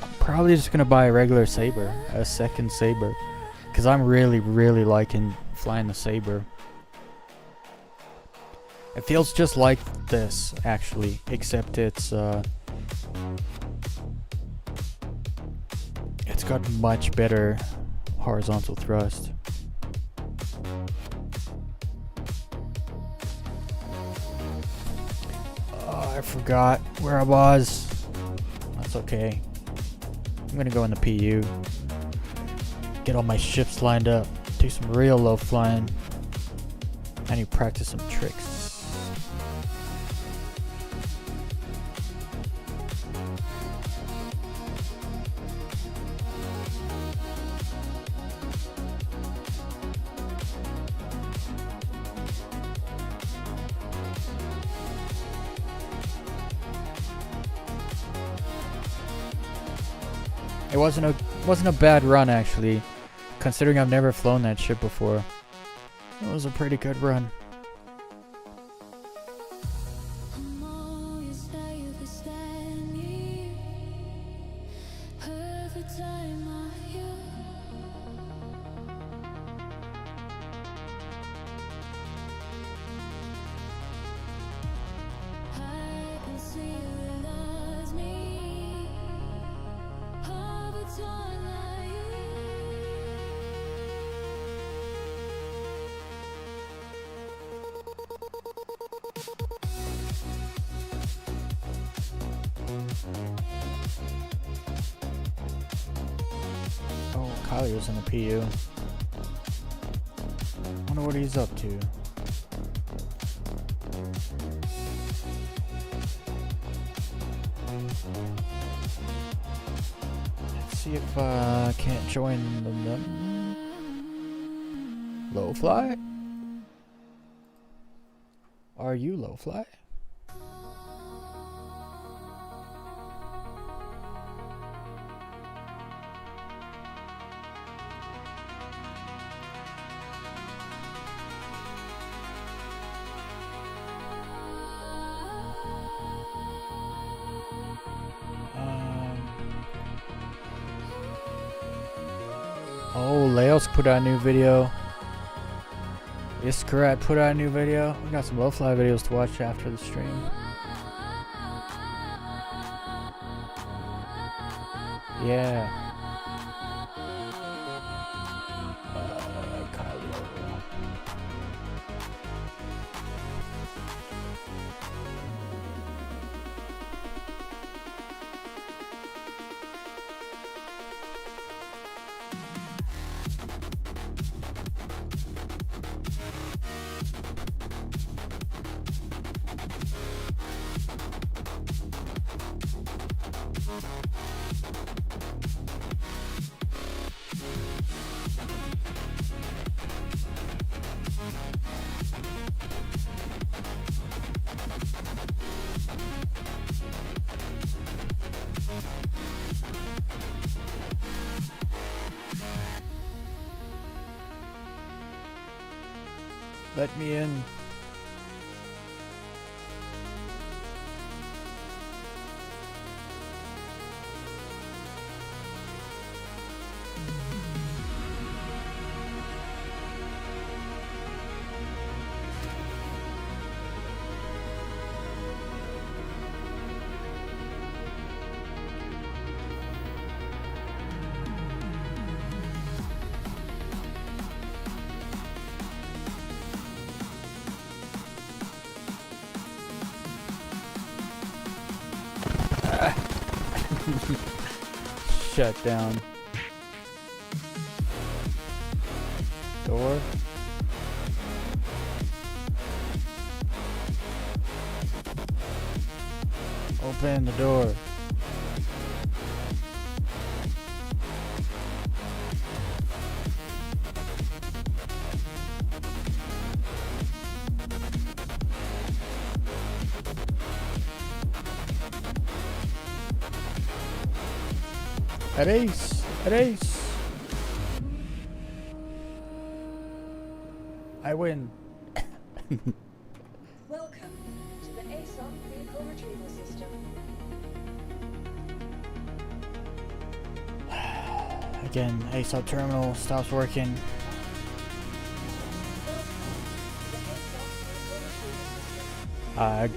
I'm probably just gonna buy a regular Saber, a second Saber, because I'm really liking flying the Saber. It feels just like this, actually, except it's got much better horizontal thrust. Oh, I forgot where I was. That's okay. I'm gonna go in the PU. Get all my ships lined up. Do some real low flying. I need to practice some tricks. It wasn't a bad run, actually, considering I've never flown that ship before. It was a pretty good run. Oh, Collier's in the PU. Wonder what he's up to. Let's see if I can't join them. Low fly? Are you low fly? Oh, Laos put out a new video. Iskarat put out a new video. We got some low fly videos to watch after the stream. Yeah. Let me in. Shut down. Door. Open the door. At ace! At ace! I win. Welcome to the ASOP vehicle retrieval system. Again, ASOP terminal stops working. I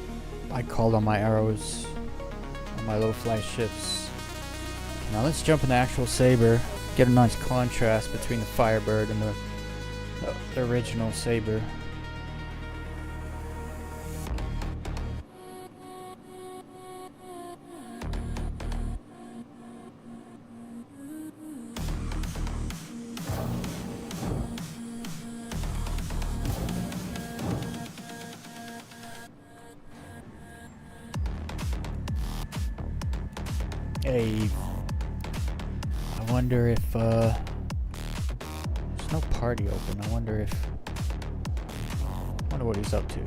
called on my arrows on my low fly ships. Okay, now let's jump in the actual Saber. Get a nice contrast between the Firebird and the original Saber. Hey, I wonder if there's no party open. I wonder what he's up to.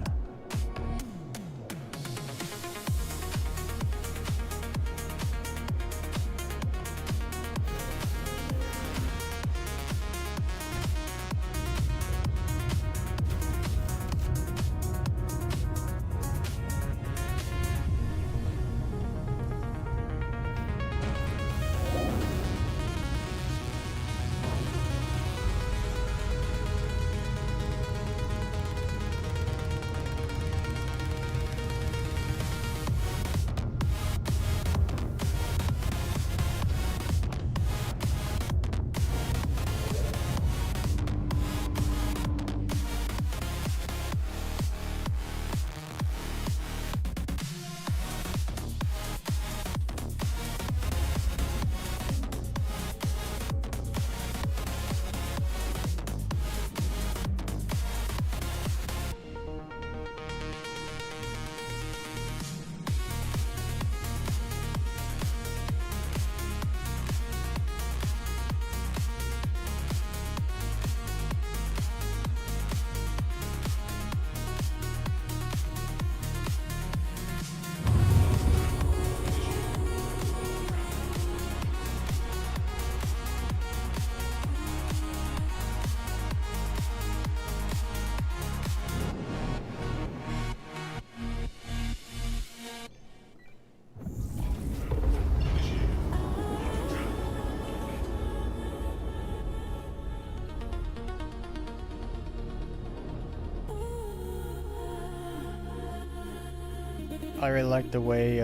I really like the way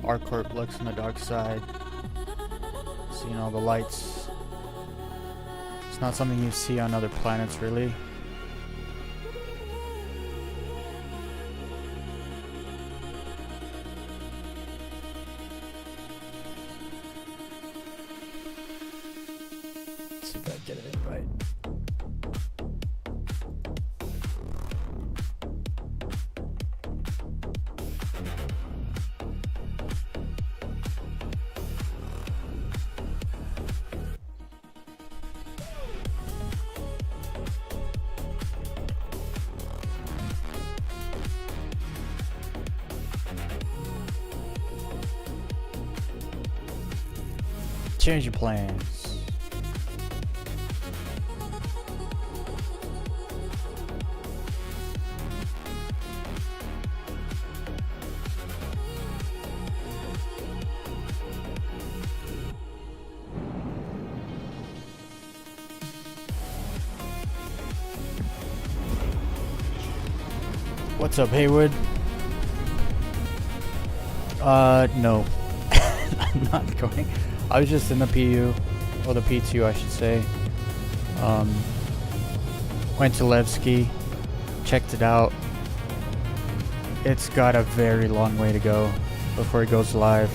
ArcCorp looks on the dark side. Seeing all the lights. It's not something you see on other planets, really. Let's see if I get it right. Change your plans. What's up, Haywood? No. I'm not going. I was just in the PU, or the PTU I should say. Went to Levski, checked it out. It's got a very long way to go before it goes live.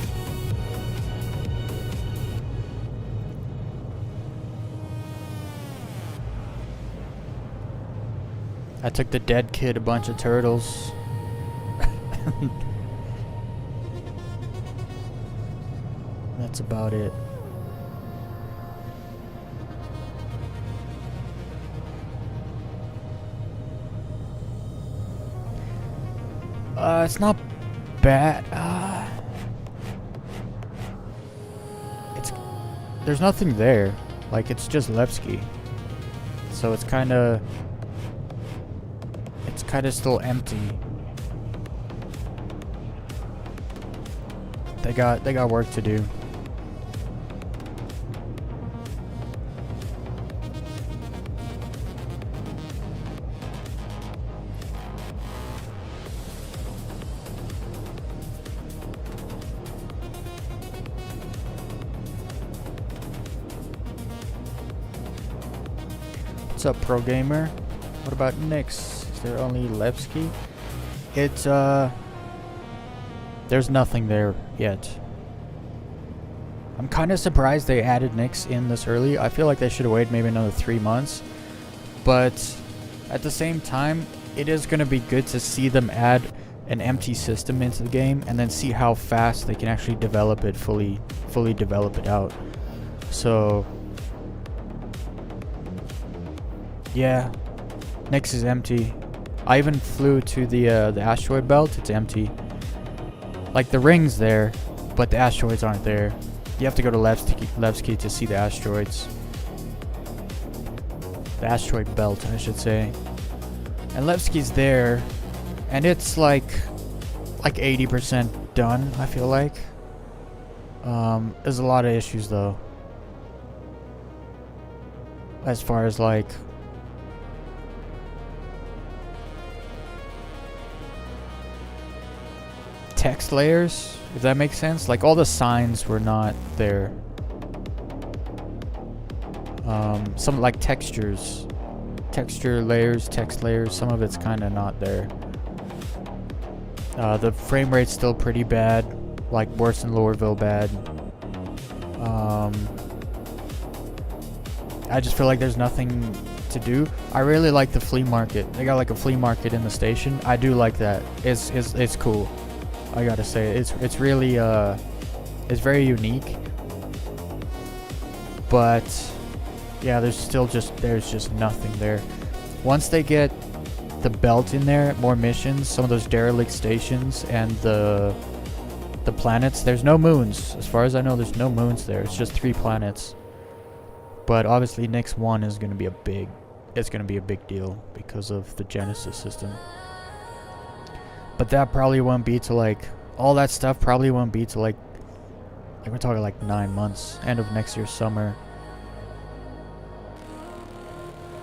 I took the dead kid a bunch of turtles. That's about it. It's not bad. There's nothing there. Like, it's just Levski. So it's kind of still empty. They got work to do. What's up, pro gamer? What about NYX? Is there only Levski? It's there's nothing there yet. I'm kind of surprised they added NYX in this early. I feel like they should have waited maybe another 3 months. But at the same time, it is going to be good to see them add an empty system into the game and then see how fast they can actually develop it, fully develop it out. So yeah, NYX is empty. I even flew to the asteroid belt. It's empty. Like, the ring's there, but the asteroids aren't there. You have to go to Levski to see the asteroids. The asteroid belt, I should say. And Levski's there, and it's like 80% done, I feel like. There's a lot of issues though. As far as like text layers, if that makes sense. Like, all the signs were not there. Some like texture layers, text layers, some of it's kind of not there. The frame rate's still pretty bad, like worse than Lowerville bad. I just feel like there's nothing to do. I really like the flea market. They got like a flea market in the station. I do like that. It's cool. I gotta say, it's really it's very unique. But yeah, there's just nothing there. Once they get the belt in there, more missions, some of those derelict stations, and the planets. There's no moons, as far as I know. There's no moons there. It's just 3 planets. But obviously, NYX 1 is gonna be a big deal because of the Genesis system. But that probably won't be to like, all that stuff probably won't be to like we're talking like 9 months, end of next year's summer.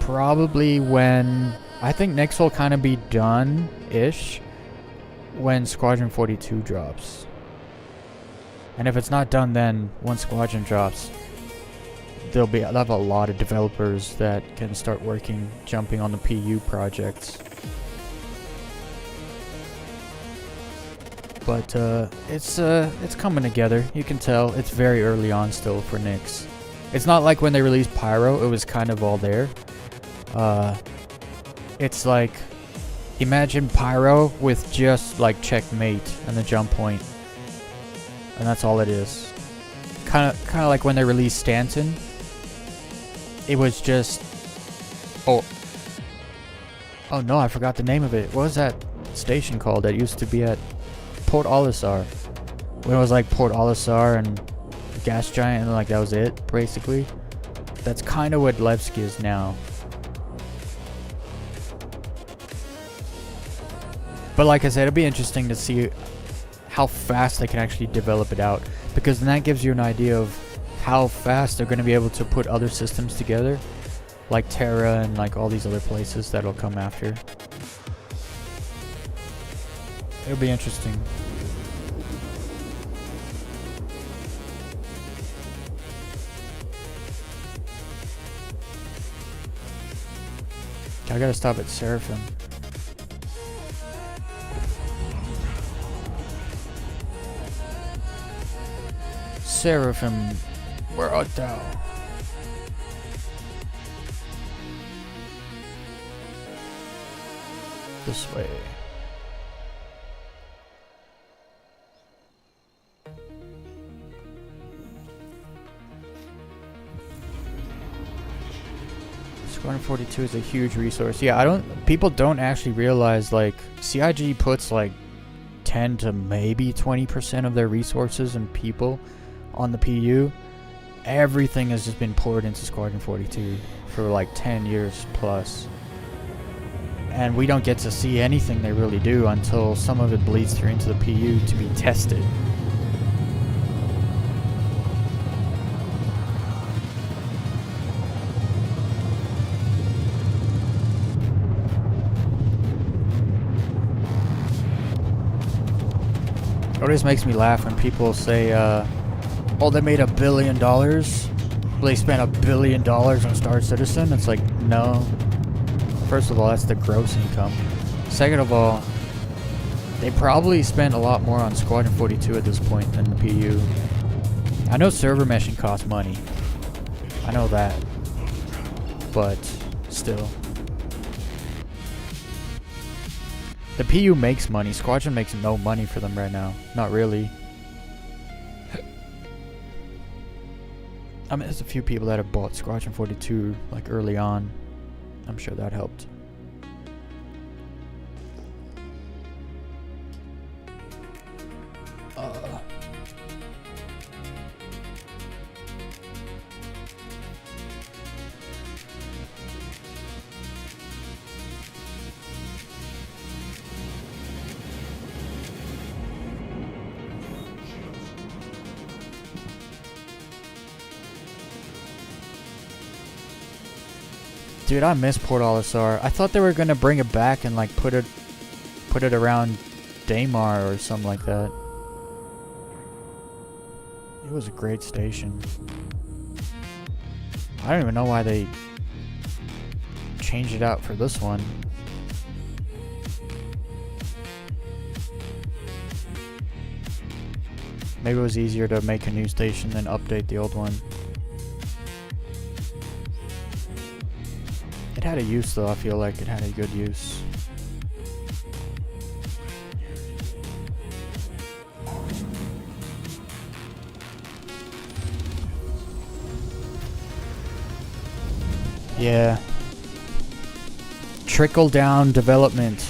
Probably when, I think NYX will kind of be done-ish when Squadron 42 drops. And if it's not done then, when Squadron drops, they'll have a lot of developers that can start jumping on the PU projects. But it's coming together. You can tell it's very early on still for NYX. It's not like when they released Pyro, it was kind of all there. It's like, imagine Pyro with just like Checkmate and the jump point, and that's all it is. Kind of like when they released Stanton. It was just, oh no, I forgot the name of it. What was that station called that used to be at Port Olisar? When it was like Port Olisar and Gas Giant, and like that was it, basically. That's kind of what Levski is now. But like I said, it'll be interesting to see how fast they can actually develop it out, because then that gives you an idea of how fast they're going to be able to put other systems together, like Terra and like all these other places that'll come after. It'll be interesting. I gotta stop at Seraphim. Seraphim, where art thou? This way. Squadron 42 is a huge resource. Yeah, people don't actually realize, like, CIG puts like 10 to maybe 20% of their resources and people on the PU. Everything has just been poured into Squadron 42 for like 10 years plus. And we don't get to see anything they really do until some of it bleeds through into the PU to be tested. It always makes me laugh when people say, oh, they made $1 billion. They spent $1 billion on Star Citizen. It's like, no. First of all, that's the gross income. Second of all, they probably spent a lot more on Squadron 42 at this point than the PU. I know server meshing costs money. I know that. But still. The PU makes money. Squadron makes no money for them right now. Not really. I mean, there's a few people that have bought Squadron 42 like early on. I'm sure that helped. Dude, I miss Port Olisar. I thought they were gonna bring it back and like put it around Daymar or something like that. It was a great station. I don't even know why they changed it out for this one. Maybe it was easier to make a new station than update the old one. It had a use though, I feel like it had a good use. Yeah. Trickle down development.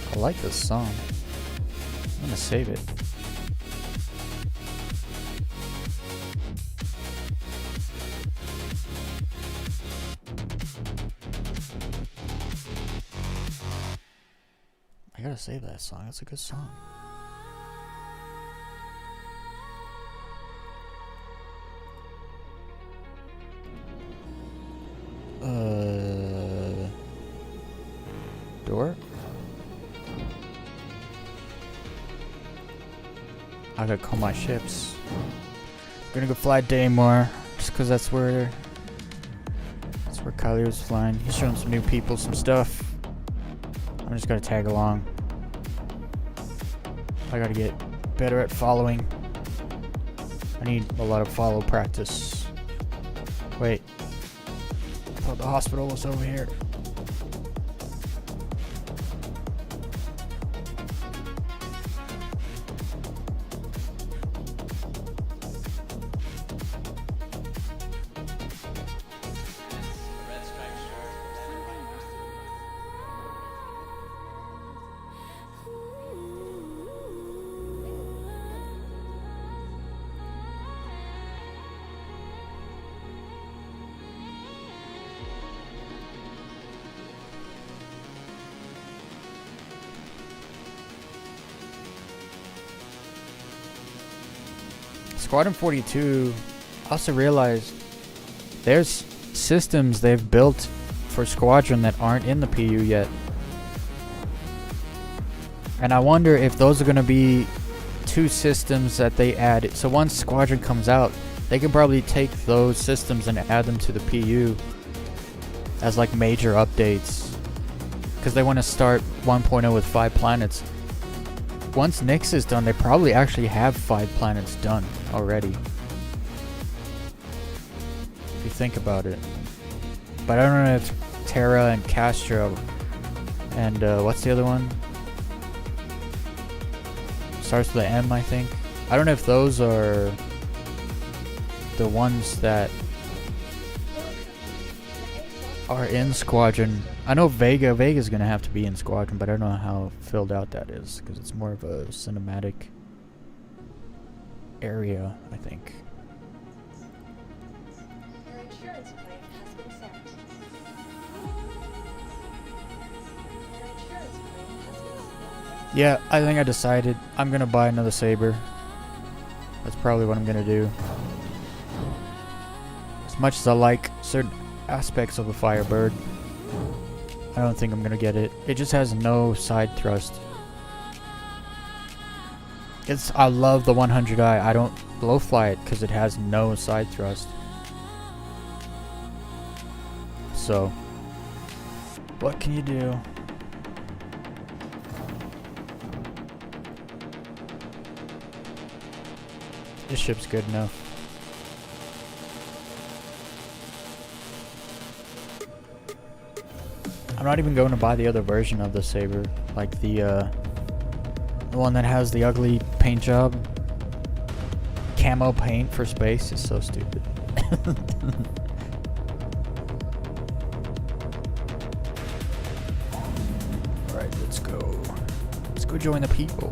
I like this song. I'm gonna save it. I gotta save that song. It's a good song. Door? I gotta call my ships. I'm gonna go fly Daymar, just cause that's where Kylie was flying. He's showing some new people some stuff. I'm just gonna tag along. I gotta get better at following. I need a lot of follow practice. Wait. I thought the hospital was over here. Squadron 42, I also realized there's systems they've built for Squadron that aren't in the PU yet. And I wonder if those are going to be two systems that they add. So once Squadron comes out, they can probably take those systems and add them to the PU as like major updates. because they want to start 1.0 with 5 planets. Once NYX is done, they probably actually have 5 planets done already. If you think about it. But I don't know if Terra and Castro and what's the other one? Starts with the M, I think. I don't know if those are the ones that are in Squadron. I know Vega's gonna have to be in Squadron, but I don't know how filled out that is because it's more of a cinematic area, I think. Your insurance claim has been sent. Your insurance claim has been submitted. Yeah, I think I decided I'm gonna buy another Saber. That's probably what I'm gonna do. As much as I like certain aspects of a Firebird, I don't think I'm gonna get it. It just has no side thrust. I love the 100i. I don't low fly it because it has no side thrust. So, what can you do? This ship's good enough. I'm not even going to buy the other version of the Saber, like the one that has the ugly paint job. Camo paint for space is so stupid. Alright, let's go. Let's go join the people.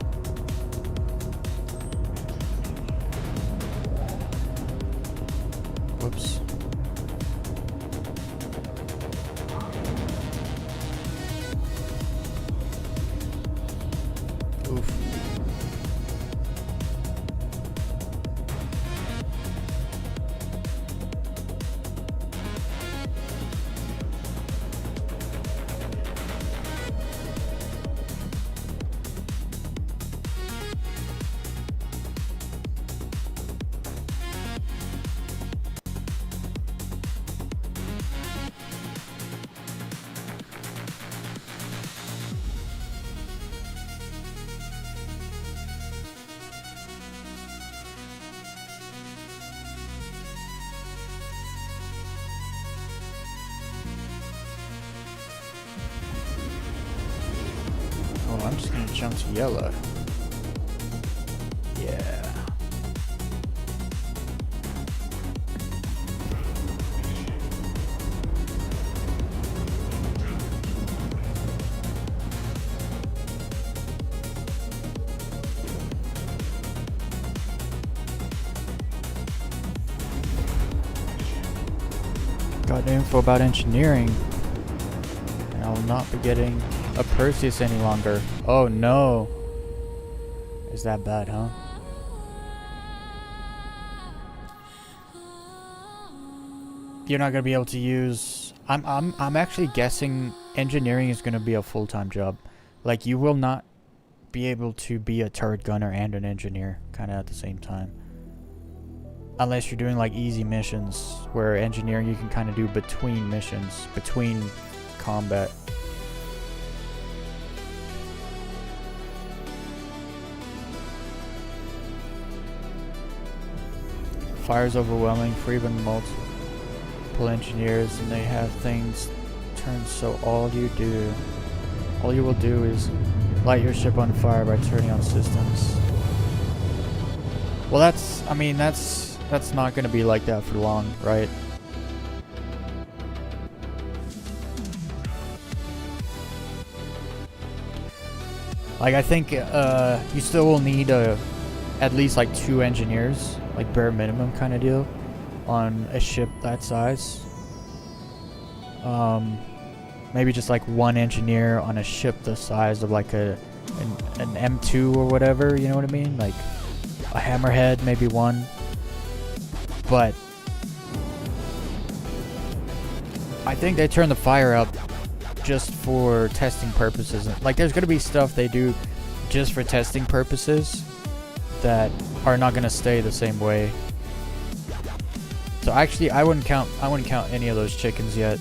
Whoops. Oof. Oh, I'm just gonna jump to yellow. Yeah. Got info about engineering. And I'll not be getting a Perseus any longer. Oh no. Is that bad, huh? You're not gonna be able to use I'm actually guessing engineering is gonna be a full-time job. Like you will not be able to be a turret gunner and an engineer kinda at the same time. Unless you're doing like easy missions where engineering you can kinda do between missions, between combat. Fire's overwhelming for even multiple engineers, and they have things turned so all you will do is light your ship on fire by turning on systems. Well, that's not going to be like that for long, right? Like I think you still will need at least like 2 engineers, like bare minimum kind of deal, on a ship that size. Maybe just like 1 engineer on a ship the size of like an M2 or whatever, you know what I mean? Like a hammerhead, maybe 1. But I think they turn the fire up just for testing purposes. Like there's gonna be stuff they do just for testing purposes that are not gonna stay the same way. So actually I wouldn't count any of those chickens yet.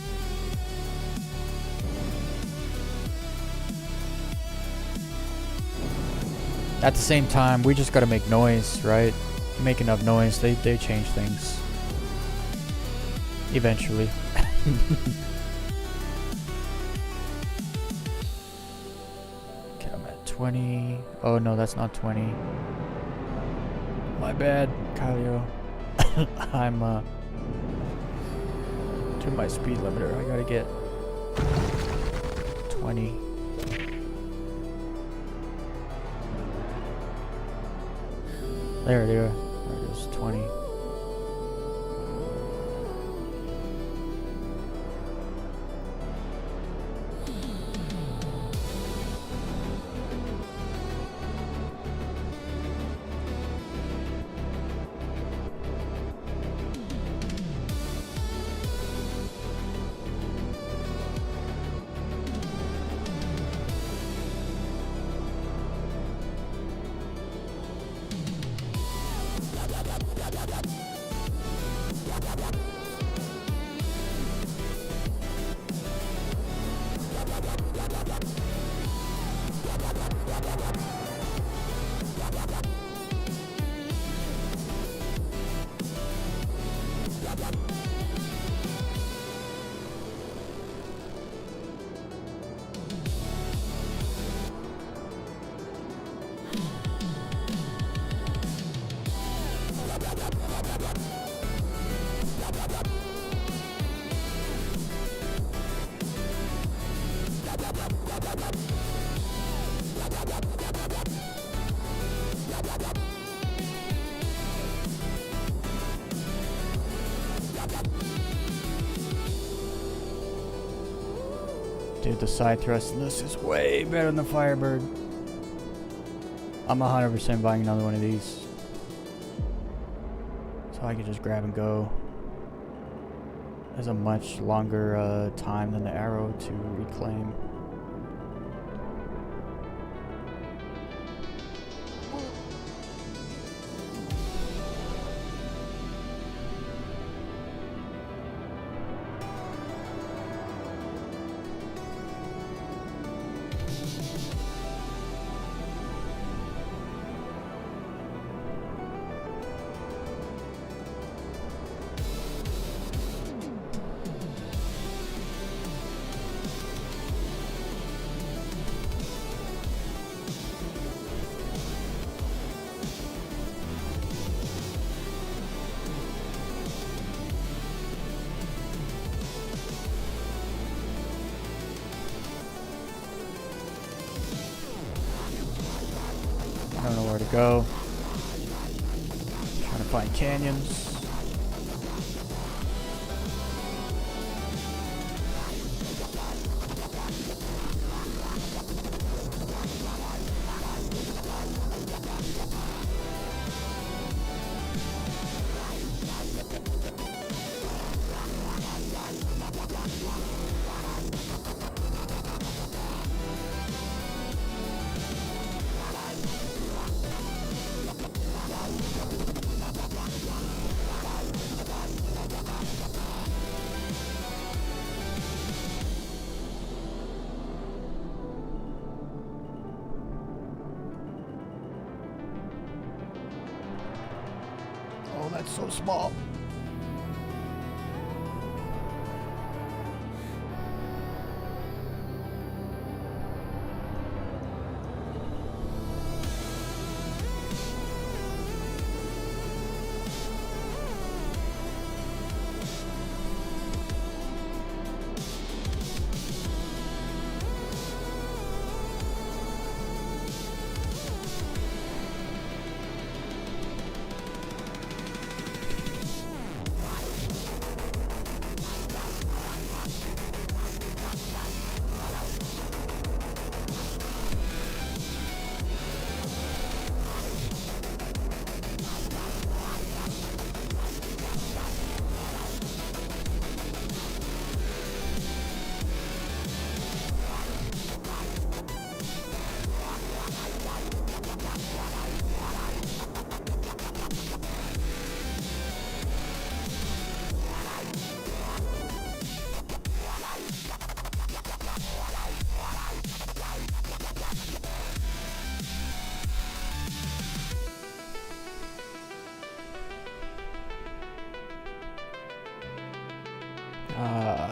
At the same time, we just gotta make noise, right? You make enough noise, they change things. Eventually. Okay, I'm at 20. Oh no, that's not 20. My bad, Kylio. I'm to my speed limiter. I gotta get 20. There it is. There it is, 20. Dude, the side thrust in this is way better than the Firebird. I'm 100% buying another one of these. So I can just grab and go. There's a much longer time than the arrow to reclaim. I don't know where to go. Trying to find canyons. Oh, that's so small.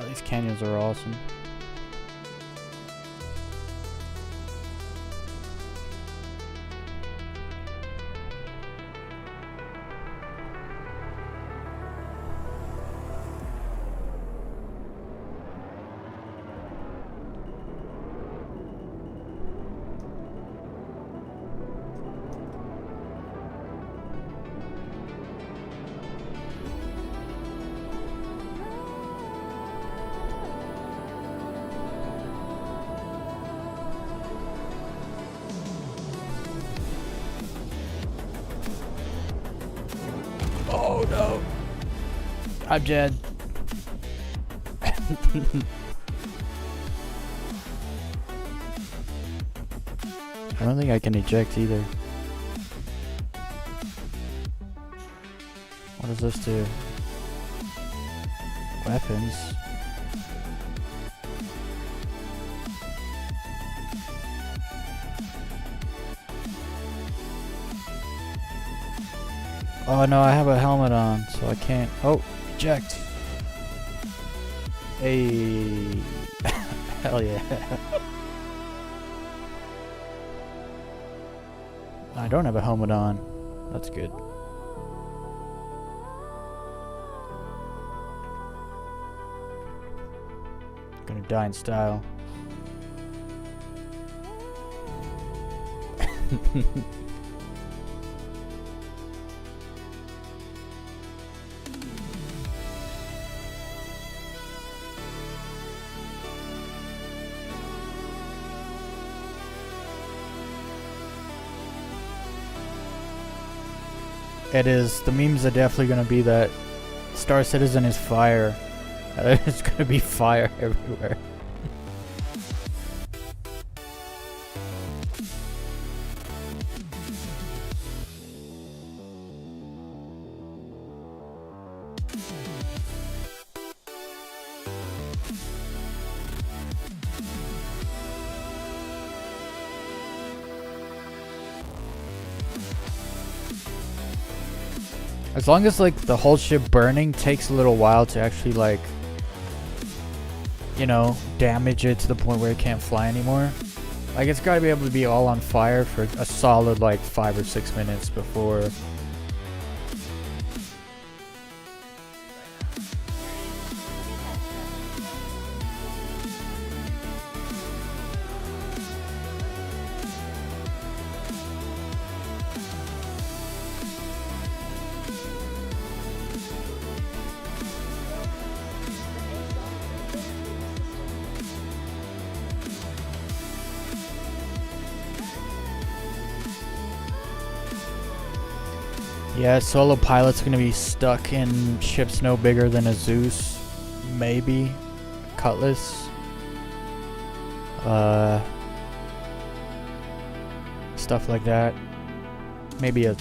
These canyons are awesome. Oh no! I'm dead. I don't think I can eject either. What does this do? Weapons. Oh no, I have a helmet on, so I can't. Oh, eject. Hey. Hell yeah. I don't have a helmet on. That's good. Gonna die in style. It is. The memes are definitely going to be that Star Citizen is fire. It's going to be fire everywhere. As long as like the whole ship burning takes a little while to actually like, you know, damage it to the point where it can't fly anymore. Like it's got to be able to be all on fire for a solid like 5 or 6 minutes before. Yeah, solo pilot's gonna be stuck in ships no bigger than a Zeus, maybe Cutlass, stuff like that. Maybe a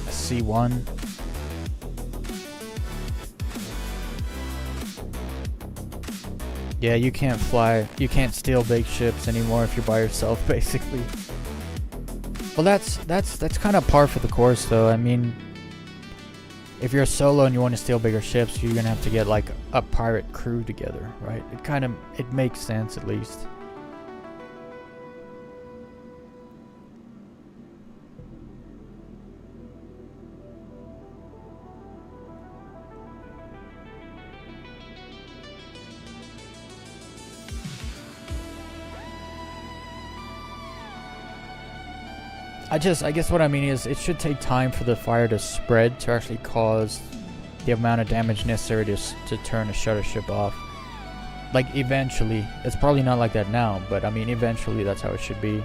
C1. Yeah, you can't fly. You can't steal big ships anymore if you're by yourself, basically. Well, that's kind of par for the course, though. I mean, if you're solo and you want to steal bigger ships, you're gonna have to get like a pirate crew together, right? It makes sense at least. I guess what I mean is it should take time for the fire to spread to actually cause the amount of damage necessary to turn a shutter ship off. Like eventually, it's probably not like that now, but I mean eventually that's how it should be.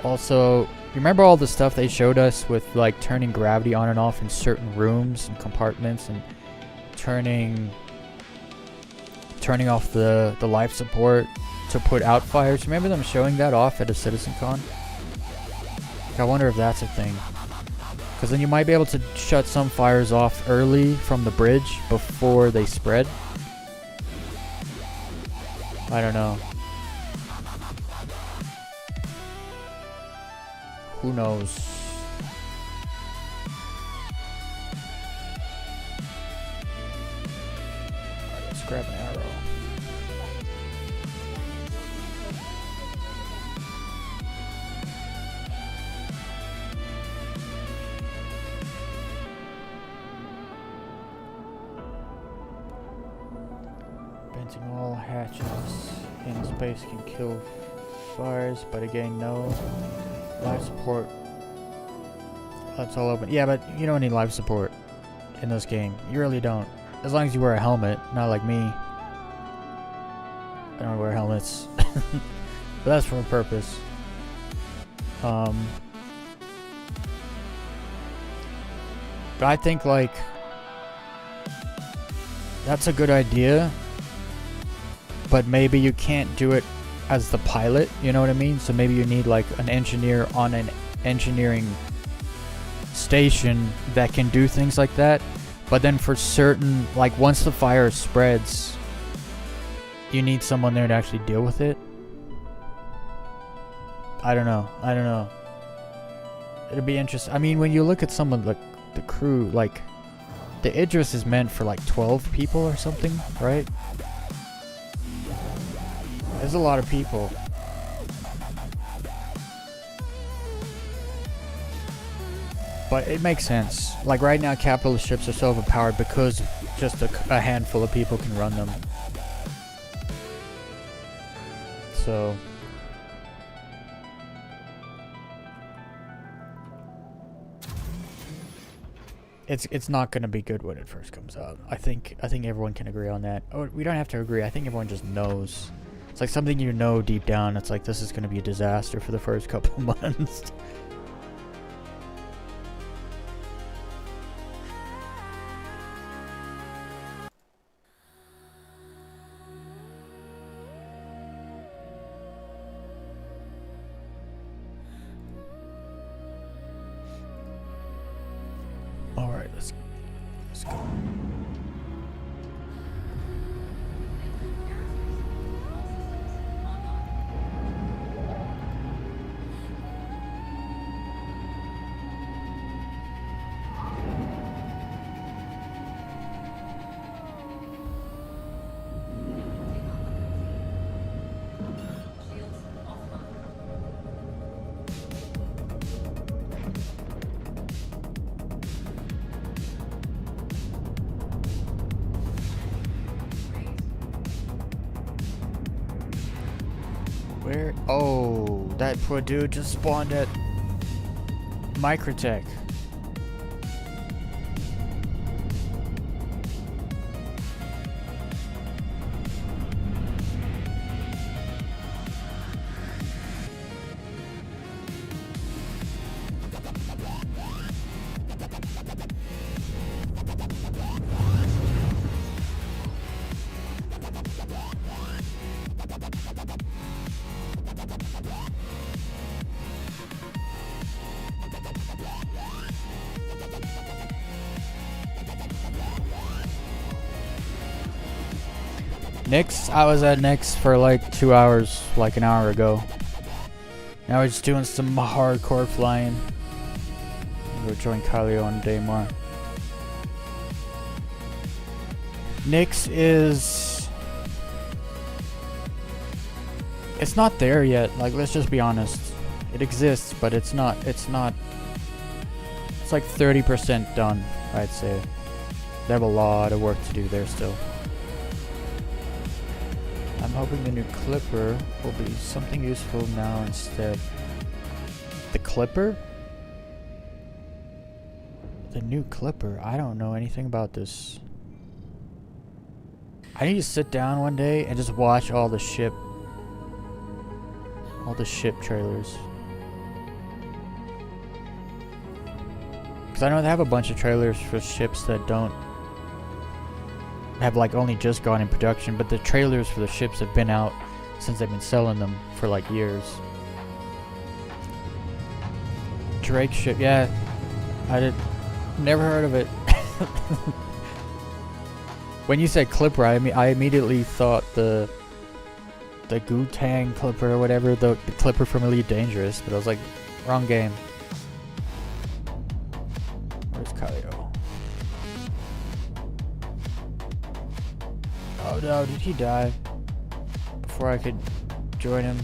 Also, remember all the stuff they showed us with like turning gravity on and off in certain rooms and compartments and turning off the life support to put out fires? Remember them showing that off at a CitizenCon? I wonder if that's a thing. Because then you might be able to shut some fires off early from the bridge before they spread. I don't know. Who knows? Venting all hatches in space can kill fires, but again, no. Life support. That's all open. Yeah, but you don't need life support in this game. You really don't. As long as you wear a helmet, not like me. I don't wear helmets. But that's for a purpose. But I think, like, that's a good idea. But maybe you can't do it as the pilot, you know what I mean? So maybe you need, like, an engineer on an engineering station that can do things like that. But then for certain, like, once the fire spreads, you need someone there to actually deal with it. I don't know. It'll be interesting. I mean, when you look at someone like the crew, like, the Idris is meant for like 12 people or something, right? There's a lot of people. But it makes sense. Like, right now, capitalist ships are so overpowered because just a handful of people can run them. So it's not gonna be good when it first comes out. I think everyone can agree on that. Oh, we don't have to agree. I think everyone just knows. It's like something you know deep down. It's like, this is gonna be a disaster for the first couple of months. Alright, let's go. Where? Oh, that poor dude just spawned at Microtech. NYX? I was at NYX for like 2 hours, like an hour ago. Now we're just doing some hardcore flying. We'll join Kylio on Daymar. NYX is... it's not there yet, like, let's just be honest. It exists, but it's not, it's like 30% done, I'd say. They have a lot of work to do there still. I'm hoping the new Clipper will be something useful now instead. The Clipper? The new Clipper? I don't know anything about this. I need to sit down one day and just watch all the ship trailers. Because I know they have a bunch of trailers for ships that don't have like only just gone in production, but the trailers for the ships have been out since they've been selling them for like years. Drake ship, yeah, never heard of it. When you said Clipper, I immediately thought the Gutang Clipper or whatever, the Clipper from Elite Dangerous, but I was like, wrong game. Where's Kylio? Oh no, did he die before I could join him?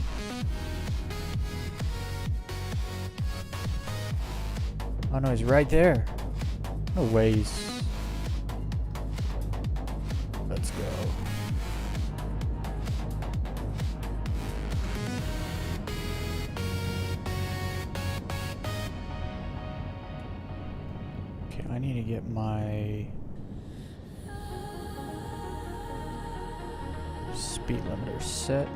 Oh no, he's right there. No ways. Let's go. I need to get my speed limiter set.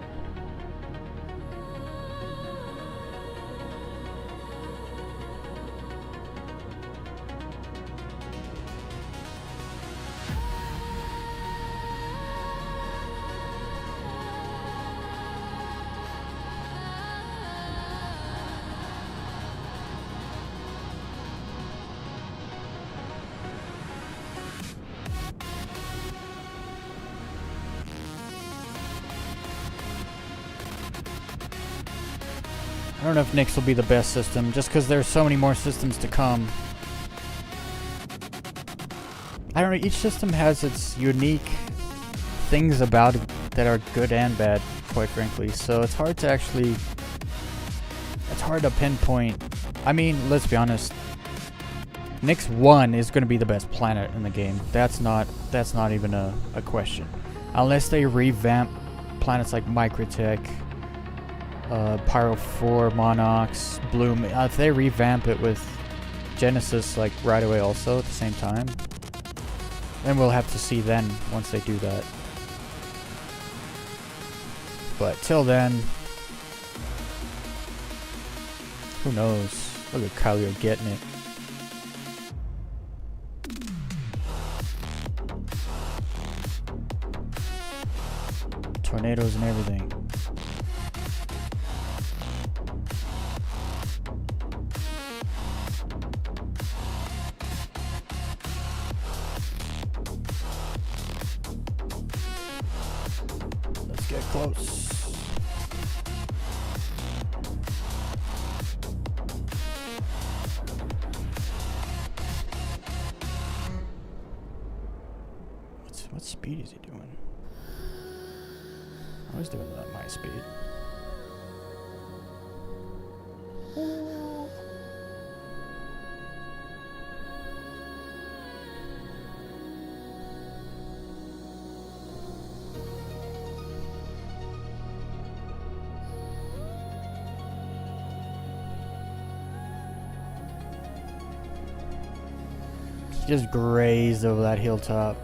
I don't know if NYX will be the best system, just because there's so many more systems to come. I don't know, each system has its unique things about it that are good and bad, quite frankly, so it's hard to actually... It's hard to pinpoint. I mean, let's be honest. NYX 1 is going to be the best planet in the game. That's not even a question. Unless they revamp planets like Microtech, Pyro 4, Monox, Bloom. If they revamp it with Genesis like right away also at the same time, then we'll have to see then once they do that. But till then, who knows? Look at Kylio getting it. Tornadoes and everything. Let's get close. What speed is he doing? I was doing that at my speed. He just grazed over that hilltop.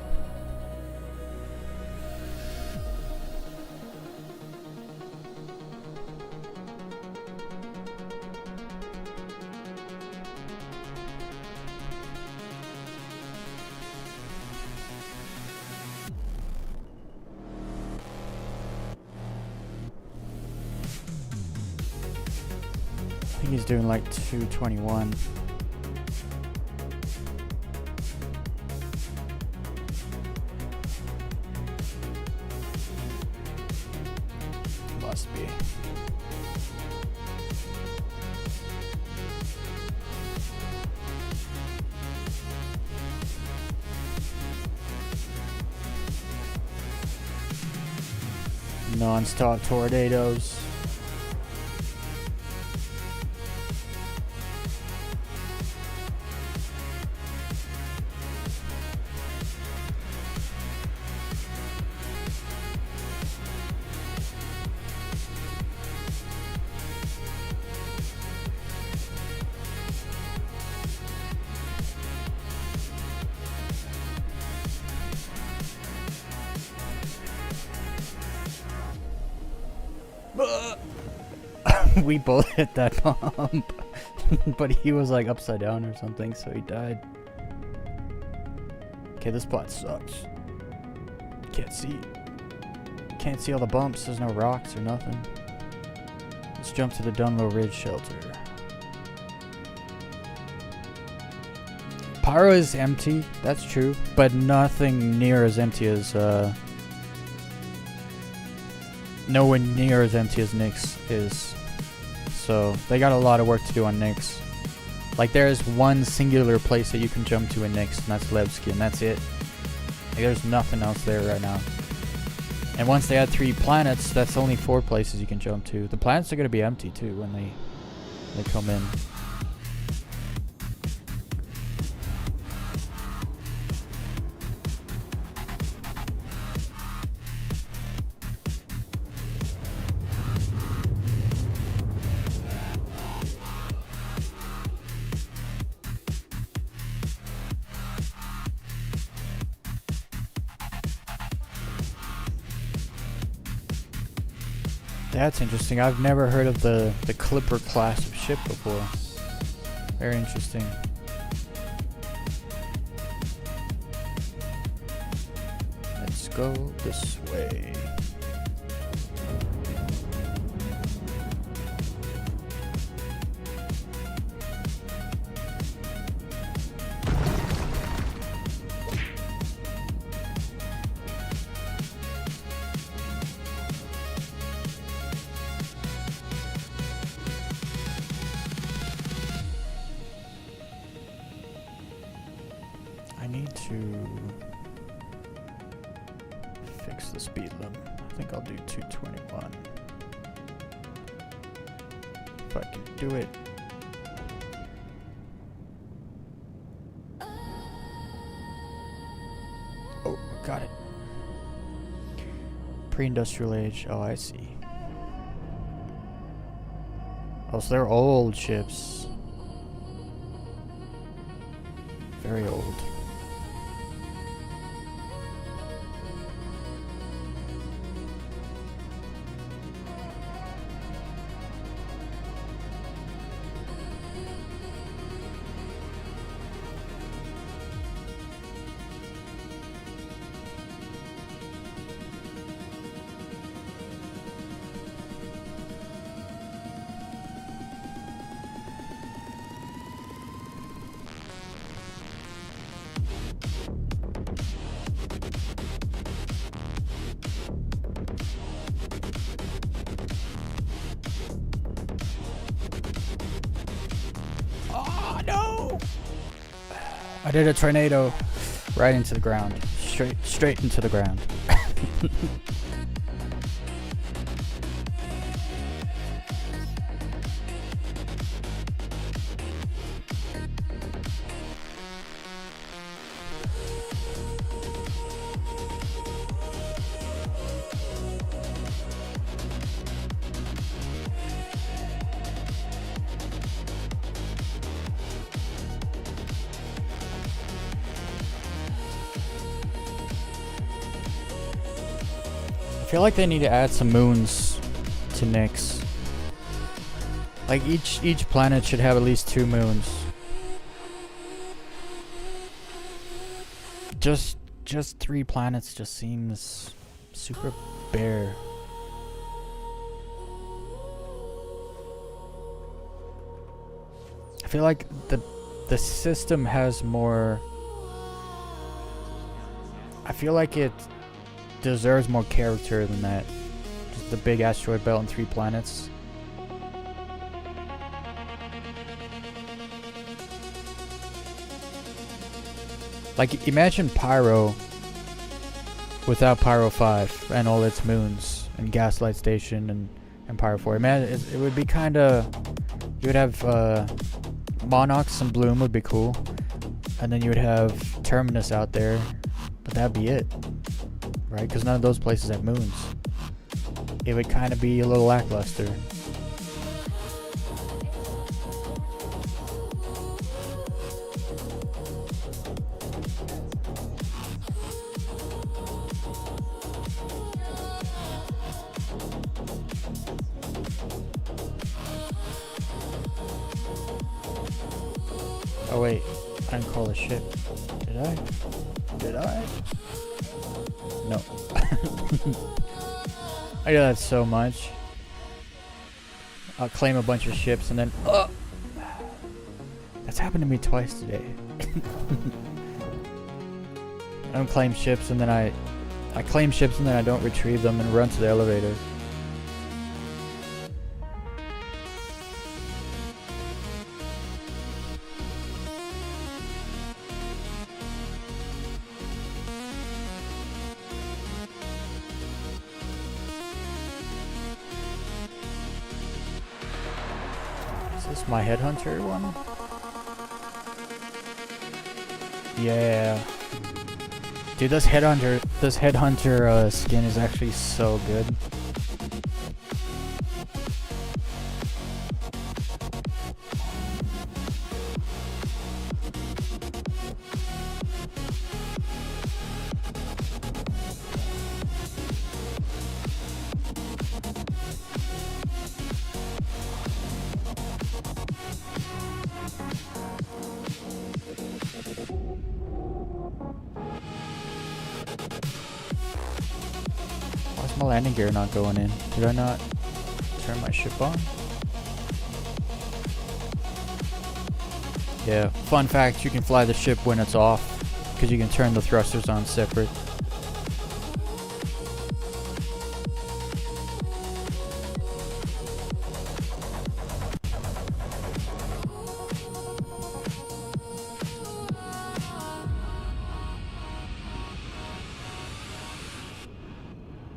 I think he's doing like 221. Must be. Non-stop tornadoes. We both hit that bump. But he was like upside down or something, so he died. Okay, this spot sucks. Can't see all the bumps. There's no rocks or nothing. Let's jump to the Dunlow Ridge shelter. Pyro is empty, that's true, but nothing near as empty as nowhere near as empty as NYX is. So they got a lot of work to do on NYX. Like there is one singular place that you can jump to in NYX, and that's Levski, and that's it. Like there's nothing else there right now. And once they add 3 planets, that's only 4 places you can jump to. The planets are going to be empty too when they come in. That's interesting. I've never heard of the Clipper class of ship before. Very interesting. Let's go this way. I need to fix the speed limit. I think I'll do 221. If I can do it. Oh, got it. Pre-industrial age. Oh, I see. Oh, so they're old ships. Very old. Oh no! I did a tornado right into the ground. Straight into the ground. I feel like they need to add some moons to NYX. Like each planet should have at least 2 moons. Just 3 planets just seems super bare. I feel like the system has more. I feel like it deserves more character than that. Just the big asteroid belt and 3 planets. Like, imagine Pyro without Pyro 5 and all its moons and Gaslight Station and Pyro 4. Imagine it would be kind of. You would have Monox and Bloom would be cool, and then you would have Terminus out there, but that'd be it. Right? Because none of those places have moons. It would kind of be a little lackluster. Oh wait, I didn't call the ship. Did I? Did I? No. I do that so much. I'll claim a bunch of ships and then that's happened to me twice today. I don't claim ships and then I claim ships and then I don't retrieve them and run to the elevator. Is this my headhunter one? Yeah. Dude, this headhunter skin is actually so good. my landing gear not going in? Did I not turn my ship on? Yeah, fun fact, you can fly the ship when it's off, because you can turn the thrusters on separate.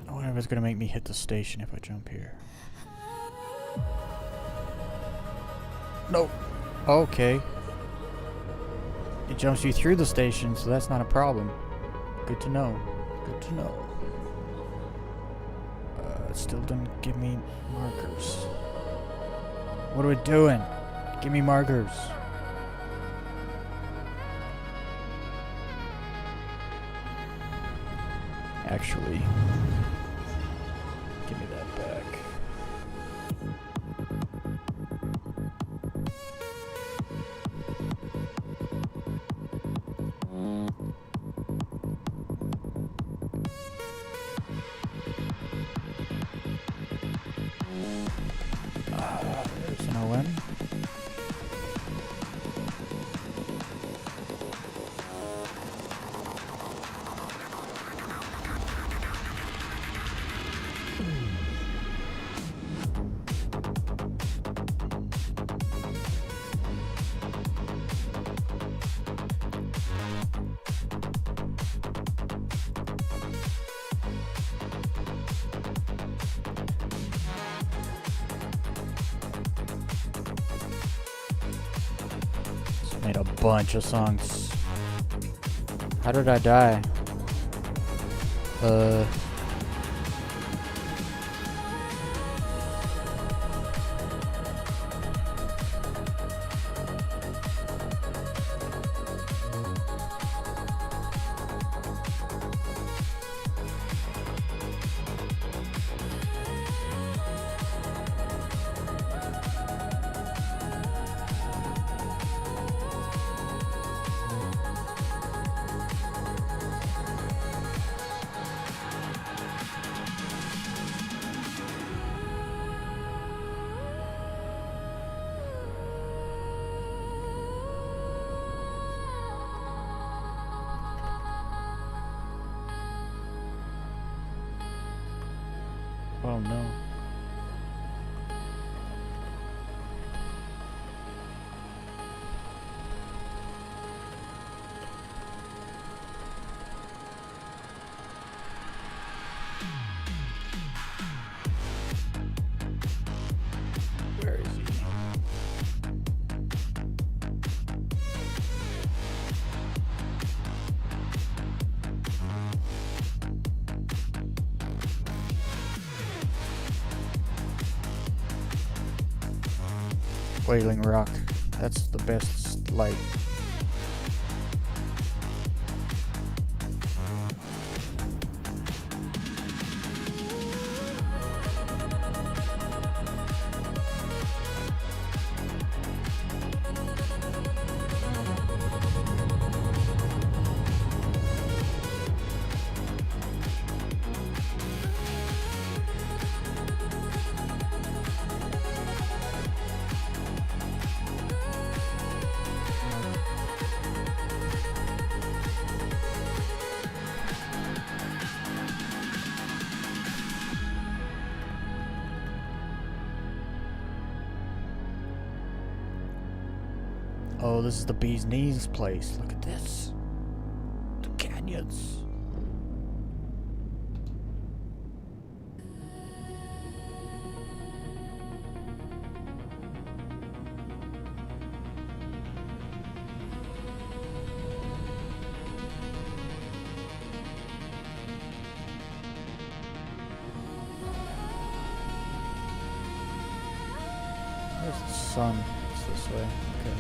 I wonder if it's gonna make me hit the station if I jump here. Nope. Okay. It jumps you through the station, so that's not a problem. Good to know. Good to know. It still didn't give me markers. What are we doing? Give me markers. Actually, give me that back. There's an OM. Made a bunch of songs. How did I die? Oh no. Where is he? Wailing Rock. That's the best light. Oh, this is the bee's knees place. Look at this. The canyons. There's the sun. It's this way. Okay.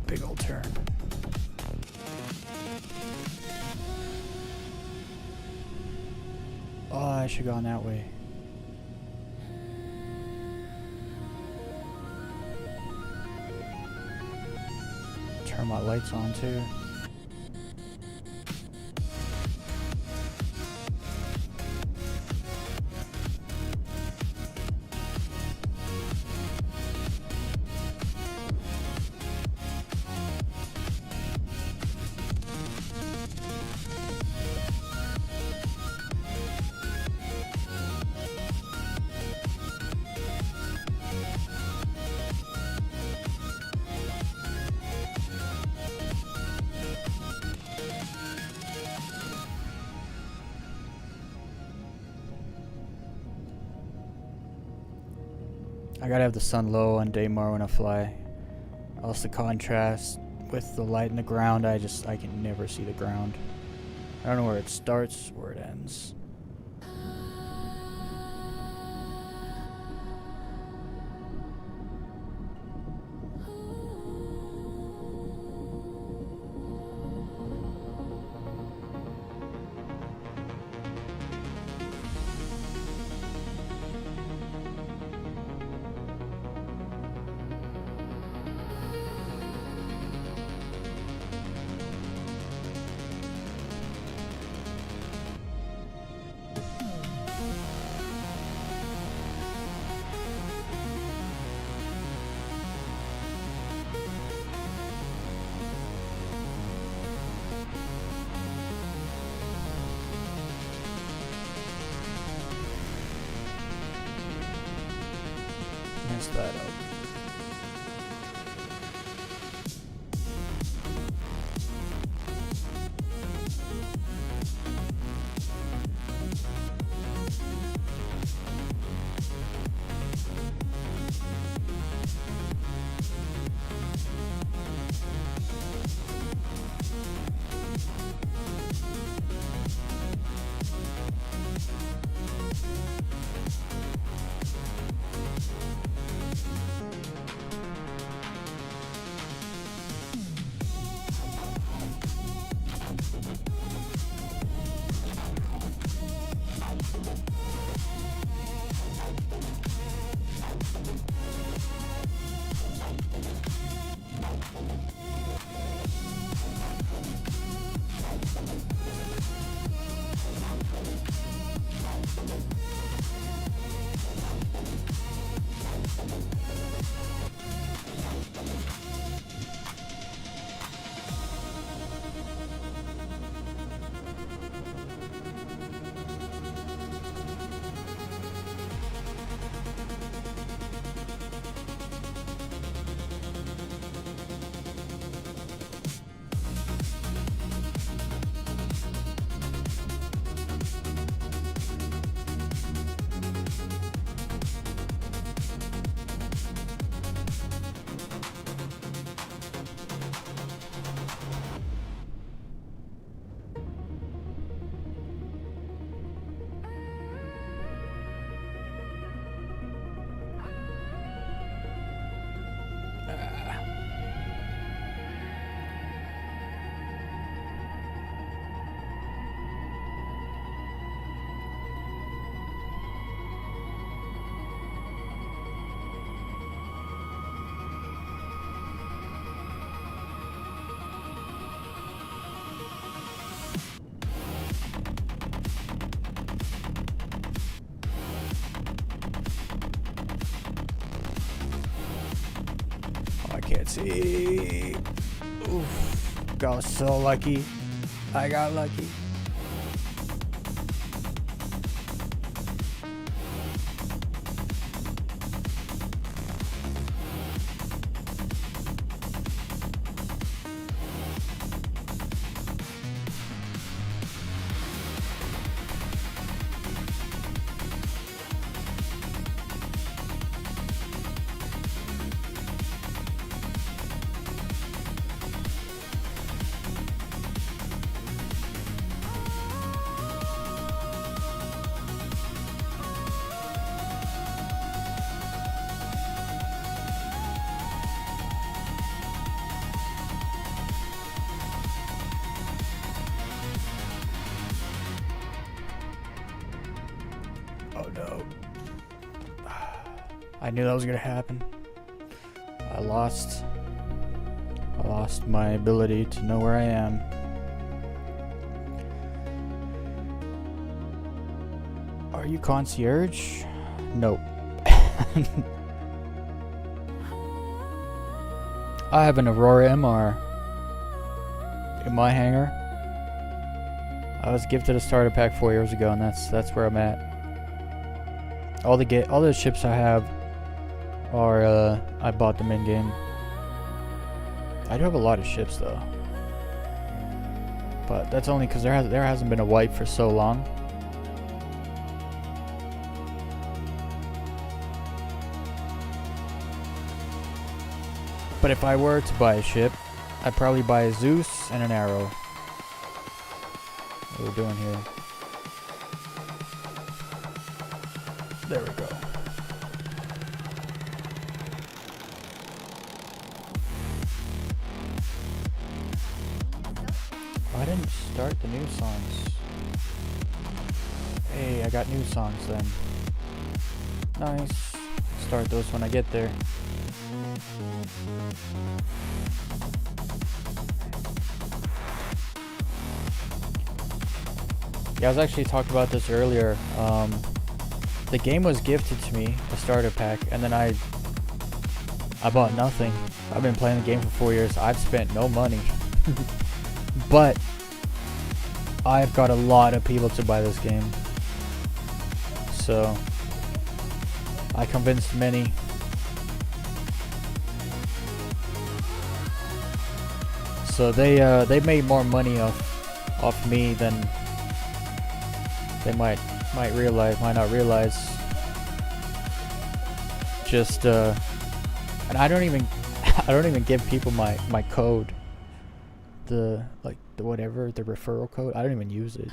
Big old turn. Oh, I should have gone that way. Turn my lights on too. I gotta have the sun low on Daymar when I fly. Else the contrast with the light in the ground, I can never see the ground. I don't know where it starts, where it ends. Mess that up. I can't see. Oof. Got so lucky. I got lucky. no. I knew that was gonna happen. I lost my ability to know where I am. Are you concierge? Nope. I have an Aurora MR in my hangar. I was gifted a starter pack 4 years ago, and that's where I'm at. All the ships I have are I bought them in game. I do have a lot of ships though, but that's only because there hasn't been a wipe for so long. But if I were to buy a ship, I'd probably buy a Zeus and an Arrow. What are we doing here? There we go. Oh, I didn't start the new songs. Hey, I got new songs then. Nice. Start those when I get there. Yeah, I was actually talking about this earlier. The game was gifted to me, a starter pack, and then I bought nothing. I've been playing the game for 4 years. I've spent no money. But I've got a lot of people to buy this game. So I convinced many. So they made more money off me than they might not realize. Just and I don't even give people my code, the referral code. I don't even use it.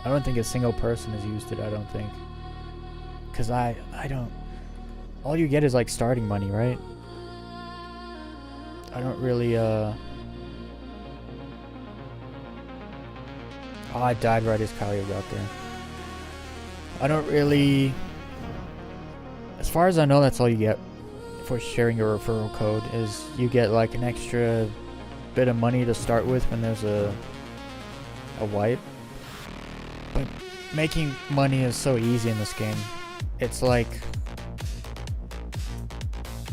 I don't think a single person has used it. I don't think, because I don't. All you get is like starting money, right? I don't really Oh, I died right as Kali was out there. I don't really... As far as I know, that's all you get for sharing your referral code, is you get like an extra bit of money to start with when there's a wipe. But making money is so easy in this game. It's like...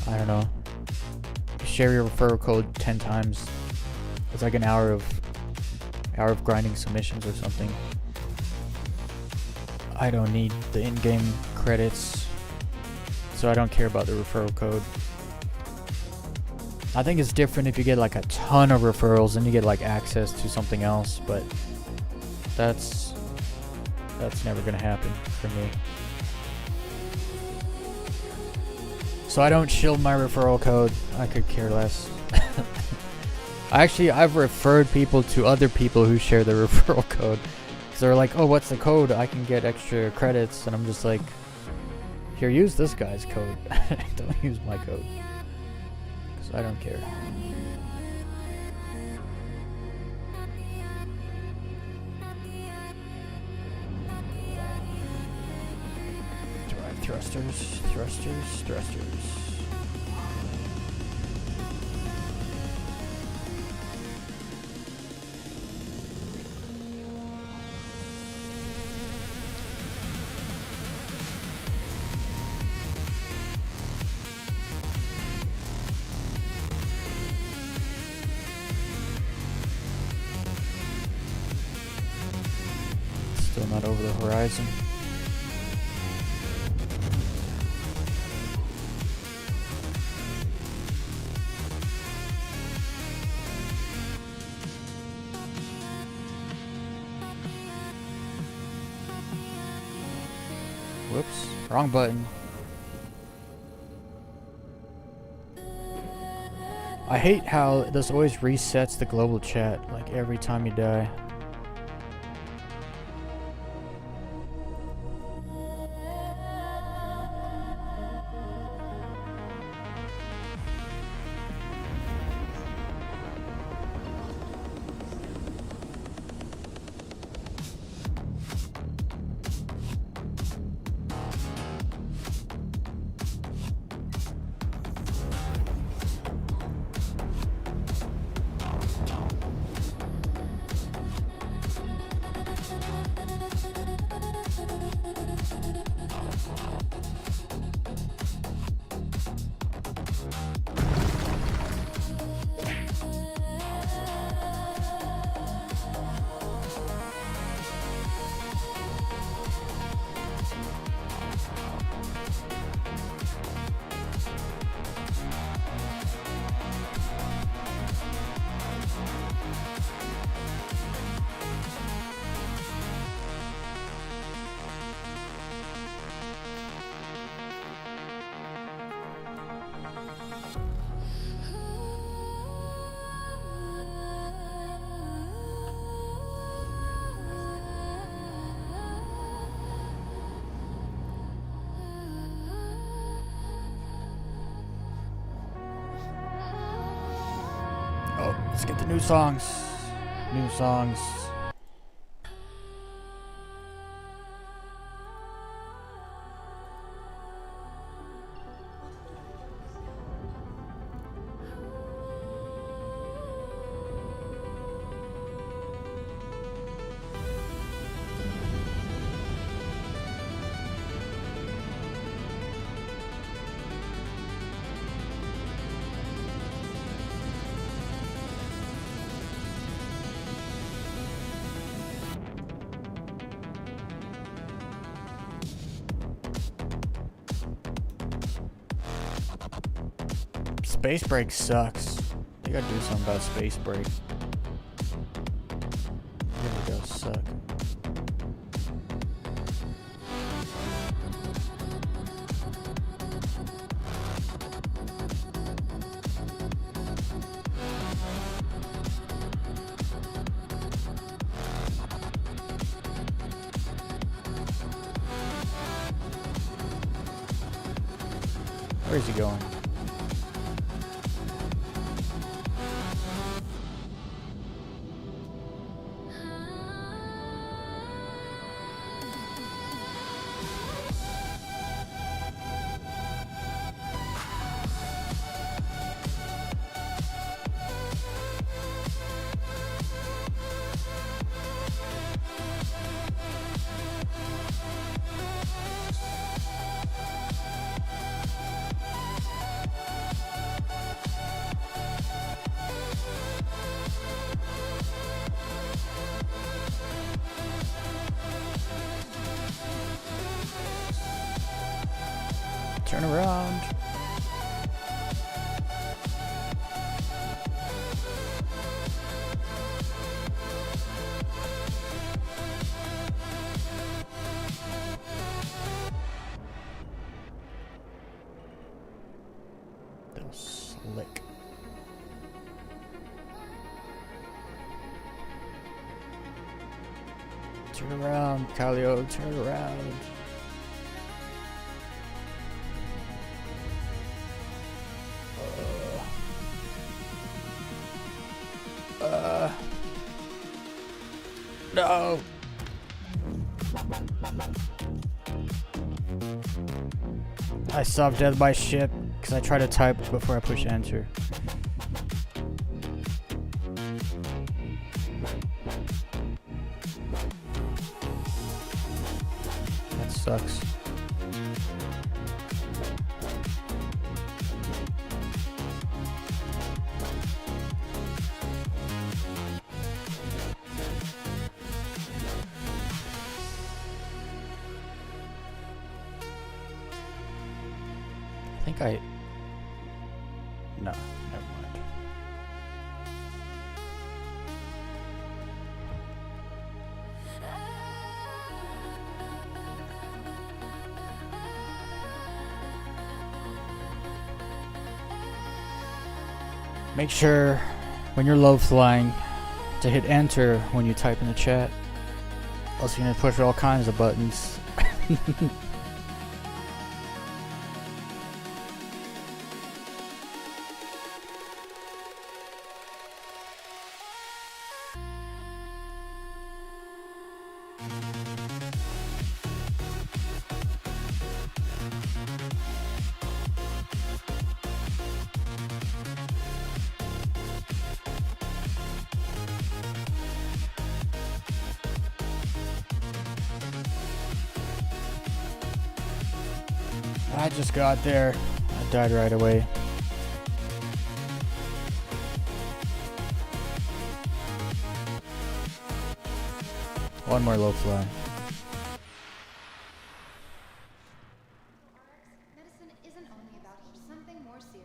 I don't know. You share your referral code 10 times. It's like an hour of grinding submissions or something. I don't need the in-game credits, so I don't care about the referral code. I think it's different if you get like a ton of referrals and you get like access to something else, but that's never gonna happen for me. So I don't shield my referral code. I could care less. I've referred people to other people who share the referral code. Because they're like, oh, what's the code? I can get extra credits. And I'm just like, here, use this guy's code. Don't use my code. Because I don't care. Thrusters. Still not over the horizon. Whoops, wrong button. I hate how this always resets the global chat, like every time you die. Oh, let's get the new songs. New songs. Space Break sucks. They gotta do something about Space Break. It really does suck. Where is he going? Turn around. That was slick. Turn around, Calio, turn around. No. I stopped dead by ship because I tried to type before I push enter. That sucks. I think no, never mind. Make sure when you're low flying to hit enter when you type in the chat, else you're gonna push all kinds of buttons. I just got there. I died right away. One more low fly. Medicine isn't only about something more serious.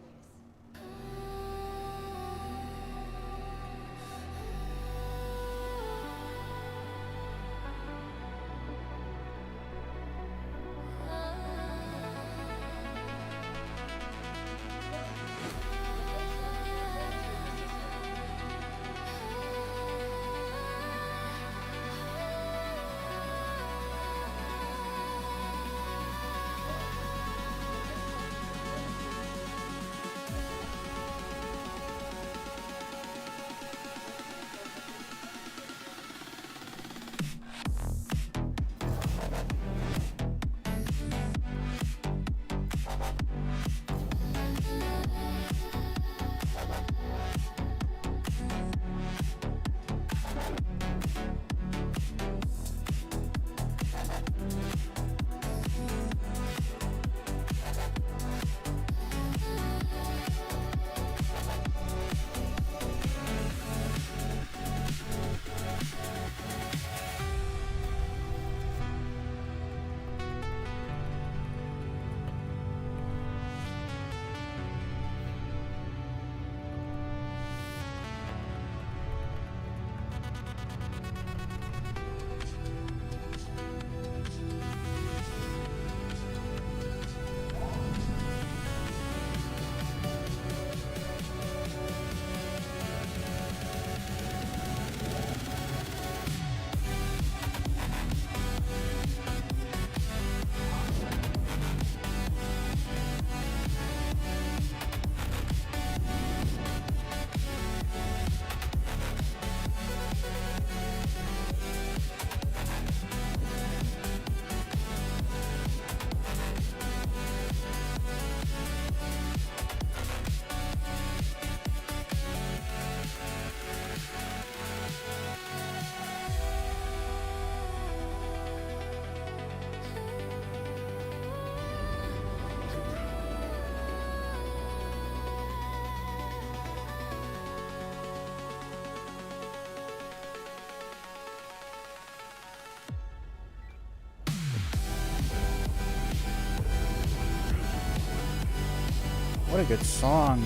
a good song.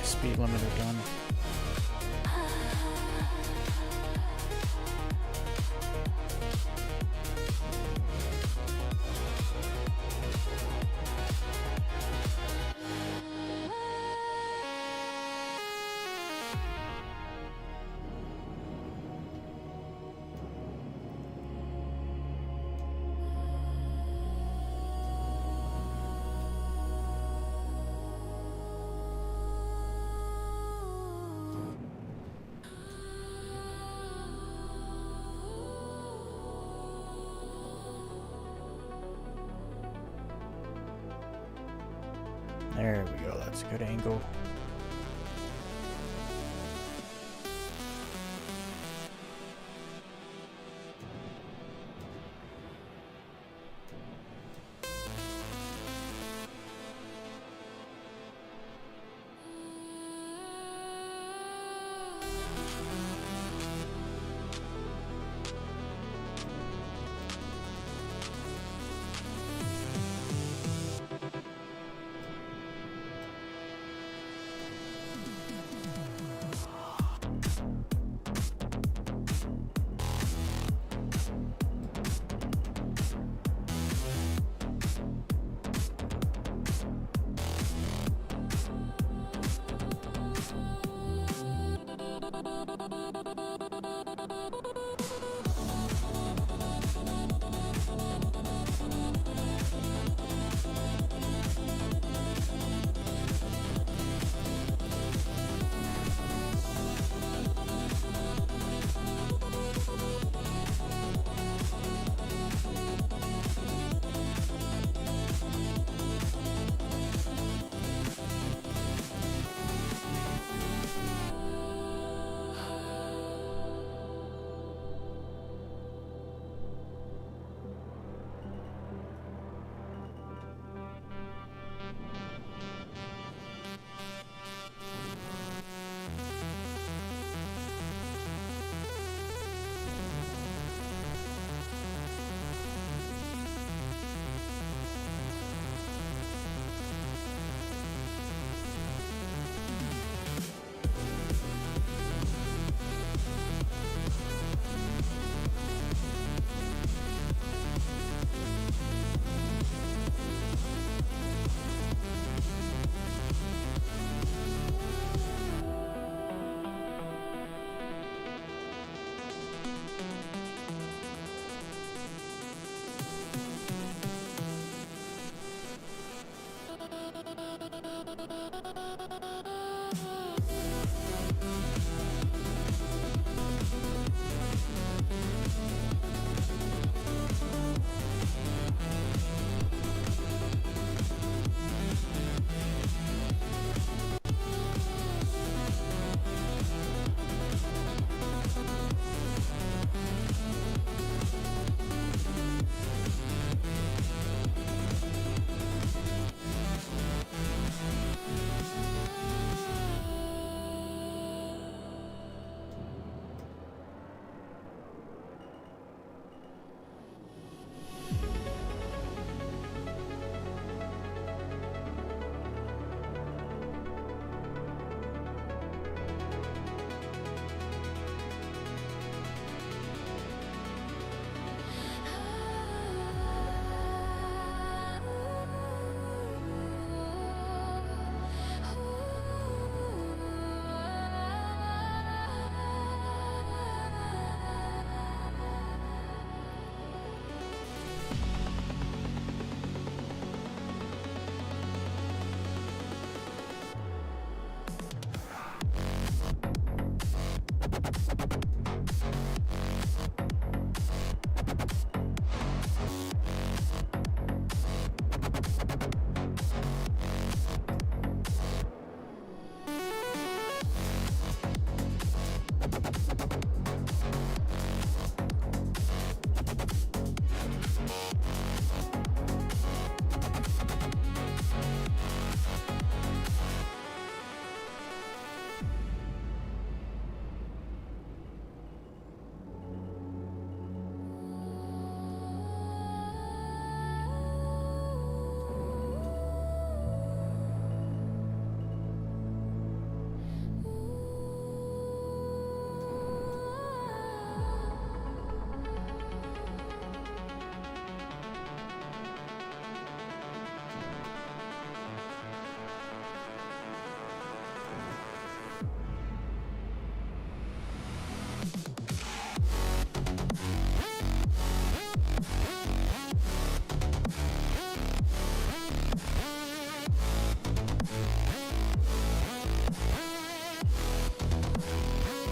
Speed limiter done. There we go, that's a good angle.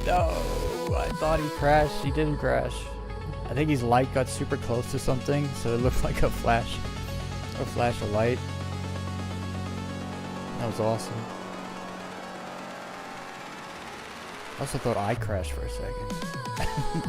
No, I thought he crashed. He didn't crash. I think his light got super close to something, so it looked like a flash of light. That was awesome. I also thought I crashed for a second.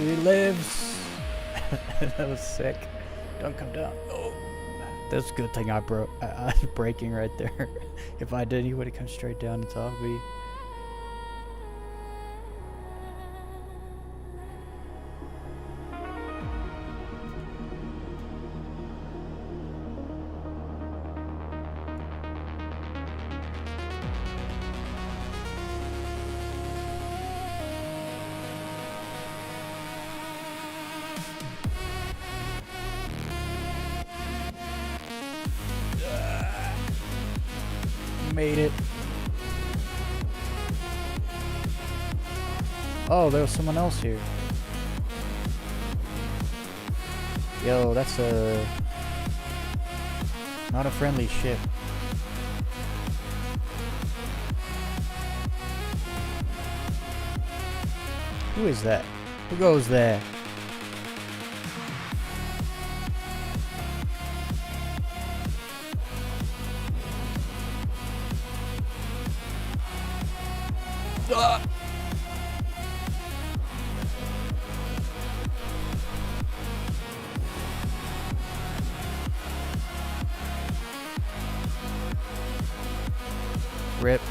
He lives. That was sick. Don't come down. Oh, that's a good thing I broke. I was breaking right there. If I did, he would have come straight down on top of me. Made it. Oh, there was someone else here. Yo, that's not a friendly ship. Who is that? Who goes there? Ah! Rip.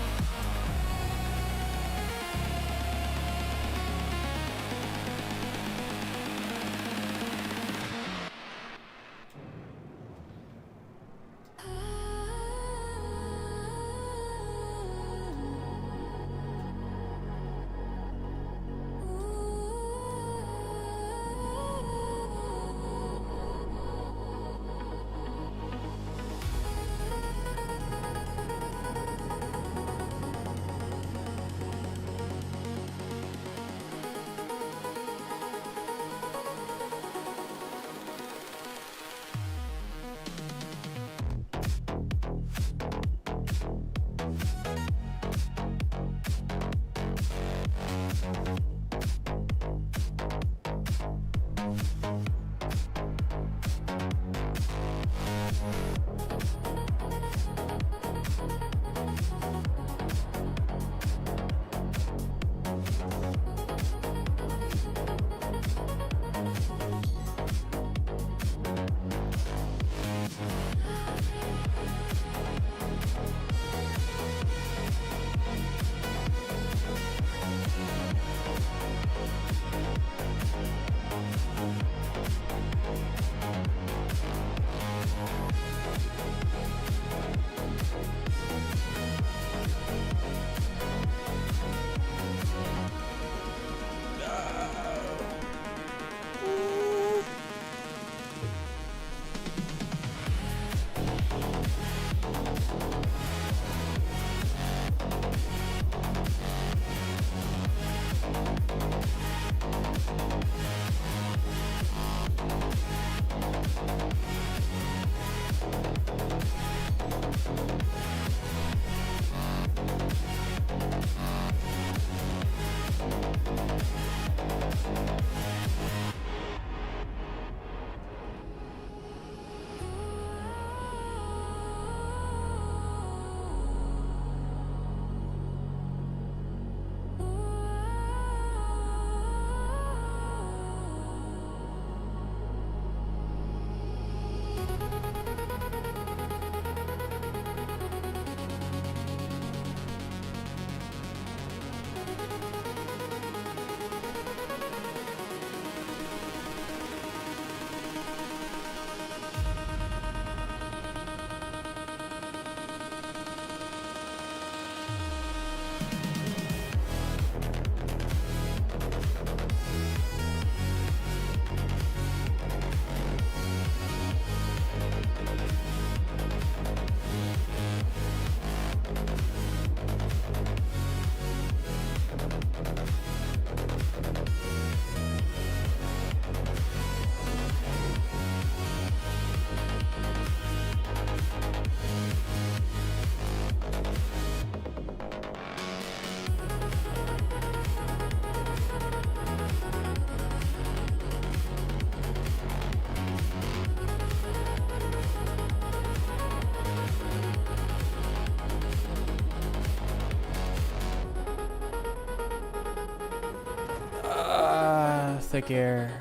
thick air.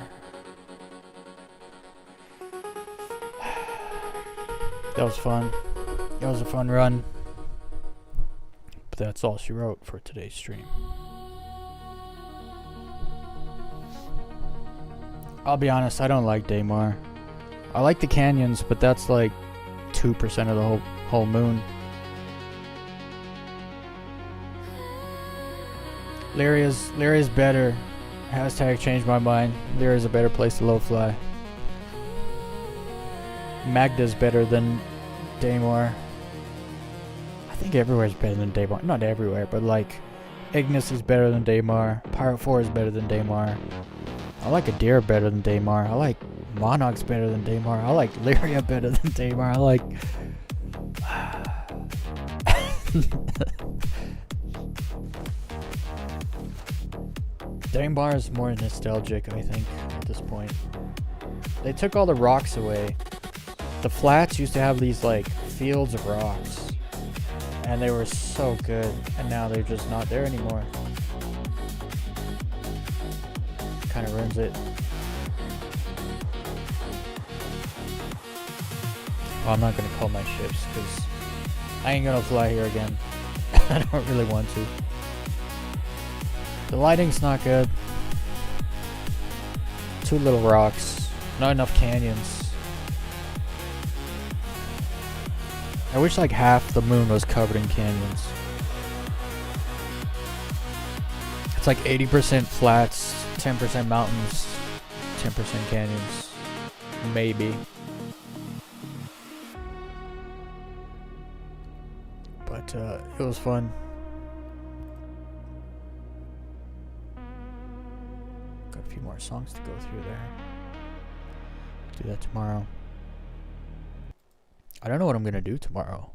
That was fun. That was a fun run. But that's all she wrote for today's stream. I'll be honest, I don't like Daymar. I like the canyons, but that's like 2% of the whole moon. Lyria's better. Hashtag changed my mind. Lyria's a better place to low fly. Magda's better than Daymar. I think everywhere's better than Daymar. Not everywhere, but like Ignis is better than Daymar. Pirate 4 is better than Daymar. I like Adir better than Daymar. I like Monarch's better than Daymar. I like Lyria better than Daymar. I like... Daymar is more nostalgic, I think, at this point. They took all the rocks away. The flats used to have these, like, fields of rocks. And they were so good. And now they're just not there anymore. Kind of ruins it. Well, I'm not going to call my ships because I ain't going to fly here again. I don't really want to. The lighting's not good. Too little rocks. Not enough canyons. I wish like half the moon was covered in canyons. It's like 80% flats, 10% mountains, 10% canyons. Maybe. But it was fun. Got a few more songs to go through there. Do that tomorrow. I don't know what I'm gonna do tomorrow.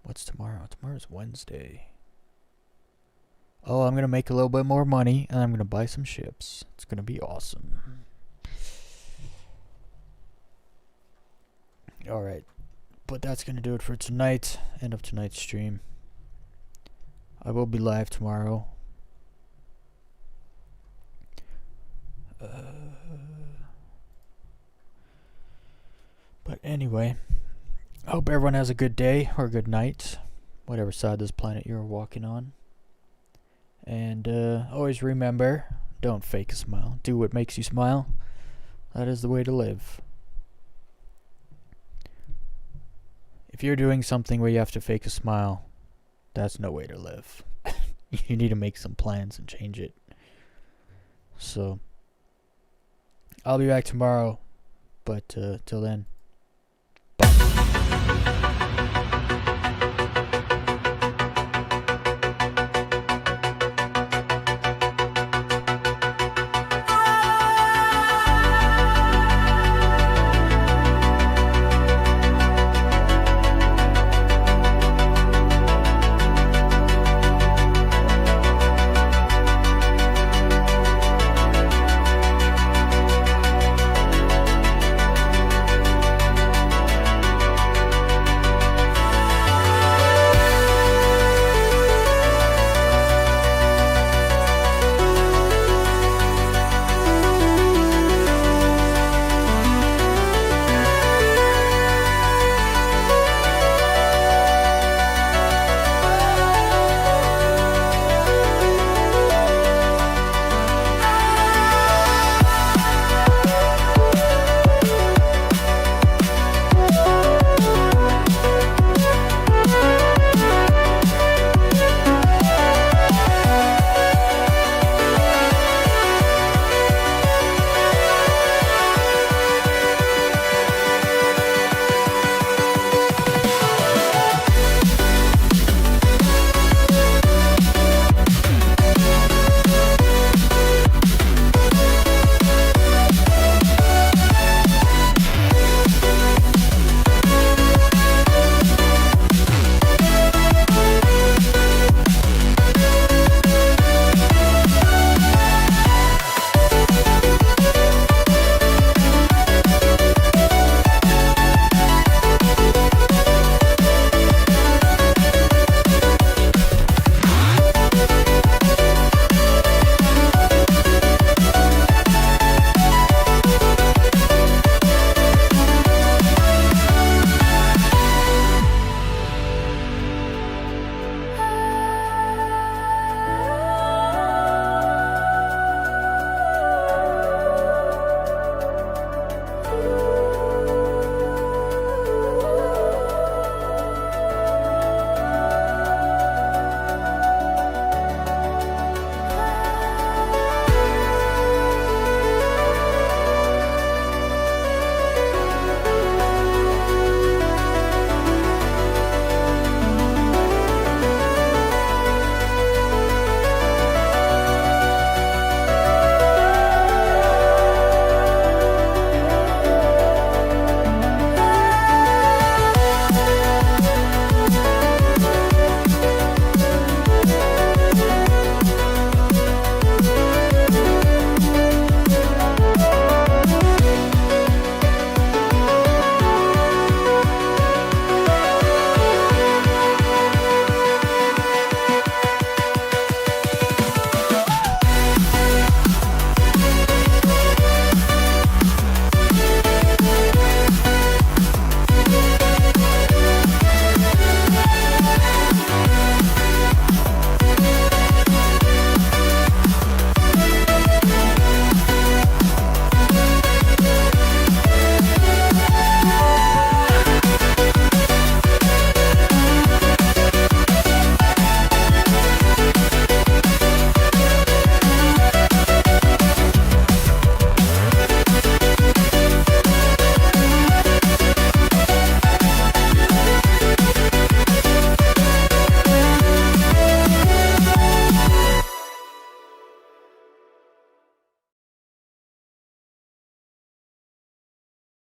What's tomorrow? Tomorrow's Wednesday. Oh, I'm gonna make a little bit more money and I'm gonna buy some ships. It's gonna be awesome. Alright. But that's gonna do it for tonight. End of tonight's stream. I will be live tomorrow. But anyway, I hope everyone has a good day or a good night, whatever side of this planet you're walking on. And always remember, don't fake a smile. Do what makes you smile. That is the way to live. If you're doing something where you have to fake a smile, that's no way to live. You need to make some plans and change it. So, I'll be back tomorrow, but till then.